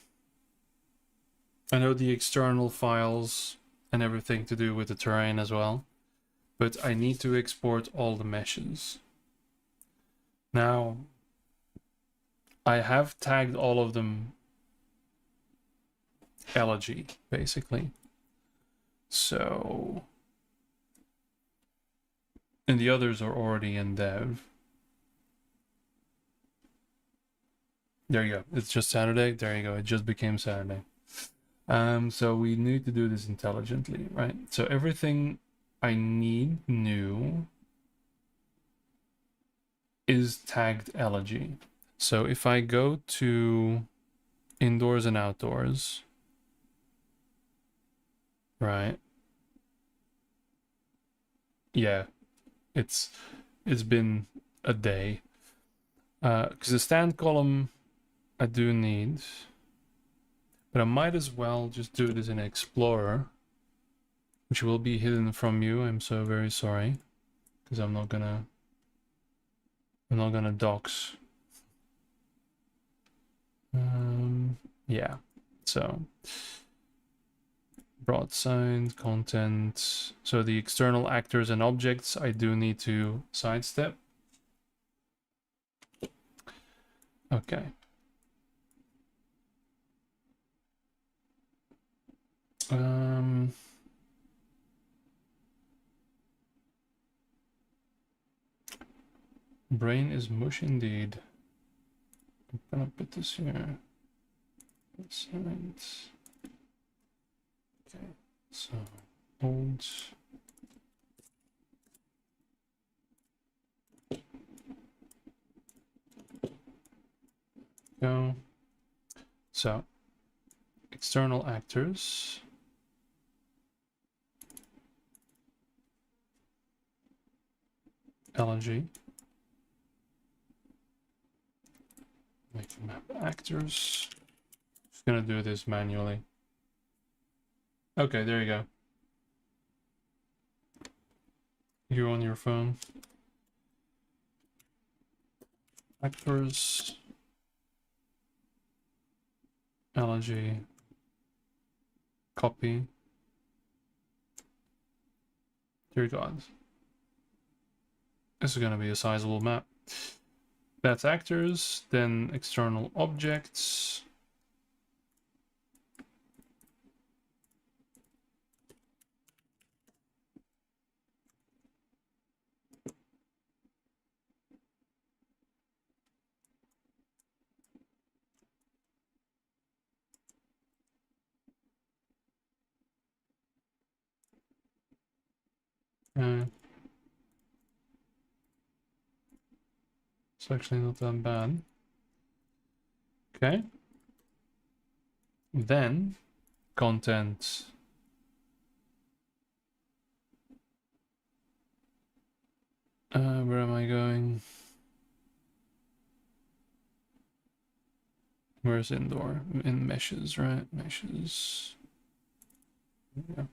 I know the external files and everything to do with the terrain as well. But I need to export all the meshes. Now, I have tagged all of them elegy, basically. So... And the others are already in dev. There you go. It's just Saturday. There you go. It just became Saturday. So we need to do this intelligently, right? So everything I need new is tagged elegy. So if I go to indoors and outdoors, right? Yeah, it's been a day. Because the stand column I do need, but I might as well just do this in Explorer, which will be hidden from you. I'm so very sorry, because I'm not gonna dox. Yeah, so broadside content. So the external actors and objects I do need to sidestep. Okay. Brain is mush indeed. I'm gonna put this here. Okay, so old. Go. So external actors. LNG. Make map actors. Just gonna do this manually. Okay, there you go. You on your phone. Actors. LNG. Copy. Dear God. This is gonna be a sizable map. That's actors, then external objects. It's actually not that bad. Okay. Then content. Where am I going? Where's indoor? In meshes, right? Meshes. Yeah.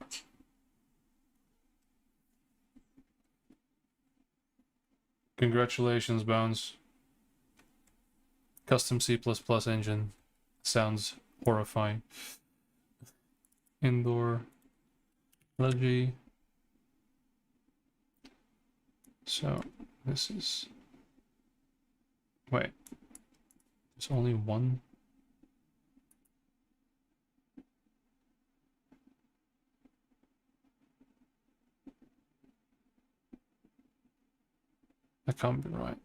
Congratulations, Bones. Custom C++ engine sounds horrifying. Indoor Logi. So this is, wait, there's only one. That can't be right.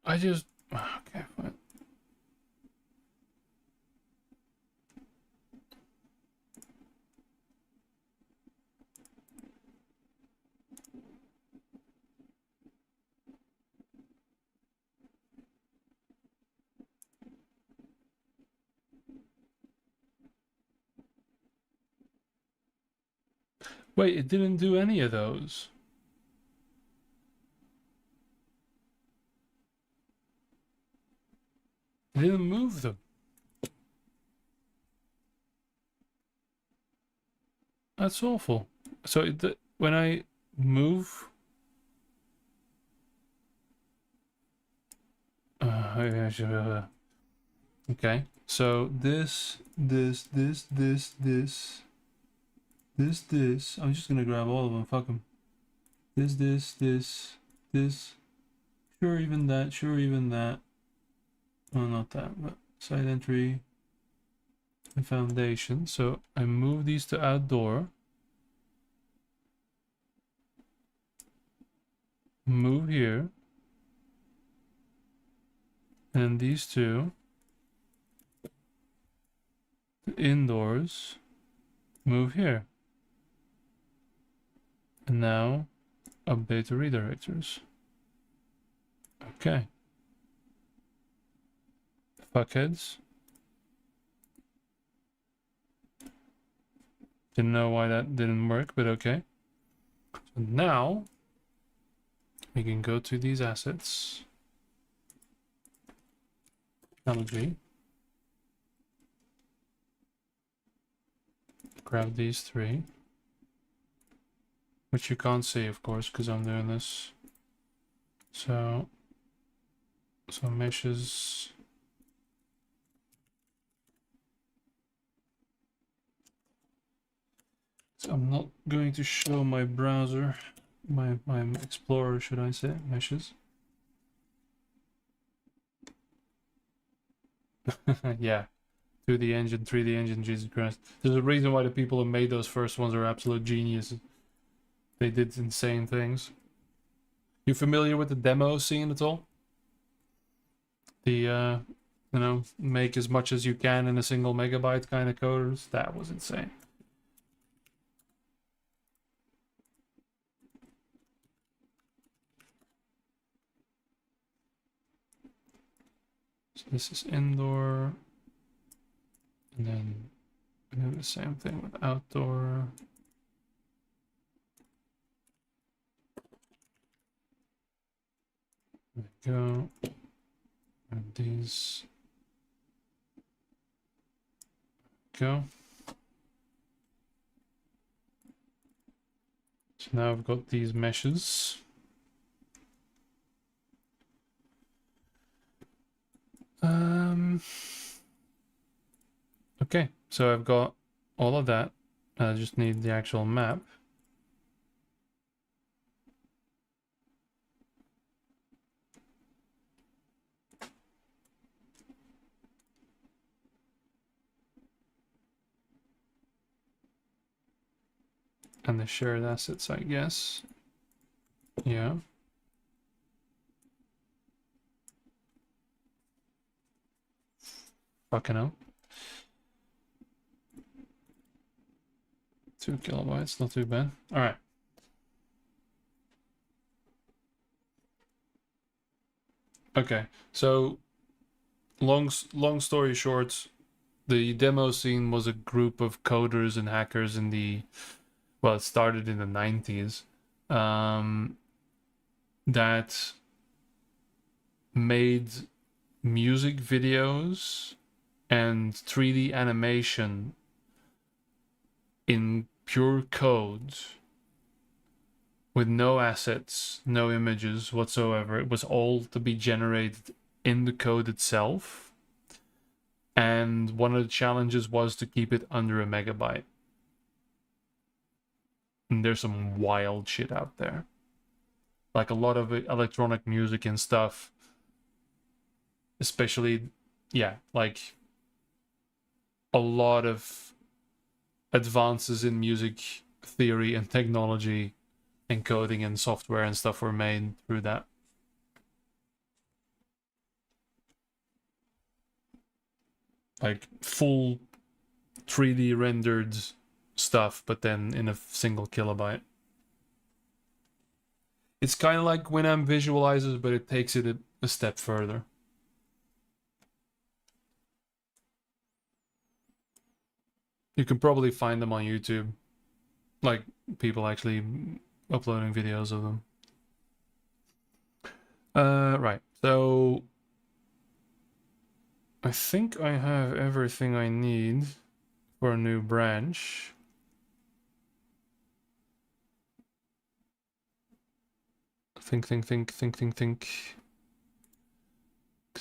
I just, okay, fine. Wait, it didn't do any of those. It didn't move them. That's awful. So when I move, okay. So this. I'm just gonna grab all of them. Fuck them. This. Sure, even that. Sure, even that. Oh, not that. But side entry and foundation. So I move these to outdoor. Move here. And these two indoors. Move here. And now update the redirectors. Okay. Fuckheads. Didn't know why that didn't work, but okay. So now we can go to these assets. Technology. Grab these three. Which you can't see, of course, because I'm doing this. So meshes. So I'm not going to show my browser, my Explorer, should I say, meshes. Yeah, 2D engine, 3D engine, Jesus Christ. There's a reason why the people who made those first ones are absolute geniuses. They did insane things. You familiar with the demo scene at all? The, you know, make as much as you can in a single megabyte kind of coders? That was insane. So this is indoor. And then we do the same thing with outdoor. There we go. And these go. So now I've got these meshes. Okay, so I've got all of that. I just need the actual map. And the shared assets, I guess. Yeah. Fucking hell. 2 kilobytes, not too bad. All right. Okay, so long story short, the demo scene was a group of coders and hackers in the, well, it started in the 90s, that made music videos and 3D animation in pure code with no assets, no images whatsoever. It was all to be generated in the code itself. And one of the challenges was to keep it under a megabyte. And there's some wild shit out there. Like a lot of electronic music and stuff. Especially, yeah, like a lot of advances in music theory and technology and coding and software and stuff were made through that. Like full 3D rendered stuff, but then in a single kilobyte. It's kind of like Winamp visualizers, but it takes it a step further. You can probably find them on YouTube. Like people actually uploading videos of them. Right. So I think I have everything I need for a new branch. Think. Because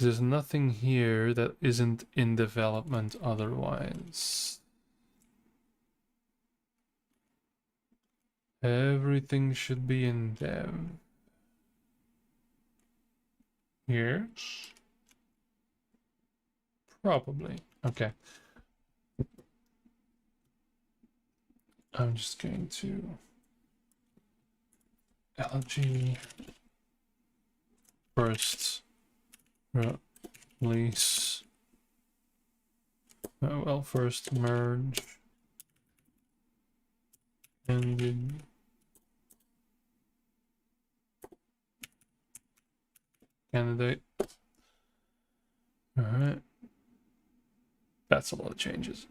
there's nothing here that isn't in development otherwise. Everything should be in dev. Here? Probably. Okay. I'm just going to LG first release. Oh, well, first merge ended. Candidate. All right. That's a lot of changes.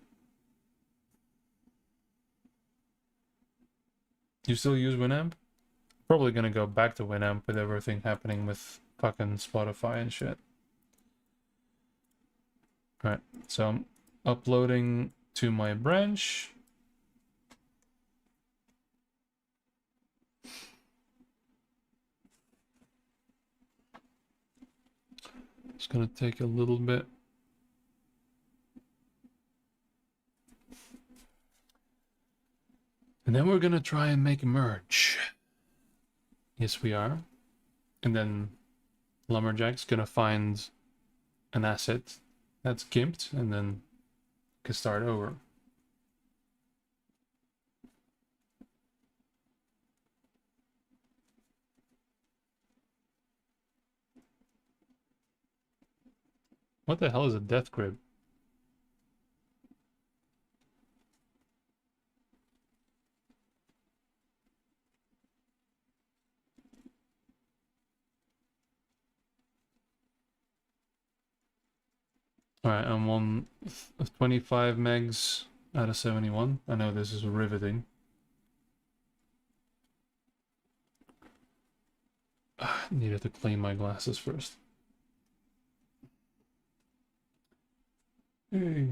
You still use Winamp? Probably gonna go back to Winamp with everything happening with fucking Spotify and shit. Alright, so I'm uploading to my branch. It's gonna take a little bit. And then we're gonna try and make a merge. Yes, we are. And then Lumberjack's gonna find an asset that's gimped and then can start over. What the hell is a death grip? Alright, I'm on 25 megs out of 71. I know this is riveting. Needed to clean my glasses first. Hey.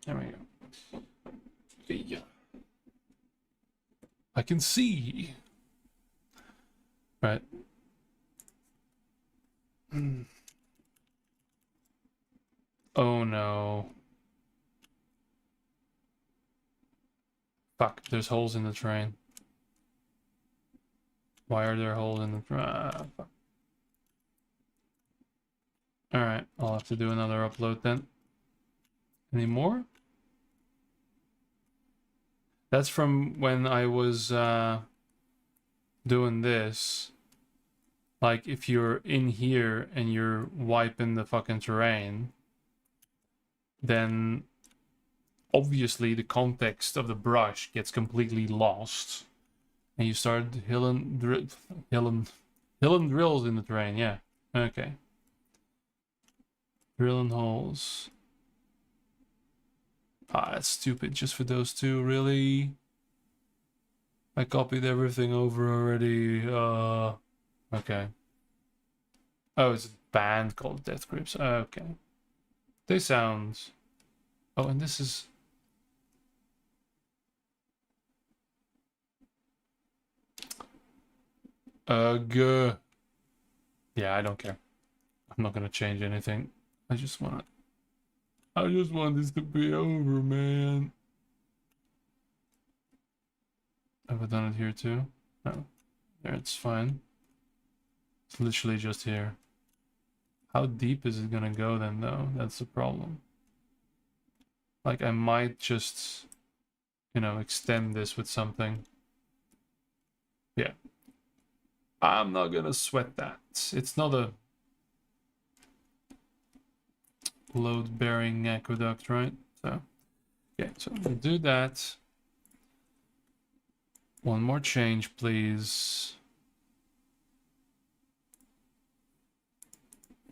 There we go. Yeah. I can see. Right. Oh no. Fuck, there's holes in the train. Why are there holes in the train? Ah, fuck. Alright, I'll have to do another upload then. Any more? That's from when I was doing this. Like, if you're in here and you're wiping the fucking terrain, then obviously the context of the brush gets completely lost. And you start hilling drills in the terrain, yeah. Okay. Drilling holes. Ah, that's stupid. Just for those two, really? I copied everything over already. Okay. Oh, it's a band called Death Grips. Okay. They sound... Oh, and this is... Ugh. Yeah, I don't care. I'm not gonna change anything. I just want this to be over, man. Have I done it here too? No. There, it's fine. It's literally just here. How deep is it gonna go then, though? That's the problem. Like, I might just, you know, extend this with something. Yeah. I'm not gonna sweat that. It's not a load-bearing aqueduct, right? So, okay, so we'll do that. One more change, please.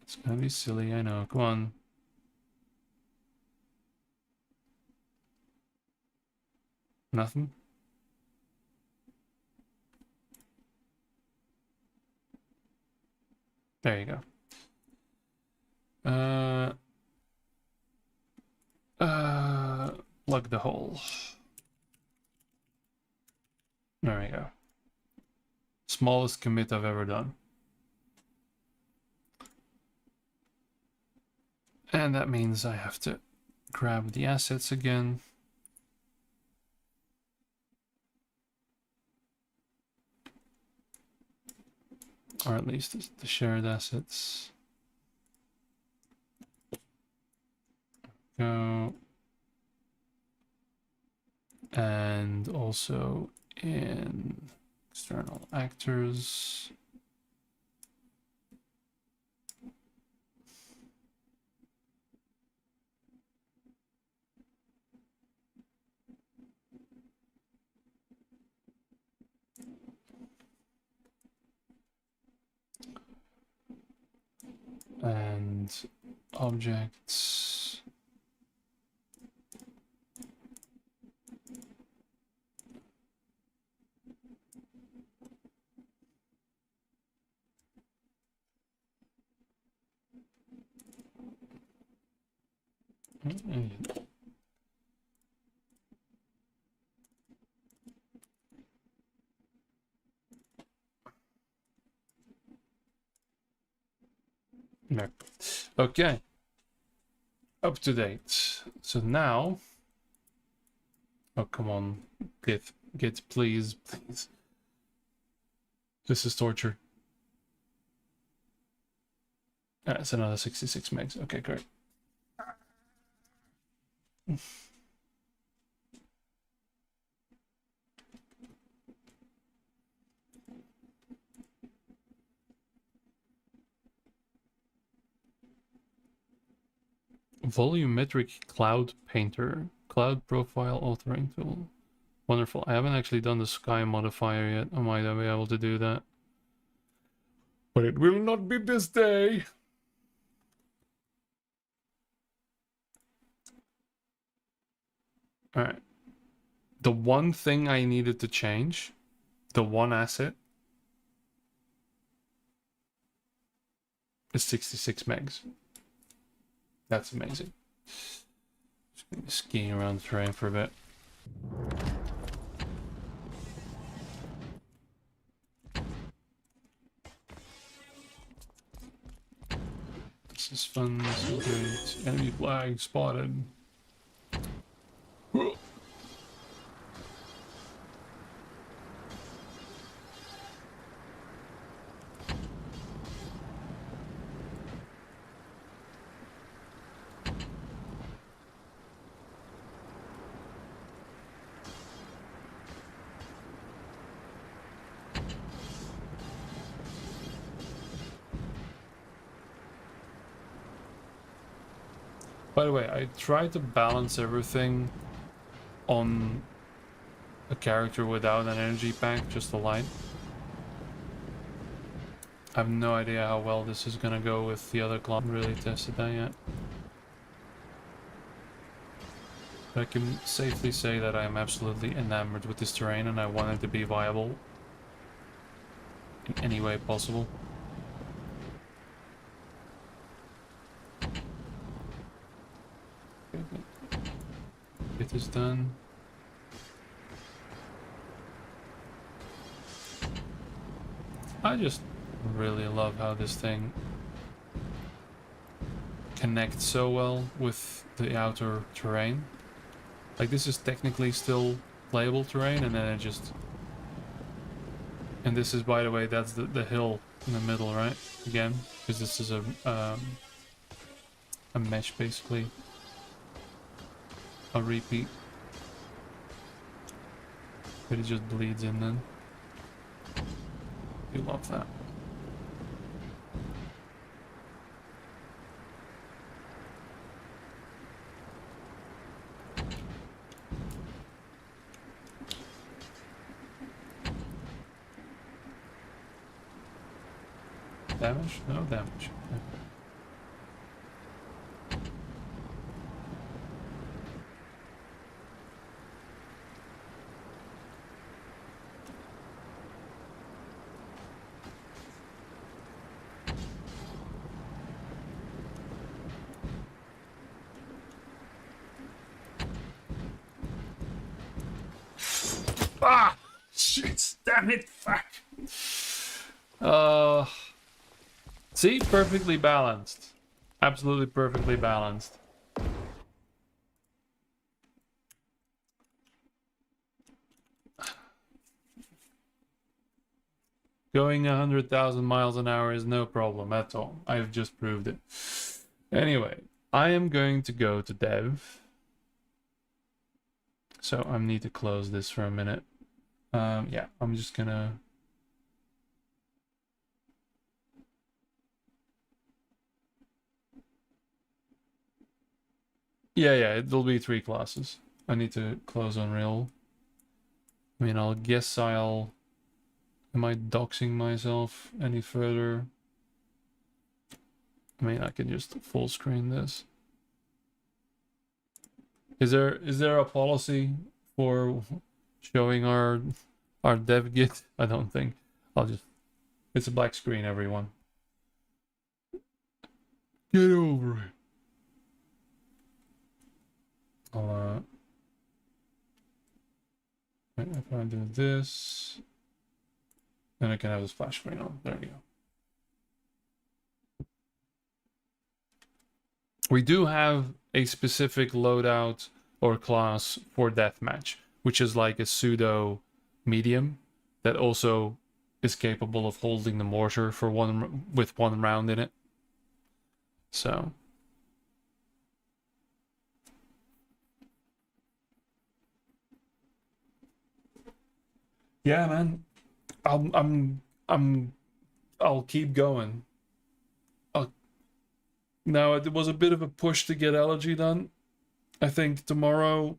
It's gonna be silly, I know. Come on. Nothing? There you go. Plug the hole. There we go. Smallest commit I've ever done. And that means I have to grab the assets again. Or at least the shared assets. Go. And also in external actors. And objects. No. Okay. Up to date. So now... Oh, come on. Git, please. This is torture. It's another 66 megs. Okay, great. Volumetric Cloud Painter. Cloud Profile Authoring Tool. Wonderful. I haven't actually done the sky modifier yet. I might be able to do that. But it will not be this day. Alright. The one thing I needed to change, the one asset, is 66 megs. That's amazing. Just gonna be skiing around the terrain for a bit. This is fun, this is great. Enemy flag spotted. By the way, I tried to balance everything on a character without an energy pack, just a light. I have no idea how well this is gonna go with the other class. I haven't really tested that yet. But I can safely say that I am absolutely enamored with this terrain and I want it to be viable in any way possible. It is done. I just really love how this thing connects so well with the outer terrain. Like, this is technically still playable terrain, and then it just... And this is, by the way, that's the hill in the middle, right? Again, because this is a mesh, basically. A repeat. But it just bleeds in then. You love that. Damage? No damage. Okay. Ah! Shit! Damn it! Fuck! See? Perfectly balanced. Absolutely perfectly balanced. Going 100,000 miles an hour is no problem at all. I've just proved it. Anyway, I am going to go to dev. So I need to close this for a minute. Yeah, I'm just gonna... Yeah, it'll be 3 classes. I need to close Unreal. I mean, I'll guess I'll... Am I doxing myself any further? I mean, I can just full screen this. Is there a policy for showing our dev git? I don't think. I'll just... It's a black screen, everyone. Get over it. I'll if I do this, then I can have the splash screen on. There we go. We do have a specific loadout or class for deathmatch, which is like a pseudo medium that also is capable of holding the mortar for with one round in it. So yeah, man, I'll keep going. Now, it was a bit of a push to get Elegy done. I think tomorrow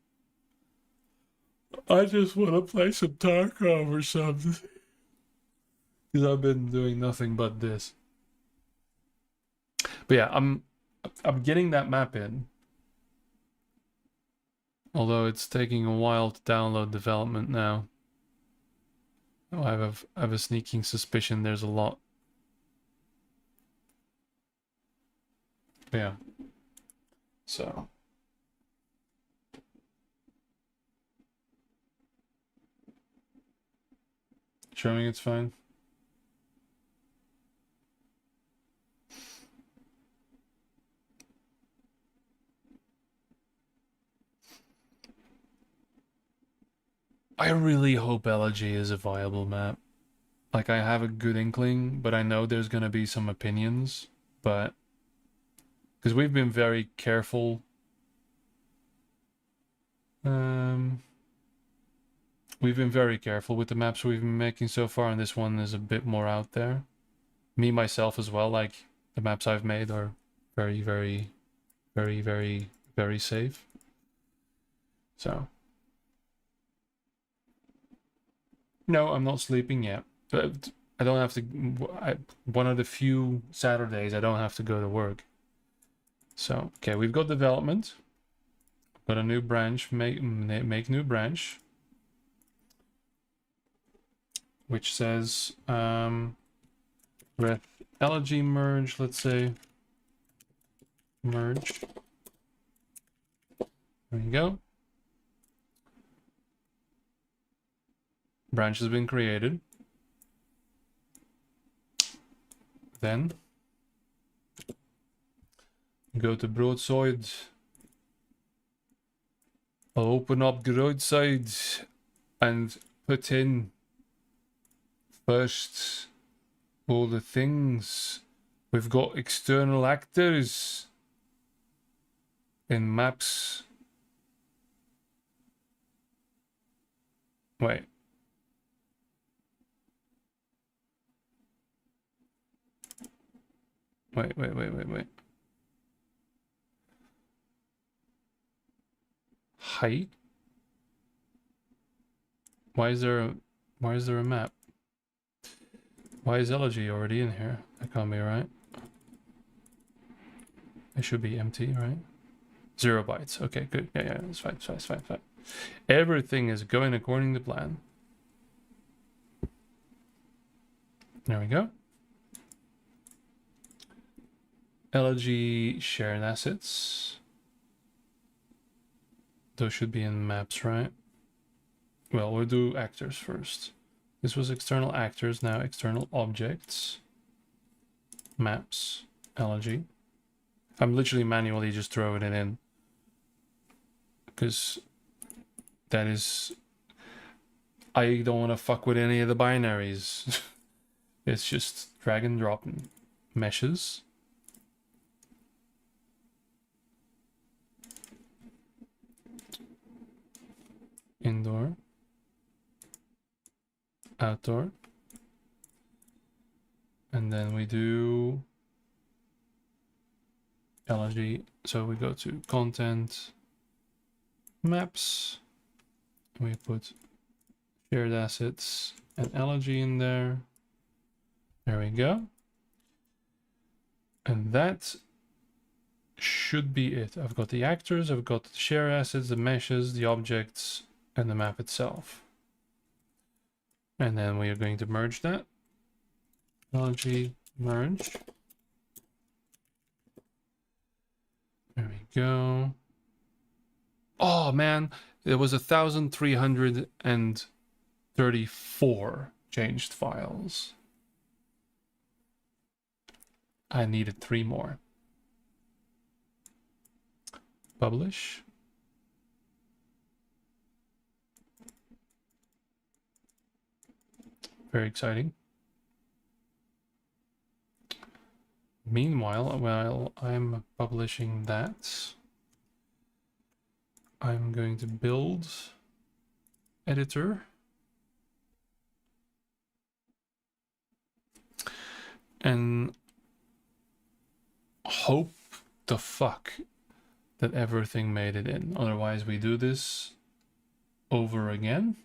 I just want to play some Tarkov or something. Because I've been doing nothing but this. But yeah, I'm getting that map in. Although it's taking a while to download development now. Oh, I have a sneaking suspicion there's a lot. But yeah. So showing it's fine. I really hope Elegy is a viable map. Like, I have a good inkling, but I know there's gonna be some opinions, but because we've been very careful. We've been very careful with the maps we've been making so far, and this one is a bit more out there. Me, myself as well, like, the maps I've made are very, very, very, very, very safe. So. No, I'm not sleeping yet. But I don't have to... one of the few Saturdays I don't have to go to work. So, okay, we've got development. Got a new branch, make new branch, which says with elegy merge, let's say merge. There you go. Branch has been created. Then go to Broadside. I'll open up Broadside and put in first all the things. We've got external actors in maps. Wait. Wait. Height? Why is there a map? Why is elegy already in here? That can't be right. It should be empty, right? 0 bytes. Okay, good. Yeah, it's fine. Everything is going according to plan. There we go. Elegy shared assets. Those should be in maps, right? Well, we'll do actors first. This was external actors, now external objects. Maps, elegy. I'm literally manually just throwing it in. Because that is... I don't want to fuck with any of the binaries. It's just drag and drop meshes. Indoor. Outdoor. And then we do elegy. So we go to content, maps. We put shared assets and elegy in there. There we go. And that should be it. I've got the actors, I've got the share assets, the meshes, the objects, and the map itself. And then we are going to merge that. Elegy merge. There we go. Oh man, there was 1,334 changed files. I needed 3 more. Publish. Very exciting. Meanwhile, while I'm publishing that, I'm going to build editor. And hope the fuck that everything made it in. Otherwise, we do this over again.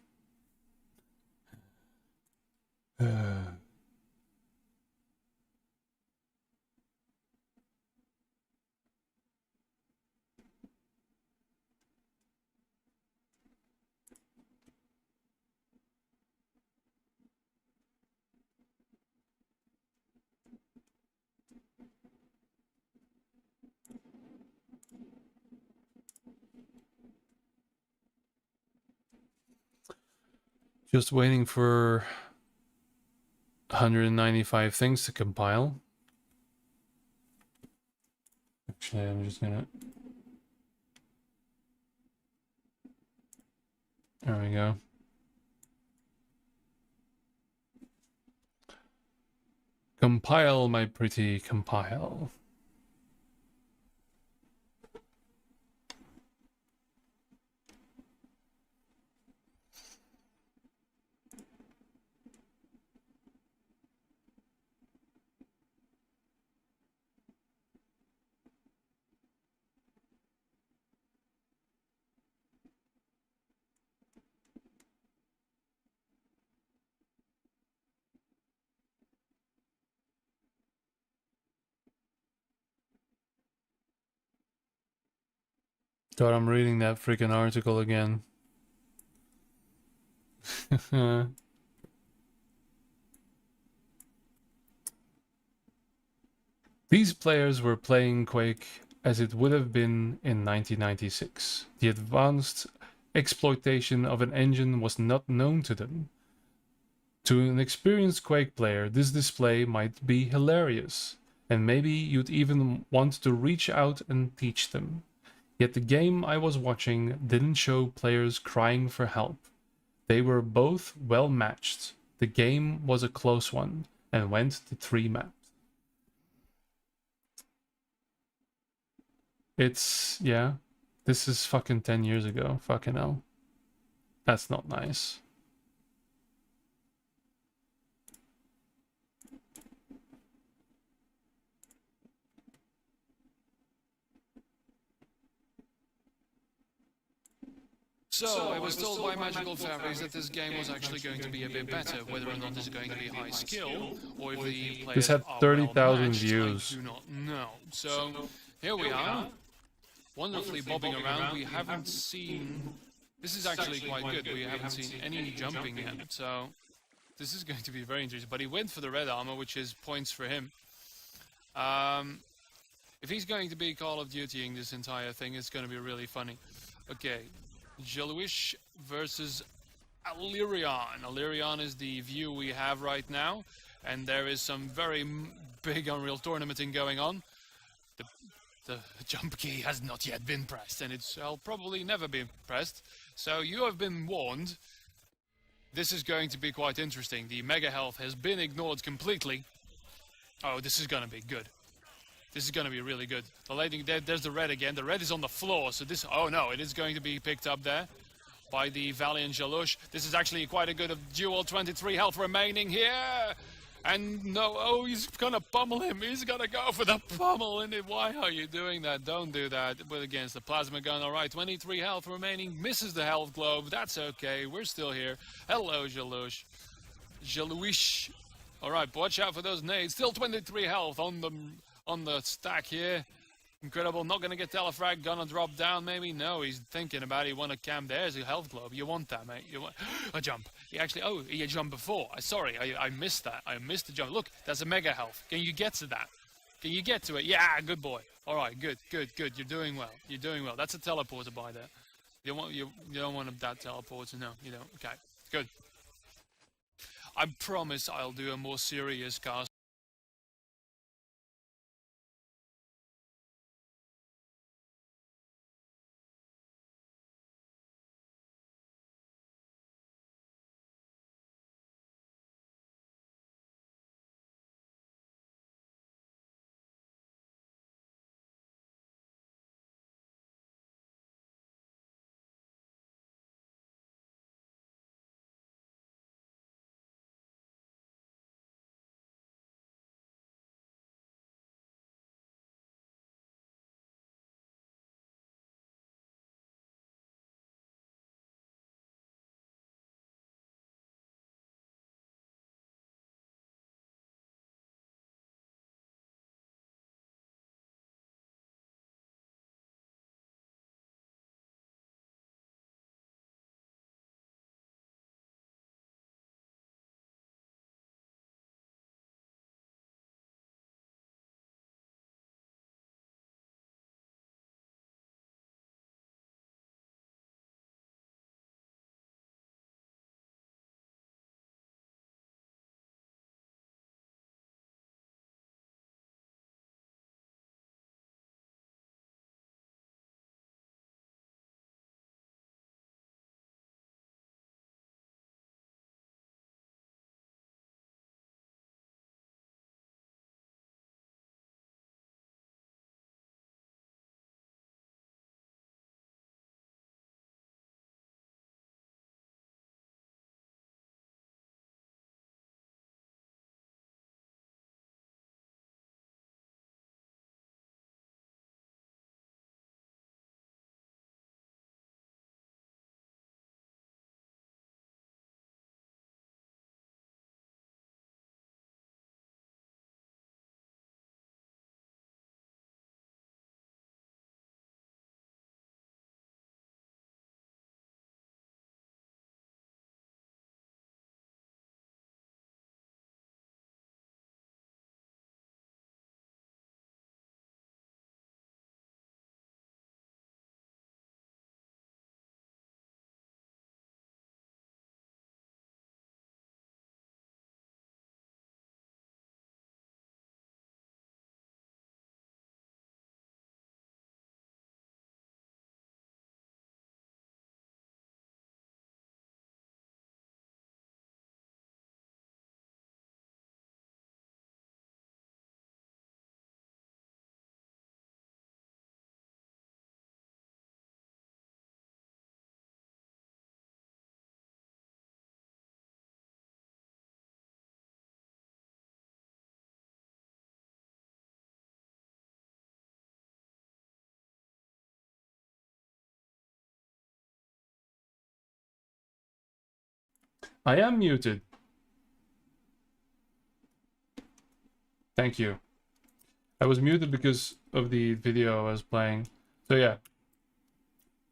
Just waiting for 195 things to compile. Actually, I'm just gonna... There we go. Compile, my pretty compile. God, I'm reading that freaking article again. These players were playing Quake as it would have been in 1996. The advanced exploitation of an engine was not known to them. To an experienced Quake player, this display might be hilarious, and maybe you'd even want to reach out and teach them. Yet the game I was watching didn't show players crying for help. They were both well matched. The game was a close one and went to 3 maps. It's, yeah, this is fucking 10 years ago. Fucking hell. That's not nice. So, I was told by magical fairies that this game was actually going to be a bit better. Whether or not this is going to be high skill, or if the players This had are 30,000 well-matched, views. I do not know. So, here we are, wonderfully bobbing around. We haven't seen... This is actually quite good. We haven't seen any jumping yet, so this is going to be very interesting. But he went for the red armor, which is points for him. If he's going to be Call of Dutying this entire thing, it's going to be really funny. Okay. Jeluish versus Alirion. Alirion is the view we have right now, and there is some very big Unreal tournamenting going on. The jump key has not yet been pressed, and it shall probably never be pressed. So you have been warned. This is going to be quite interesting. The mega health has been ignored completely. Oh, this is going to be good. This is going to be really good. The lady, there's the red again. The red is on the floor, so this... Oh no, it is going to be picked up there by the Valiant Jalush. This is actually quite a good duel. 23 health remaining here. And no, oh, he's going to pummel him. He's going to go for the pummel. And why are you doing that? Don't do that. But against the plasma gun, all right. 23 health remaining. Misses the health globe. That's okay. We're still here. Hello, Jalush. Jaluish. All right, watch out for those nades. Still 23 health on the stack here. Incredible. Not going to get telefrag. Gonna drop down maybe. No, he's thinking about it. He want to camp. There's a health globe. You want that, mate. You want a jump. He actually... Oh, he jumped before. Sorry, I missed that. I missed the jump. Look, that's a mega health. Can you get to that? Can you get to it? Yeah, good boy. All right, good. You're doing well. You're doing well. That's a teleporter by there. You don't want that teleporter. No, you don't. Okay, good. I promise I'll do a more serious cast. I am muted. Thank you. I was muted because of the video I was playing. So yeah,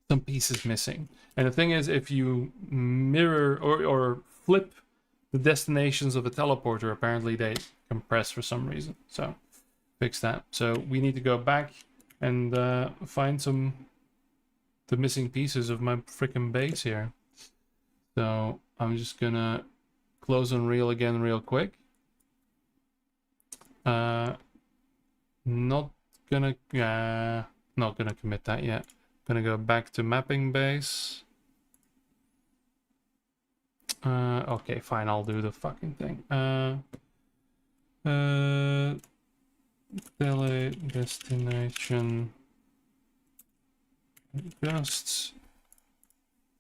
some pieces missing. And the thing is, if you mirror or flip the destinations of a teleporter, apparently they compress for some reason. So fix that. So we need to go back and find the missing pieces of my freaking base here. So I'm just gonna close Unreal again real quick. Not gonna commit that yet. Gonna go back to mapping base. Okay, fine, I'll do the fucking thing. Delete destination adjusts.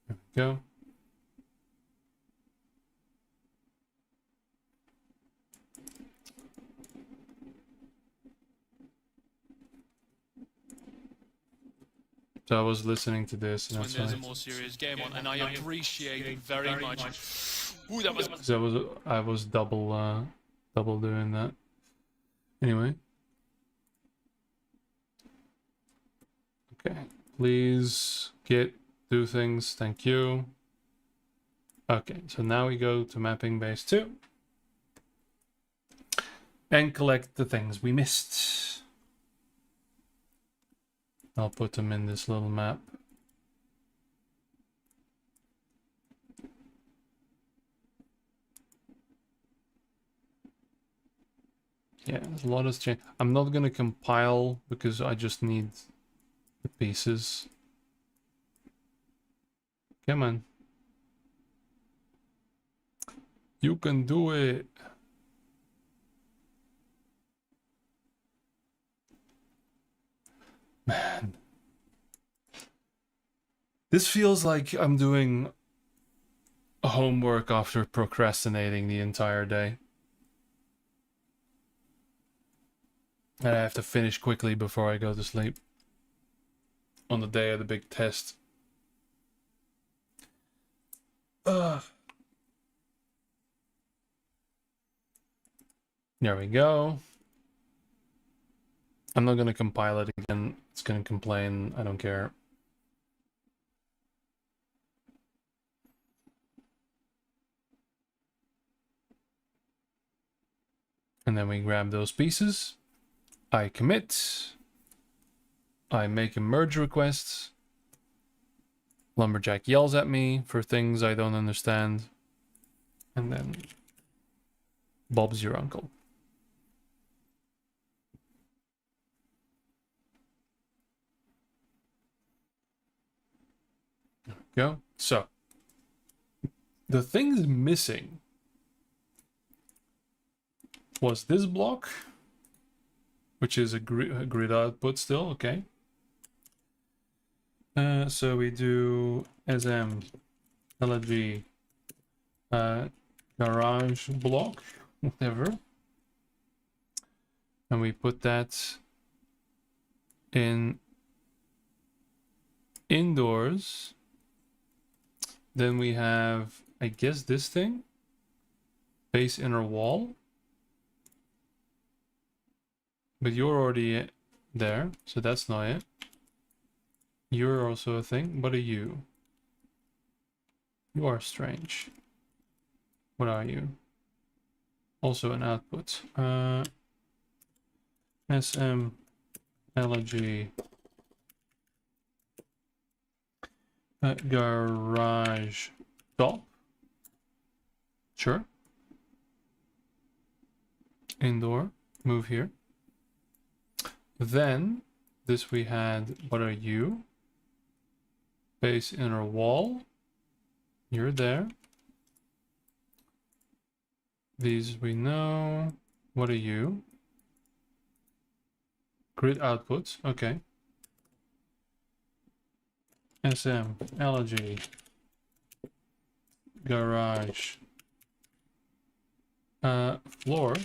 There we go. So I was listening to this, and when that's there's why. a more serious game on, and I appreciate it very much. Ooh, that was. So I was double doing that. Anyway. Okay, please do things. Thank you. Okay, so now we go to mapping base 2 and collect the things we missed. I'll put them in this little map. Yeah, there's a lot of change. I'm not gonna compile because I just need the pieces. Come on. You can do it. Man. This feels like I'm doing homework after procrastinating the entire day. And I have to finish quickly before I go to sleep. On the day of the big test. Ugh. There we go. I'm not gonna compile it again. It's gonna complain. I don't care. And then we grab those pieces. I commit. I make a merge request. Lumberjack yells at me for things I don't understand. And then Bob's your uncle. There we go. So, the things missing was this block, which is a grid output still, okay. So we do SM LG garage block, whatever. And we put that in indoors. Then we have, I guess, this thing. Base inner wall. But you're already there, so that's not it. You're also a thing. What are you? You are strange. What are you? Also an output. SM LG garage top. Sure. Indoor. Move here. Then this we had. What are you? Base inner wall. You're there. These we know. What are you? Grid outputs. Okay. SM LG garage floor.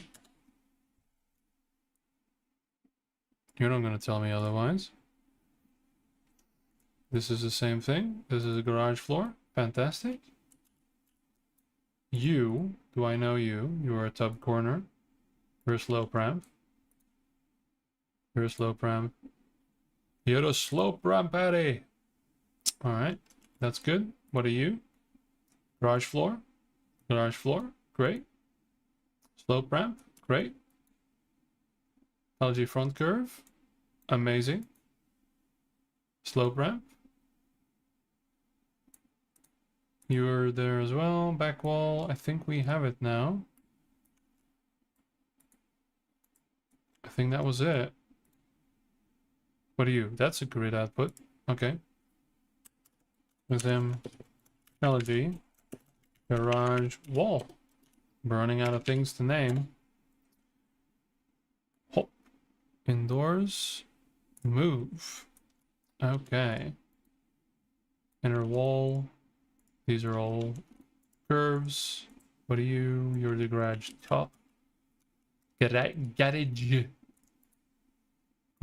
You're not going to tell me otherwise. This is the same thing. This is a garage floor. Fantastic. You, do I know you? You are a tub corner. You're a slope ramp. You're a slope ramp. You're a slope ramp, Patty. Alright, that's good. What are you? Garage floor. Garage floor. Great. Slope ramp. Great. LG front curve. Amazing. Slope ramp. You're there as well. Back wall. I think we have it now. I think that was it. What are you? That's a grid output. Okay. With him. LG. Garage wall. We're running out of things to name. Hop. Indoors. Move. Okay. Inner wall. These are all curves. What are you? You're the garage top. Garage.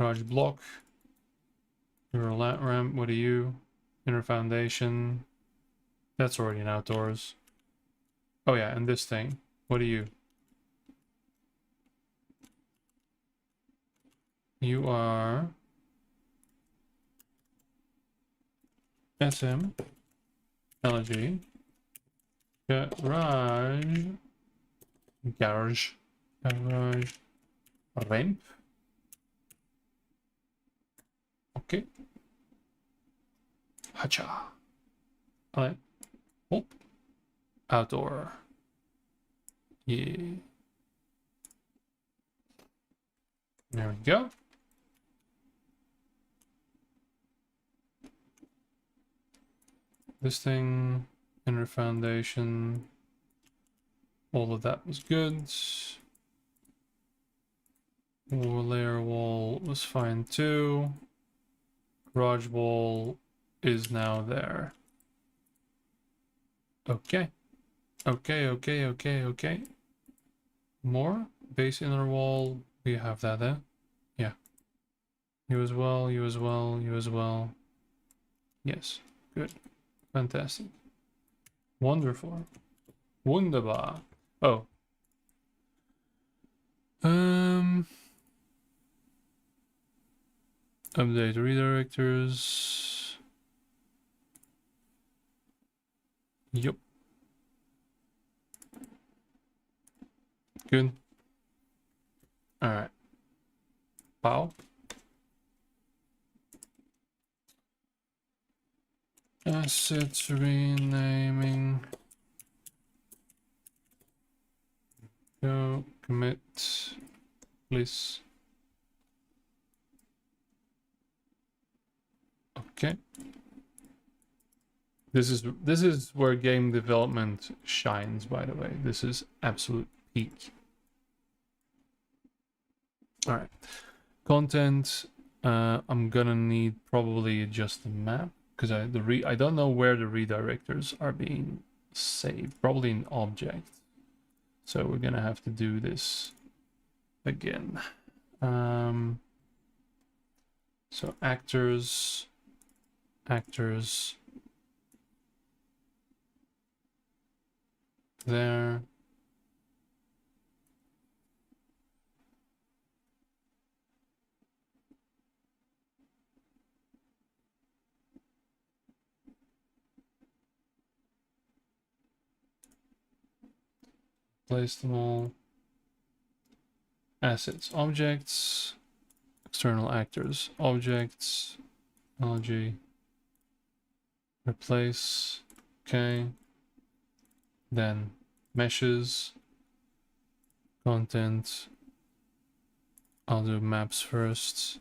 Garage block. You're a lat ramp. What are you? Inner foundation. That's already an outdoors. Oh yeah, and this thing. What are you? You are SM. LG. Garage. Garage. Garage. Ramp. Okay. Hacha. Alright. Hop. Outdoor. Yeah. There we go. This thing, inner foundation, all of that was good. Layer wall was fine too. Garage wall is now there. Okay. Okay. More? Base inner wall, we have that there. Yeah. You as well, you as well, you as well. Yes, good. Fantastic. Wonderful. Wunderbar. Oh. Update redirectors. Yup. Good. Alright. Pow. Assets renaming. Go commit, please. Okay. This is where game development shines, by the way. This is absolute peak. All right. Content. I'm gonna need probably adjust the map because I don't know where the redirectors are being saved. Probably in object. So we're gonna have to do this again. So actors. There. Place them all. Assets, objects, external actors, objects, technology, replace, okay. Then meshes, content. I'll do maps first.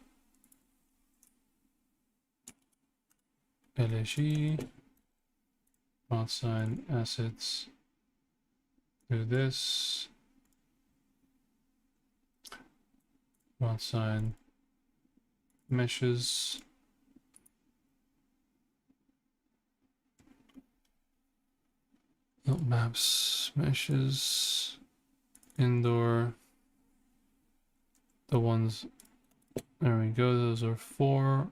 LSE, broadside assets. Do this. Broadside meshes. Maps, meshes, indoor. The ones, there we go. Those are 4.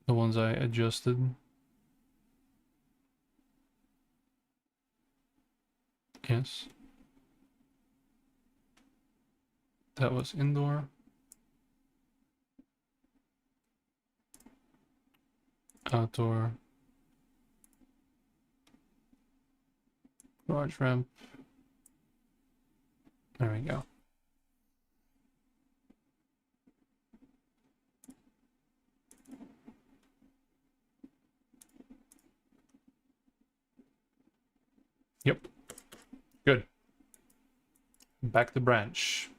The ones I adjusted. Yes. That was indoor. Outdoor. Garage ramp. There we go. Yep. Good. Back to branch.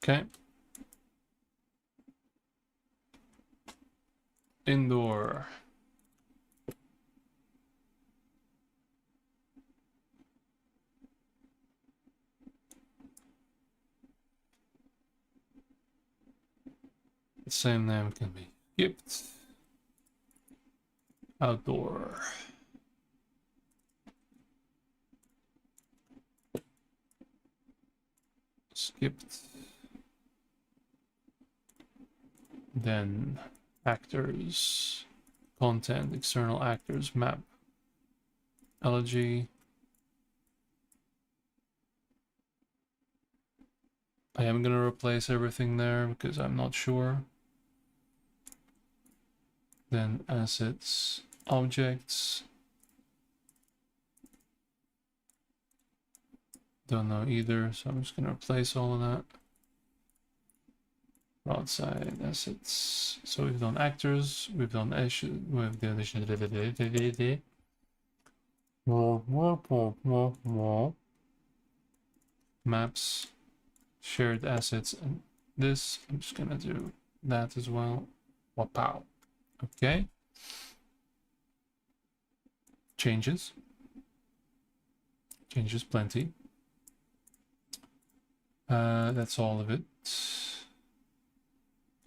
Okay. Indoor. The same name can be skipped. Outdoor. Skipped. Then actors. Content, external actors, map. Elegy. I am gonna replace everything there because I'm not sure. Then assets, objects. Don't know either, so I'm just gonna replace all of that. Broadside assets. So we've done actors, we've done with the addition. Maps, shared assets, and this. I'm just gonna do that as well. Wow. Okay. Changes. Changes plenty. That's all of it.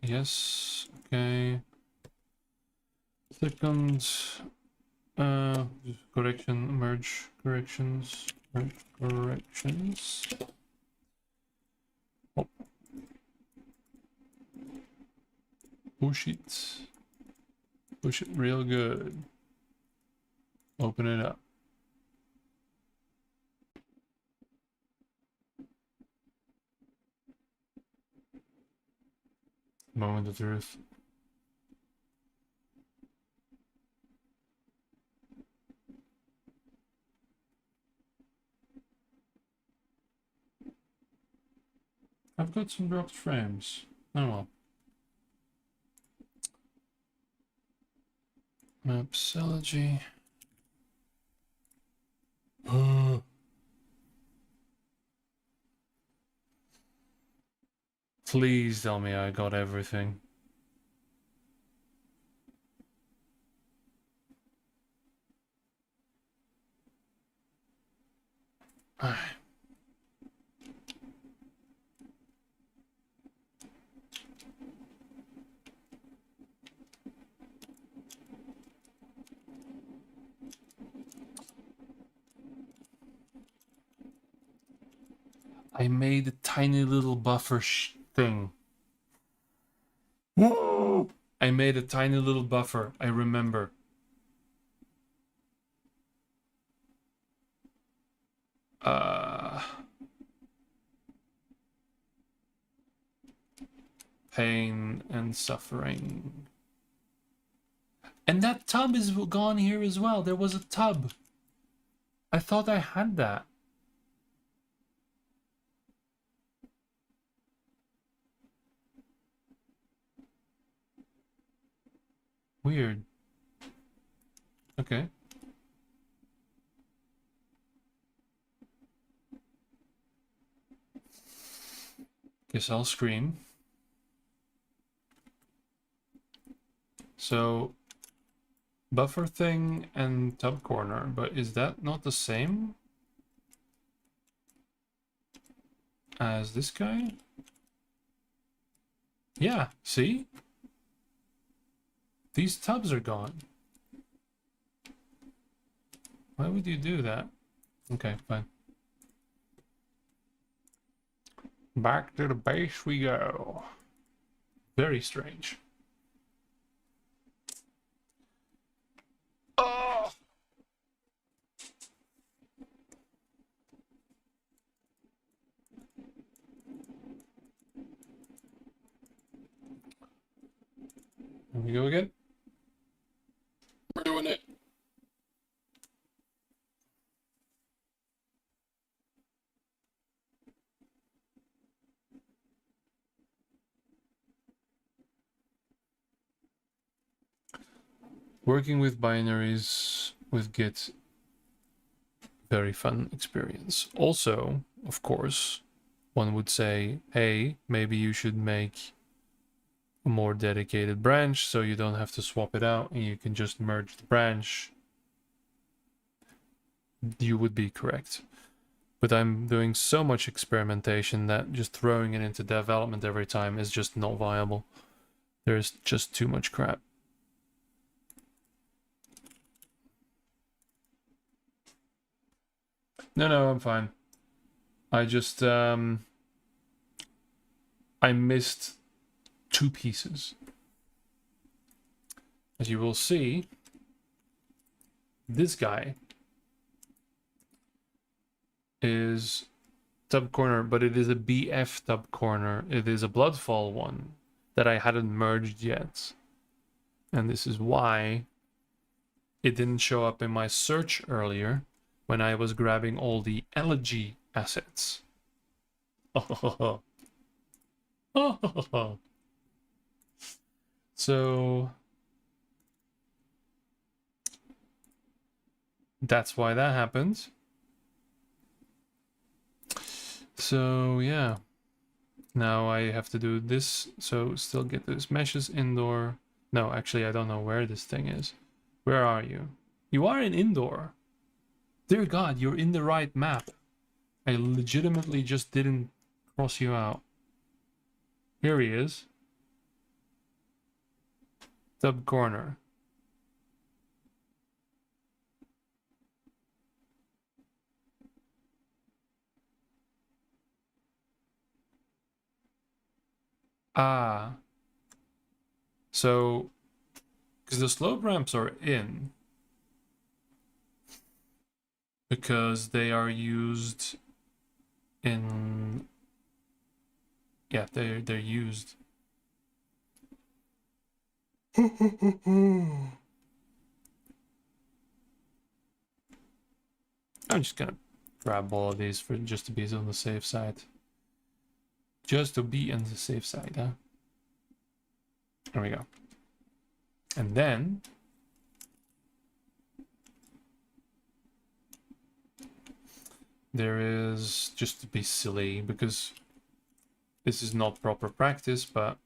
Yes. Okay. Second. Correction. Merge corrections. Merge corrections. Oh. Push it. Push it real good. Open it up. Moment of truth. I've got some dropped frames. Oh well. Mapsology. Please tell me I got everything. I made a tiny little buffer thing. Whoa! I made a tiny little buffer, I remember. Pain and suffering. And that tub is gone here as well. There was a tub. I thought I had that. Weird. Okay. Guess I'll scream. So, buffer thing and tub corner, but is that not the same as this guy? Yeah, see? These tubs are gone. Why would you do that? Okay, fine. Back to the base we go. Very strange. Oh! Here we go again. We're doing it. Working with binaries with Git, very fun experience. Also, of course, one would say, hey, maybe you should make a more dedicated branch so you don't have to swap it out and you can just merge the branch. You would be correct. But I'm doing so much experimentation that just throwing it into development every time is just not viable. There's just too much crap. No, I'm fine. I just, I missed 2 pieces. As you will see, this guy is tub corner, but it is a BF tub corner. It is a Bloodfall one that I hadn't merged yet. And this is why it didn't show up in my search earlier when I was grabbing all the elegy assets. So that's why that happened. So yeah, now I have to do this. So still get those meshes indoor. No, actually, I don't know where this thing is. Where are you? You are in indoor. Dear God, you're in the right map. I legitimately just didn't cross you out. Here he is. Tub corner. Ah. So, because the slope ramps are in. Because they are used in... Yeah, they're used. I'm just gonna grab all of these for just to be on the safe side. Just to be on the safe side, huh? There we go. And then there is, just to be silly, because this is not proper practice, but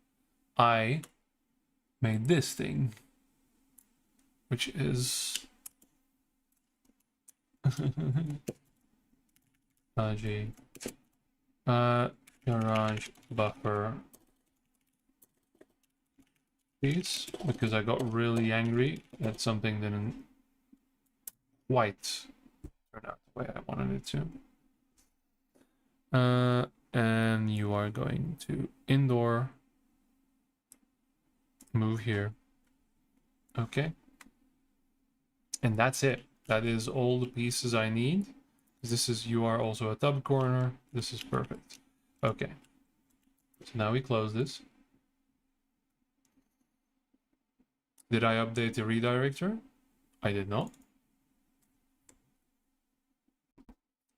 I made this thing, which is garage buffer piece, because I got really angry that something didn't quite turn out the way I wanted it to. And you are going to indoor, move here. Okay. And that's it. That is all the pieces I need. This is, you are also a tub corner. This is perfect. Okay. So now we close this. Did I update the redirector? I did not.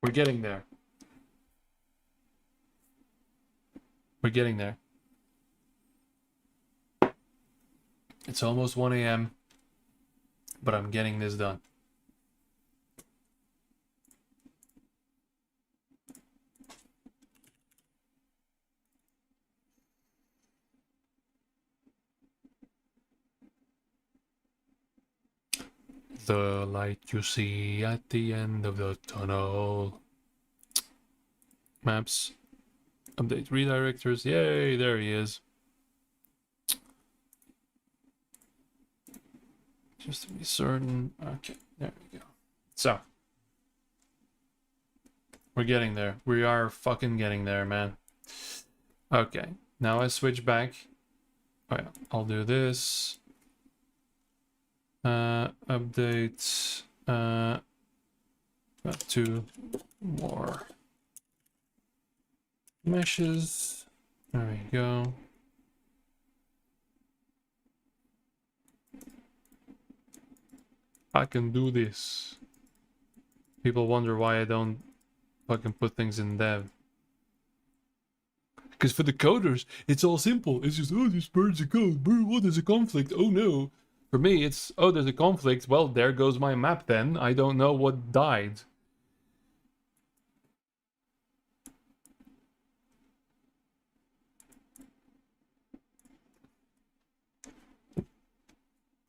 We're getting there. We're getting there. It's almost 1 a.m., but I'm getting this done. The light you see at the end of the tunnel. Maps. Update redirectors. Yay, there he is. Just to be certain. Okay, there we go. So, we're getting there. We are fucking getting there, man. Okay, now I switch back. Oh yeah, I'll do this. Update. Got 2 more meshes. There we go. I can do this. People wonder why I don't fucking put things in dev. Because for the coders, it's all simple. It's just, oh, this bird's a code. What is a conflict? Oh no. For me, it's, oh, there's a conflict. Well, there goes my map then. I don't know what died.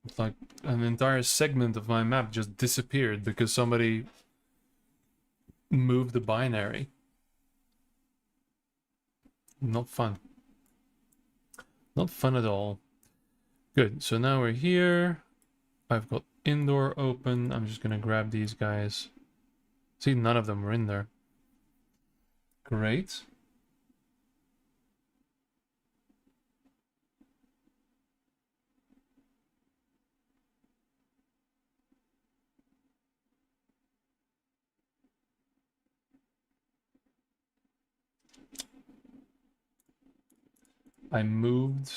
It's like an entire segment of my map just disappeared because somebody moved the binary. Not fun. Not fun at all. Good, so now we're here. I've got indoor open. I'm just gonna grab these guys. See, none of them were in there. Great. I moved.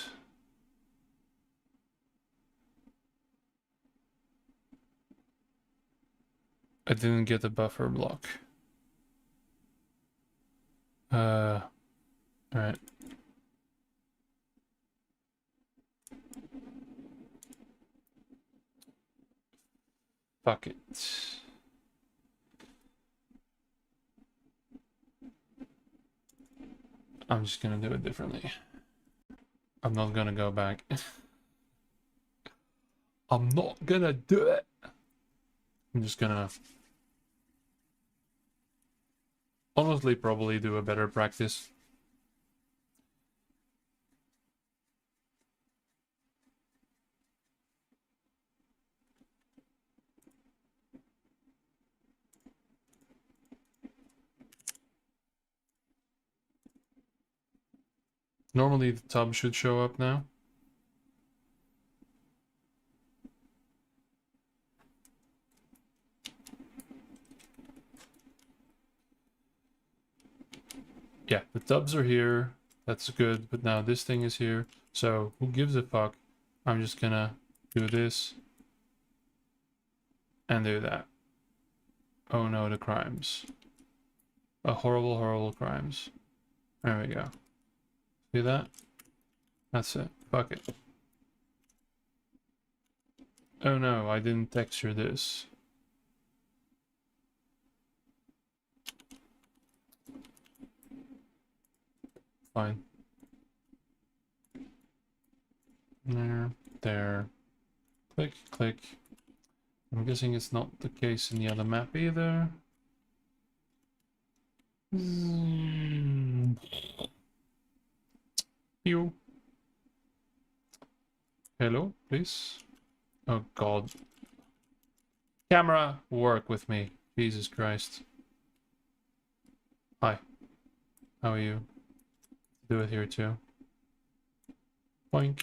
I didn't get a buffer block. Alright. Fuck it. I'm just gonna do it differently. I'm not gonna go back. I'm not gonna do it. I'm just gonna honestly probably do a better practice. Normally the tub should show up now. Yeah, the tubs are here. That's good, but now this thing is here. So who gives a fuck? I'm just gonna do this and do that. Oh no, the crimes. A horrible, horrible crimes. There we go. See that? That's it. Fuck it. Oh no, I didn't texture this. Fine. There. Click, click. I'm guessing it's not the case in the other map either. You. Hello, please. Oh god. Camera, work with me. Jesus Christ. Hi. How are you? Do it here too. Boink.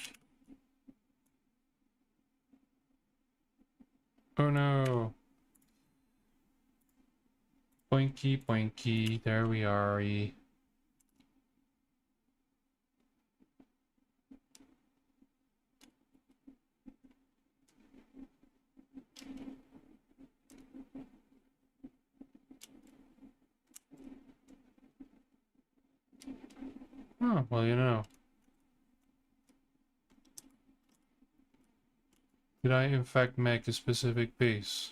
Oh no. Boinky, boinky. There we are. Oh, well, you know. Did I in fact make a specific piece?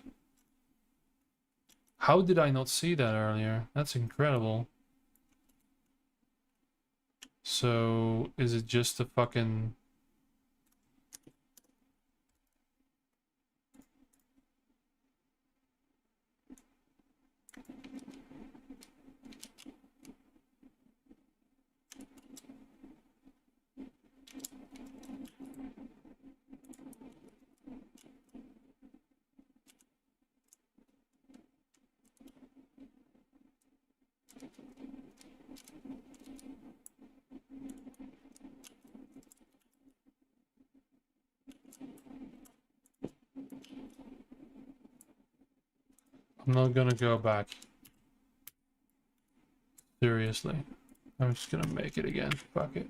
How did I not see that earlier? That's incredible. So, is it just a fucking... I'm not gonna go back. Seriously. I'm just gonna make it again. Fuck it.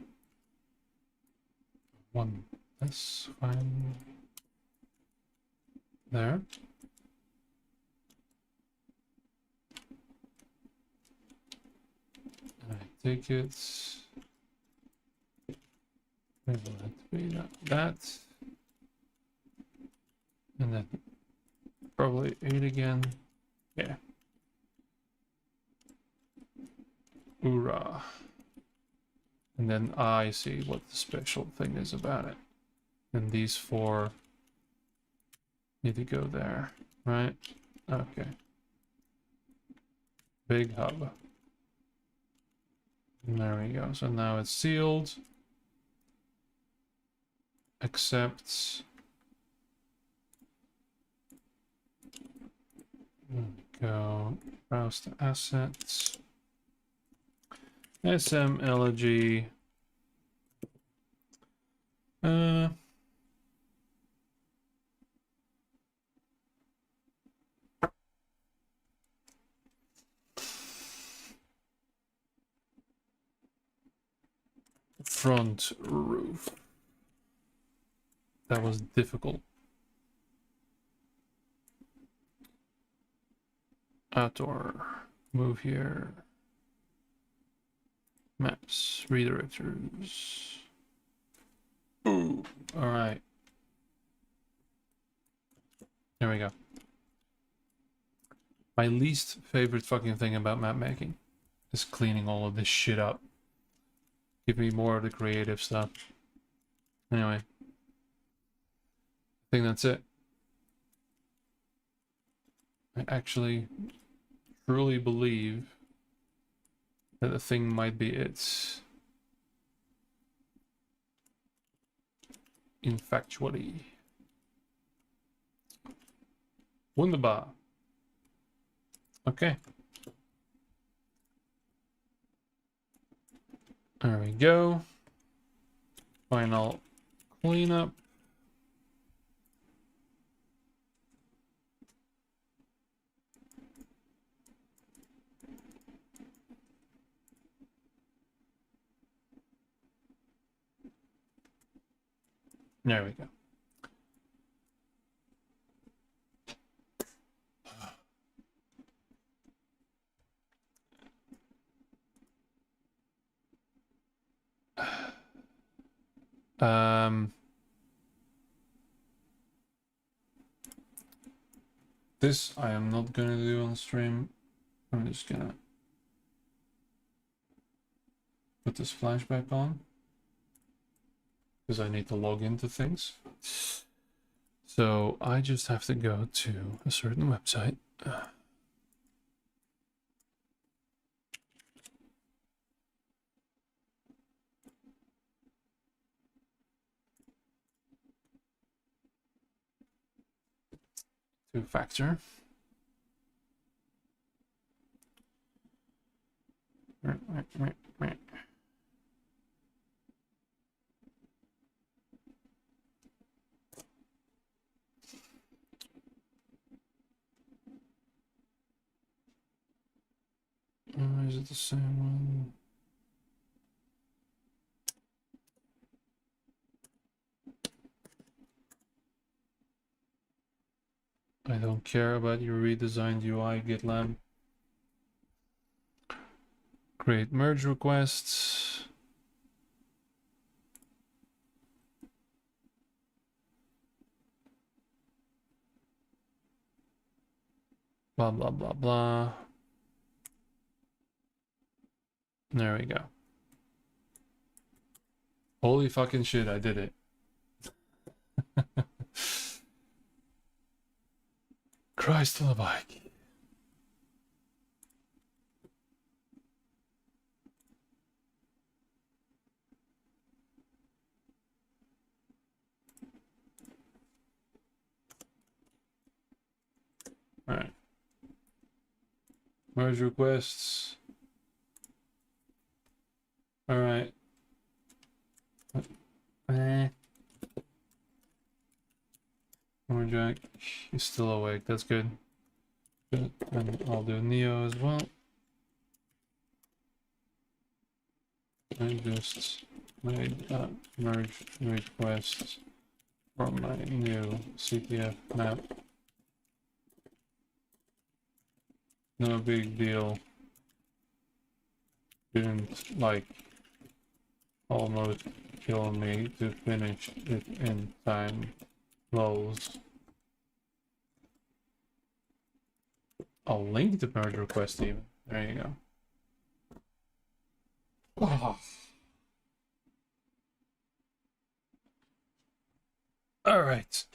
One. That's fine. There. And I take it. Maybe that be that. And then probably 8 again. Yeah. Hoorah. And then I see what the special thing is about it. And these 4 need to go there, right? Okay. Big hub. And there we go. So now it's sealed. Accept. Go browse the assets. SM elegy. Front roof. That was difficult. Outdoor. Move here. Maps. Redirectors. Ooh. Alright. There we go. My least favorite fucking thing about map making is cleaning all of this shit up. Give me more of the creative stuff. Anyway. I think that's it. I actually truly believe that the thing might be it. Infactually. Wunderbar. Okay. There we go. Final cleanup. There we go. This I am not gonna do on stream. I'm just gonna put this flashback on because I need to log into things. So I just have to go to a certain website. Two-factor. Is it the same one? I don't care about your redesigned UI, GitLab. Create merge requests. Blah, blah, blah, blah. There we go. Holy fucking shit, I did it. Christ on a bike. Alright. Merge requests. Alright. Jack, he's still awake. That's good. Good. And I'll do Neo as well. I just made a merge request from my new CTF map. No big deal. Didn't like almost kill me to finish it in time. Lols. I'll link the merge request even. There you go. Oh. All right.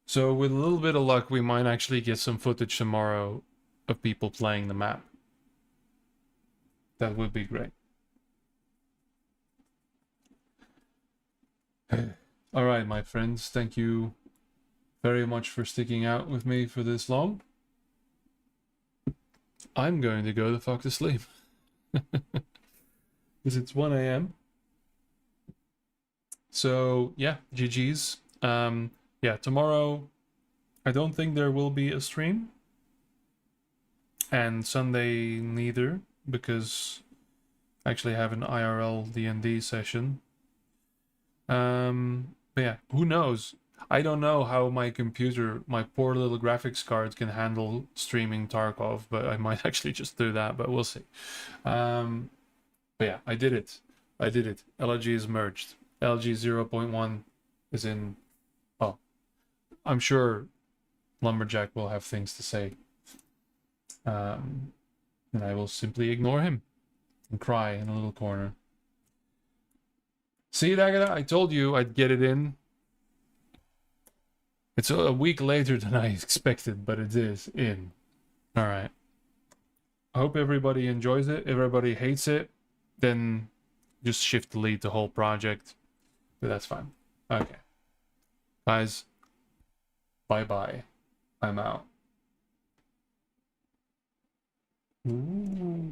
So with a little bit of luck, we might actually get some footage tomorrow of people playing the map. That would be great. All right, my friends, thank you very much for sticking out with me for this long. I'm going to go the fuck to sleep. Because it's 1 a.m. So, yeah, GG's. Yeah, tomorrow, I don't think there will be a stream. And Sunday neither, because I actually have an IRL D&D session. But yeah, who knows? I don't know how my computer, my poor little graphics card, can handle streaming Tarkov, but I might actually just do that, but we'll see. But yeah, I did it. I did it. LG is merged. LG 0.1 is in... Oh, I'm sure Lumberjack will have things to say. And I will simply ignore him and cry in a little corner. See it, Agatha? I told you I'd get it in. It's a week later than I expected, but it is in. All right. I hope everybody enjoys it. If everybody hates it, then just shift delete the whole project. But that's fine. Okay. Guys, bye-bye. I'm out. Ooh.